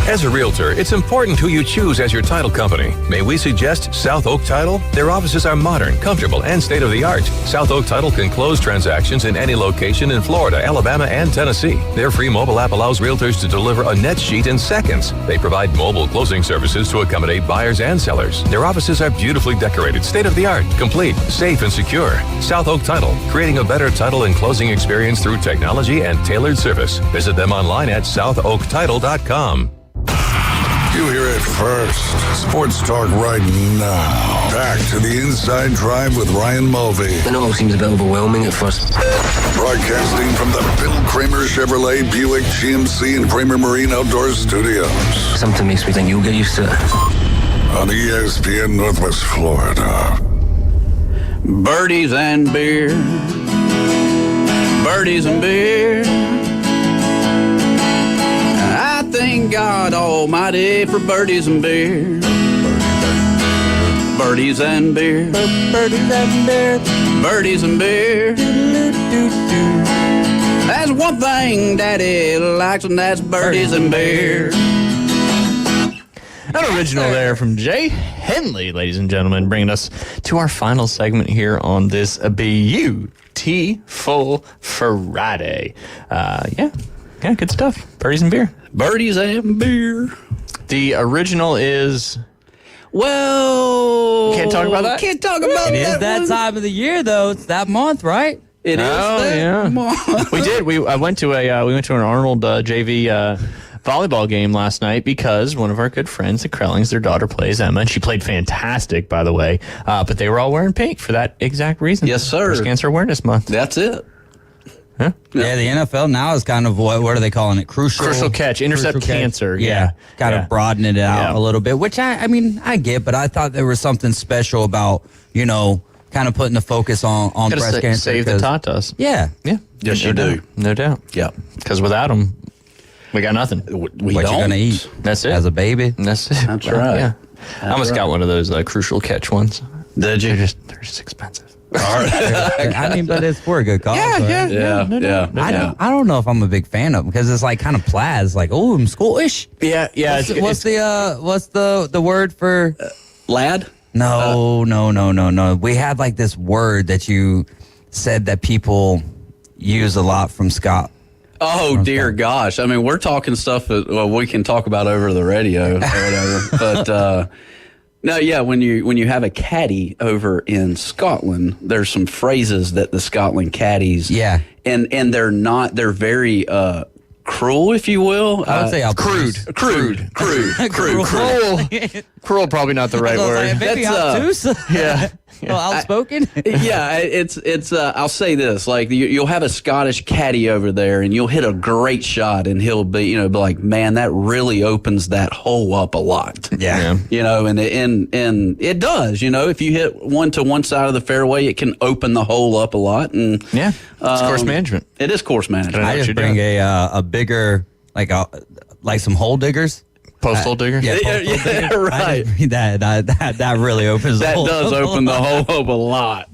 As a realtor, it's important who you choose as your title company. May we suggest South Oak Title? Their offices are modern, comfortable, and state-of-the-art. South Oak Title can close transactions in any location in Florida, Alabama, and Tennessee. Their free mobile app allows realtors to deliver a net sheet in seconds. They provide mobile closing services to accommodate buyers and sellers. Their offices are beautifully decorated, state-of-the-art, complete, safe, and secure. South Oak Title, creating a better title and closing experience through technology and tailored service. Visit them online at southoaktitle.com. You hear it first. Sports talk right now. Back to the Inside Drive with Ryan Mulvey. I know it all seems a bit overwhelming at first. Broadcasting from the Bill Kramer Chevrolet Buick GMC and Kramer Marine Outdoor Studios. Something makes me think you'll get used to it. On ESPN Northwest Florida. Birdies and beer. Birdies and beer. I thank God Almighty for birdies and beer. Birdies and beer. Birdies and beer. Birdies and beer. That's one thing Daddy likes, and that's birdies and beer. An original there from Jay Henley, ladies and gentlemen, bringing us to our final segment here on this beautiful Friday. Yeah, good stuff. Birdies and beer. Birdies and beer. The original is... Well... Can't talk about that? Can't talk about that. It is that time of the year, though. It's that month, right? It is that month. We did. We went to an Arnold JV volleyball game last night because one of our good friends at Krellings, their daughter plays, Emma, and she played fantastic, by the way. But they were all wearing pink for that exact reason. Yes, sir. Breast Cancer Awareness Month. That's it. Huh? Yeah, the NFL now is kind of what are they calling it? Crucial catch, intercept cancer. Yeah. Kind of broaden it out a little bit, which I mean, I get, but I thought there was something special about, kind of putting the focus on breast cancer. Save the tatas. Yeah. Yeah. Yes, you do. No doubt. Yeah. Because without them, we got nothing. We what you going to eat? That's it. As a baby? That's it. That's right. Yeah. I almost got one of those crucial catch ones. Did you? They're just expensive. I mean, but it's for a good cause. right? I don't know if I'm a big fan of them because it's like kind of plaz. Like, oh, I'm Scottish. Yeah. What's the word for lad? No. We had like this word that you said that people use a lot from Scott. Oh dear gosh! I mean, we're talking stuff that we can talk about over the radio or whatever. But no, yeah, when you have a caddy over in Scotland, there's some phrases that the Scotland caddies, and they're very cruel, if you will. I would say crude. Cruel, probably not the right word. Like, maybe obtuse. Yeah. Well, outspoken. It's I'll say this: like you'll have a Scottish caddy over there, and you'll hit a great shot, and he'll be like, man, that really opens that hole up a lot. Yeah. And it does. If you hit one to one side of the fairway, it can open the hole up a lot. And it's course management. It is course management. I just bring a bigger like some hole diggers. Postal diggers? Yeah, right. That really opens the hole. That does open the hole up a lot.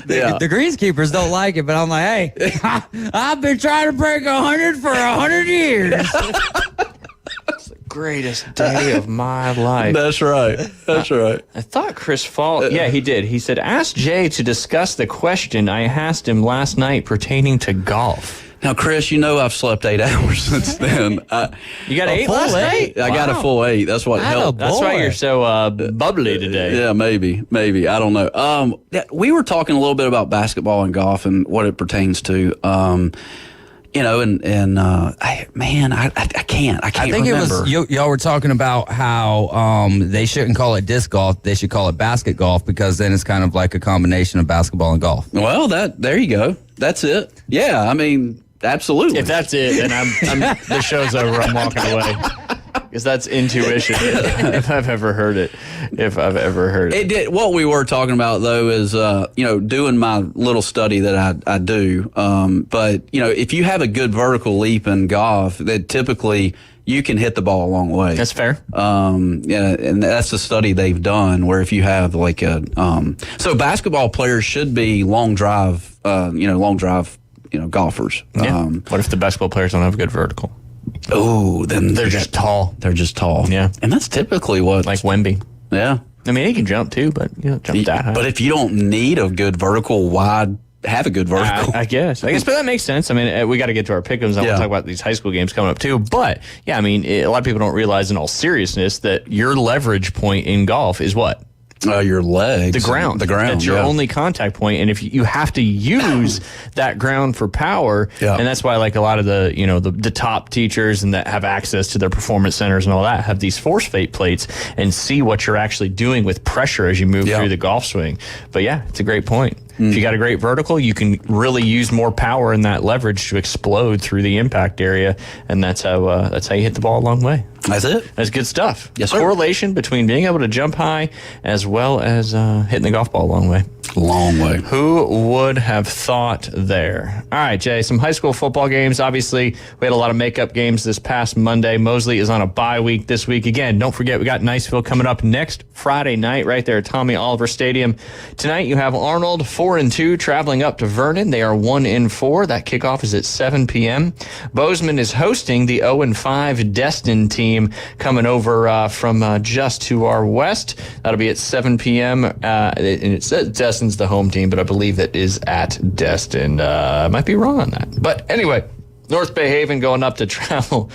Yeah. The greenskeepers don't like it, but I'm like, hey, I've been trying to break 100 for 100 years. It's the greatest day of my life. That's right. I thought Chris Fall, he did. He said, ask Jay to discuss the question I asked him last night pertaining to golf. Now, Chris, I've slept 8 hours since then. You got 8 last night? I got a full 8. That's what helped. That's why you're so bubbly today. Yeah, maybe. I don't know. We were talking a little bit about basketball and golf and what it pertains to. I can't. I think remember. It was y'all were talking about how they shouldn't call it disc golf. They should call it basket golf because then it's kind of like a combination of basketball and golf. Well, there you go. That's it. Yeah, I mean, absolutely. If that's it, then I'm the show's over. I'm walking away. Because that's intuition, if I've ever heard it. It did. What we were talking about, though, is, doing my little study that I do. But, if you have a good vertical leap in golf, that typically you can hit the ball a long way. That's fair. And that's the study they've done, where if you have like so basketball players should be long drive golfers. Yeah. What if the basketball players don't have a good vertical? Oh, then they're just tall. They're just tall. Yeah. And that's typically what... Like Wemby. Yeah. I mean, he can jump too, but jump that high. But if you don't need a good vertical, why have a good vertical? I guess, but that makes sense. I mean, we got to get to our pick'ems. I want to talk about these high school games coming up too. But, yeah, I mean, a lot of people don't realize in all seriousness that your leverage point in golf is what? Your legs. The ground. That's your only contact point. And if you have to use that ground for power, and that's why like a lot of the, the top teachers and that have access to their performance centers and all that have these force fate plates and see what you're actually doing with pressure as you move through the golf swing. But yeah, it's a great point. If you got a great vertical, you can really use more power in that leverage to explode through the impact area, and that's how you hit the ball a long way. That's it. That's good stuff. Yes, sir. Correlation between being able to jump high as well as hitting the golf ball a long way. Long way. Who would have thought there? All right, Jay, some high school football games. Obviously, we had a lot of makeup games this past Monday. Mosley is on a bye week this week. Again, don't forget, we got Niceville coming up next Friday night right there at Tommy Oliver Stadium. Tonight, you have Arnold, 4-2, traveling up to Vernon. They are 1-4. That kickoff is at 7 p.m. Bozeman is hosting the 0-5 Destin team coming over from just to our west. That'll be at 7 p.m. And it says Destin's the home team, but I believe that is at Destin. I might be wrong on that. But anyway, North Bay Haven going up to travel.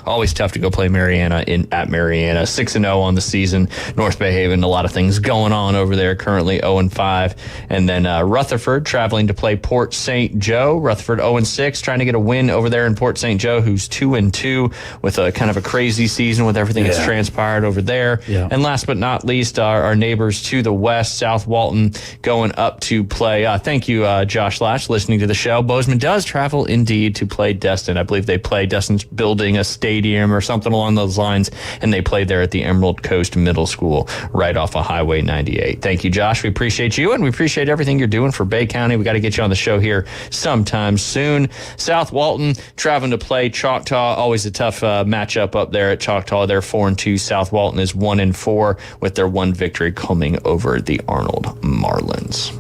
Always tough to go play Mariana at Mariana. 6-0 on the season. North Bay Haven, a lot of things going on over there currently, 0-5. And then Rutherford traveling to play Port St. Joe. Rutherford 0-6, trying to get a win over there in Port St. Joe, who's 2-2 with a kind of a crazy season with everything that's transpired over there. Yeah. And last but not least, our neighbors to the west, South Walton, going up to play. Thank you, Josh Lash, listening to the show. Bozeman does travel indeed to play played Destin. I believe Destin's building a stadium or something along those lines, and they played there at the Emerald Coast Middle School right off of Highway 98. Thank you, Josh. We appreciate you, and we appreciate everything you're doing for Bay County. We got to get you on the show here sometime soon. South Walton traveling to play Choctaw. Always a tough matchup up there at Choctaw. They're 4-2. South Walton is 1-4 with their one victory coming over the Arnold Marlins.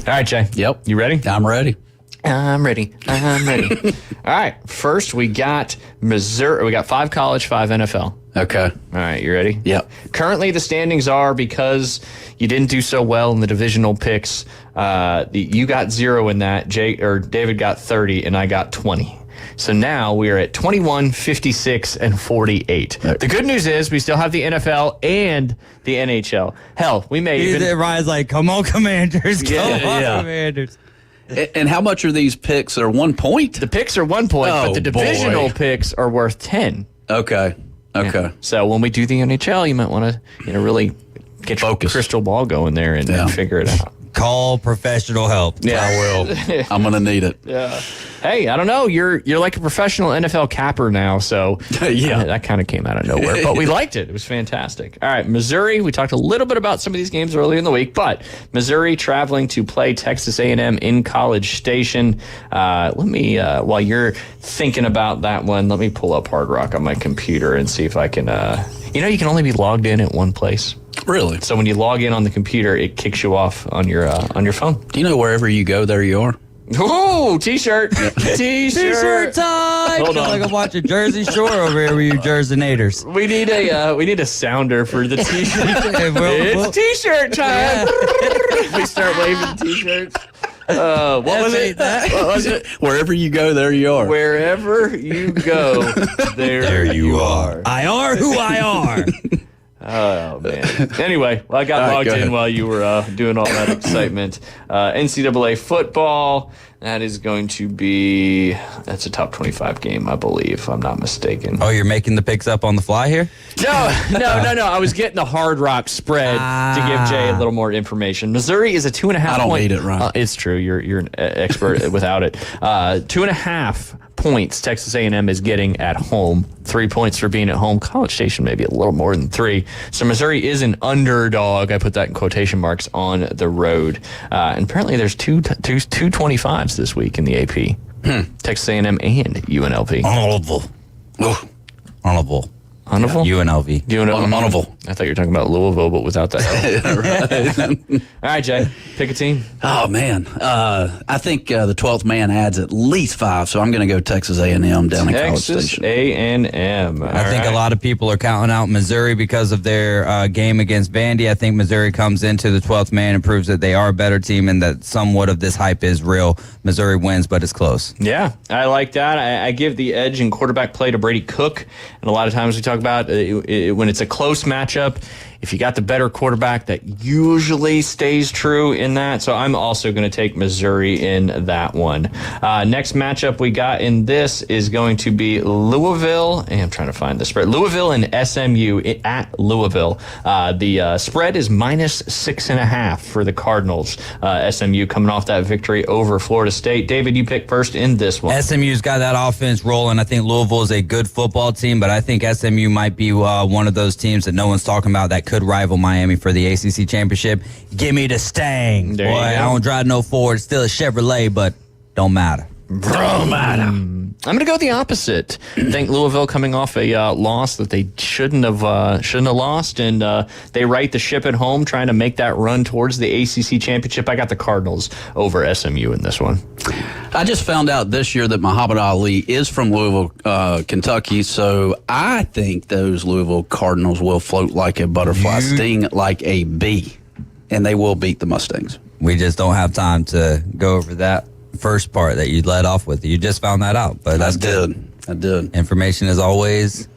All right, Jay. Yep. You ready? I'm ready. I'm ready. All right. First, we got Missouri. We got 5 college, 5 NFL. Okay. All right. You ready? Yep. Currently, the standings are, because you didn't do so well in the divisional picks, you got 0 in that. David got 30, and I got 20. So now we are at 21, 56, and 48. The good news is we still have the NFL and the NHL. Hell, we may even... Ryan's like, come on, Commanders. Come on, Commanders. And how much are these picks? They're 1 point? The picks are 1 point, but the divisional picks are worth 10. Okay. Yeah. So when we do the NHL, you might want to really get your crystal ball going there and figure it out. Call professional help. Yeah, I will. I'm gonna need it. Yeah. Hey, I don't know. You're like a professional NFL capper now, so that kind of came out of nowhere. But we liked it. It was fantastic. All right, Missouri. We talked a little bit about some of these games earlier in the week, but Missouri traveling to play Texas A&M in College Station. Let me, while you're thinking about that one, let me pull up Hard Rock on my computer and see if I can. You can only be logged in at one place. Really? So when you log in on the computer, it kicks you off on your phone. Do you know wherever you go, there you are? Oh, T-shirt. T-shirt time. Hold on. Like I'm watching Jersey Shore over here with you Jersey-nators. We need a sounder for the T-shirt. It's T-shirt time. We start waving T-shirts. What was it? What was it? Wherever you go, there you are. Wherever you go, there you are. I are who I are. Oh, man. Anyway, I got logged in while you were doing all that excitement. NCAA football, that is going to be, that's a top 25 game, I believe, if I'm not mistaken. Oh, you're making the picks up on the fly here? No. I was getting the Hard Rock spread to give Jay a little more information. Missouri is a 2.5 point. I don't need it, Ryan. It's true. You're an expert without it. 2.5 points Texas A&M is getting at home. 3 points for being at home. College Station maybe a little more than 3. So Missouri is an underdog. I put that in quotation marks on the road. And apparently there's two 25s this week in the AP. Texas A&M and UNLV. Honorable. Honorable? UNLV. Honorable. I thought you were talking about Louisville, but without that L. Right. All right, Jay. Pick a team. Oh, man. I think the 12th man adds at least 5, so I'm going to go Texas A&M down in College Station. Texas A&M. I think a lot of people are counting out Missouri because of their game against Vandy. I think Missouri comes into the 12th man and proves that they are a better team and that somewhat of this hype is real. Missouri wins, but it's close. Yeah, I like that. I give the edge in quarterback play to Brady Cook. And a lot of times we talk about when it's a close matchup, if you got the better quarterback, that usually stays true in that. So I'm also going to take Missouri in that one. Next matchup we got in this is going to be Louisville. And I'm trying to find the spread. Louisville and SMU at Louisville. The spread is -6.5 for the Cardinals. SMU coming off that victory over Florida State. David, you pick first in this one. SMU's got that offense rolling. I think Louisville is a good football team, but I think SMU might be one of those teams that no one's talking about that could rival Miami for the ACC championship. Give me the Stang. Boy, I don't drive no Ford. It's still a Chevrolet, but don't matter. Don't matter. I'm going to go the opposite. I think Louisville coming off a loss that they shouldn't have lost, and they right the ship at home, trying to make that run towards the ACC championship. I got the Cardinals over SMU in this one. I just found out this year that Muhammad Ali is from Louisville, Kentucky, so I think those Louisville Cardinals will float like a butterfly, sting like a bee, and they will beat the Mustangs. We just don't have time to go over that first part that you led off with. You just found that out, but that's good. I did. Information is always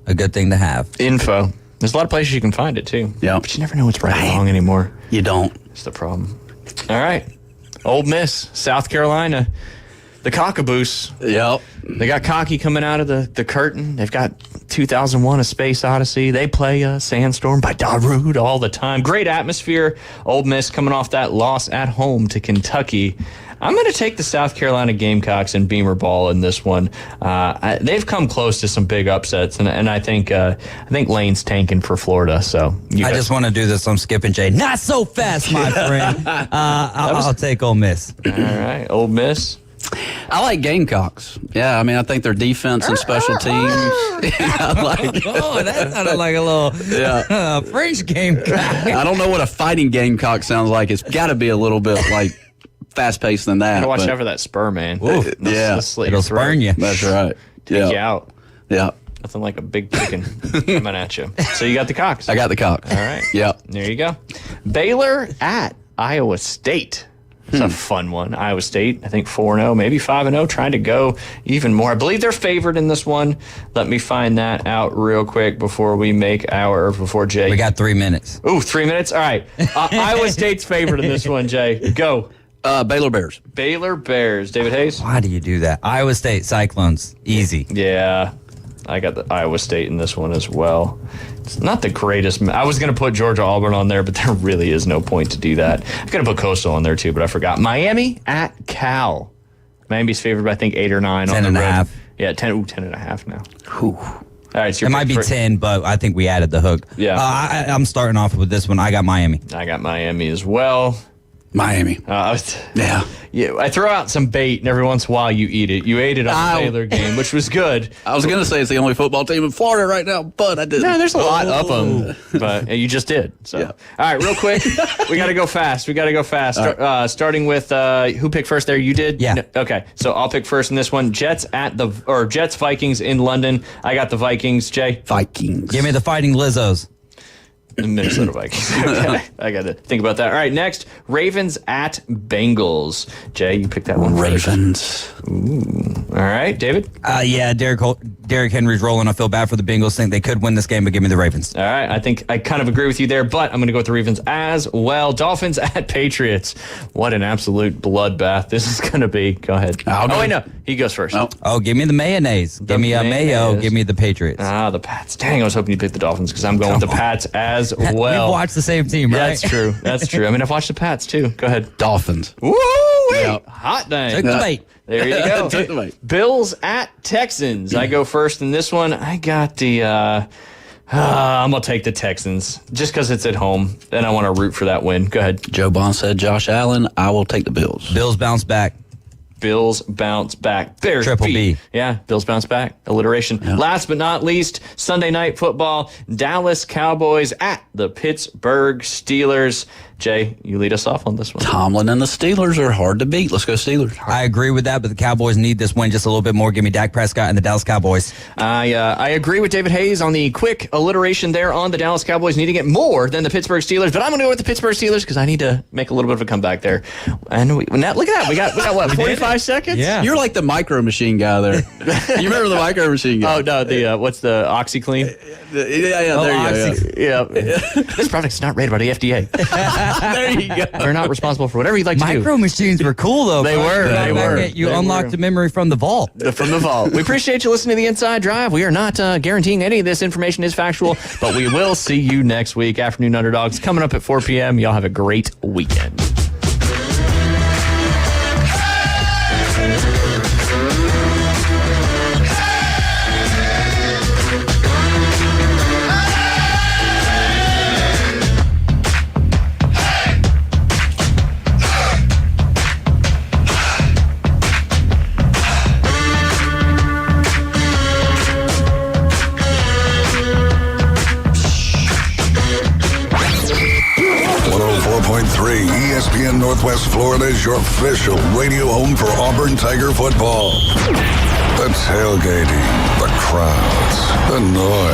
a good thing to have. Info. There's a lot of places you can find it too. Yeah, but you never know what's right or wrong anymore. You don't. That's the problem. All right, Ole Miss, South Carolina, the Cockaboos. Yep. They got cocky coming out of the curtain. They've got 2001: A Space Odyssey. They play Sandstorm by Darude all the time. Great atmosphere. Ole Miss coming off that loss at home to Kentucky. I'm going to take the South Carolina Gamecocks and Beamer ball in this one. They've come close to some big upsets, and I think Lane's tanking for Florida. So I just want to do this. I'm skipping Jay. Not so fast, my friend. I'll take Ole Miss. All right, Ole Miss. I like Gamecocks. Yeah, I mean, I think their defense and special teams. That sounded like a little French Gamecock. I don't know what a fighting Gamecock sounds like. It's got to be a little bit like fast-paced than that. Gotta watch out for that spur, man. Yeah, it'll spurn you. That's right. Take you out. Yeah. Nothing like a big chicken coming at you. So you got the Cocks. I got the Cocks. All right. Yep. There you go. Baylor at Iowa State. It's a fun one. Iowa State, I think 4-0, maybe 5-0, trying to go even more. I believe they're favored in this one. Let me find that out real quick before Jay. We got 3 minutes. Ooh, 3 minutes? All right. Iowa State's favored in this one, Jay. Go. Baylor Bears. Baylor Bears. David Hayes? Why do you do that? Iowa State Cyclones. Easy. Yeah. I got the Iowa State in this one as well. It's not the greatest. I was going to put Georgia Auburn on there, but there really is no point to do that. I could have put Coastal on there too, but I forgot. Miami at Cal. Miami's favored by, I think, 8 or 9 on the road. 10.5. Yeah, 10.5 now. Whew. All right, so it might be 10, but I think we added the hook. Yeah. I'm starting off with this one. I got Miami. I got Miami as well. Miami. Yeah, I throw out some bait, and every once in a while you eat it. You ate it on the Baylor game, which was good. I was going to say it's the only football team in Florida right now, but I didn't. No, there's a lot of them, but you just did. So, All right, real quick, we got to go fast. Starting with who picked first there? You did? Yeah. No, okay, so I'll pick first in this one. Jets Vikings in London. I got the Vikings. Jay? Vikings. Give me the Fighting Lizzos. The Minnesota Vikings. Okay, I got to think about that. All right, next, Ravens at Bengals. Jay, you picked that one. Ravens. Ooh. All right, David? Yeah, Derrick Henry's rolling. I feel bad for the Bengals. Think they could win this game, but give me the Ravens. All right, I think I kind of agree with you there, but I'm going to go with the Ravens as well. Dolphins at Patriots. What an absolute bloodbath this is going to be. Go ahead. No, he goes first. Oh, give me the mayonnaise. Give me a mayo. Give me the Patriots. The Pats. Dang, I was hoping you picked the Dolphins because I'm going with the Pats as well. We've watched the same team, right? That's true. That's true. I mean, I've watched the Pats too. Go ahead. Dolphins. Woo! Hot dang. Took the bait. There you go. Took the bait. Bills at Texans. I go first in this one. I got the I'm going to take the Texans just because it's at home, and I want to root for that win. Go ahead. Joe Bond said Josh Allen. I will take the Bills. Bills bounce back. Bills bounce back. Bears Triple beat. B. Yeah, Bills bounce back. Alliteration. Yeah. Last but not least, Sunday Night Football. Dallas Cowboys at the Pittsburgh Steelers. Jay, you lead us off on this one. Tomlin and the Steelers are hard to beat. Let's go Steelers. I agree with that, but the Cowboys need this win just a little bit more. Give me Dak Prescott and the Dallas Cowboys. I agree with David Hayes on the quick alliteration there on the Dallas Cowboys needing it more than the Pittsburgh Steelers, but I'm going to go with the Pittsburgh Steelers because I need to make a little bit of a comeback there. And look at that. We got what, 45 seconds? Yeah. You're like the Micro Machine guy there. You remember the Micro Machine guy? Oh, no, what's the OxyClean? There you go. Yeah. This product's not rated by the FDA. There you go. They're not responsible for whatever you'd like to do. Micro machines were cool, though. They were. You unlocked the memory from the vault. We appreciate you listening to The Inside Drive. We are not guaranteeing any of this information is factual, but we will see you next week. Afternoon Underdogs coming up at 4 p.m. Y'all have a great weekend. ESPN Northwest Florida is your official radio home for Auburn Tiger football. The tailgating, the crowds, the noise.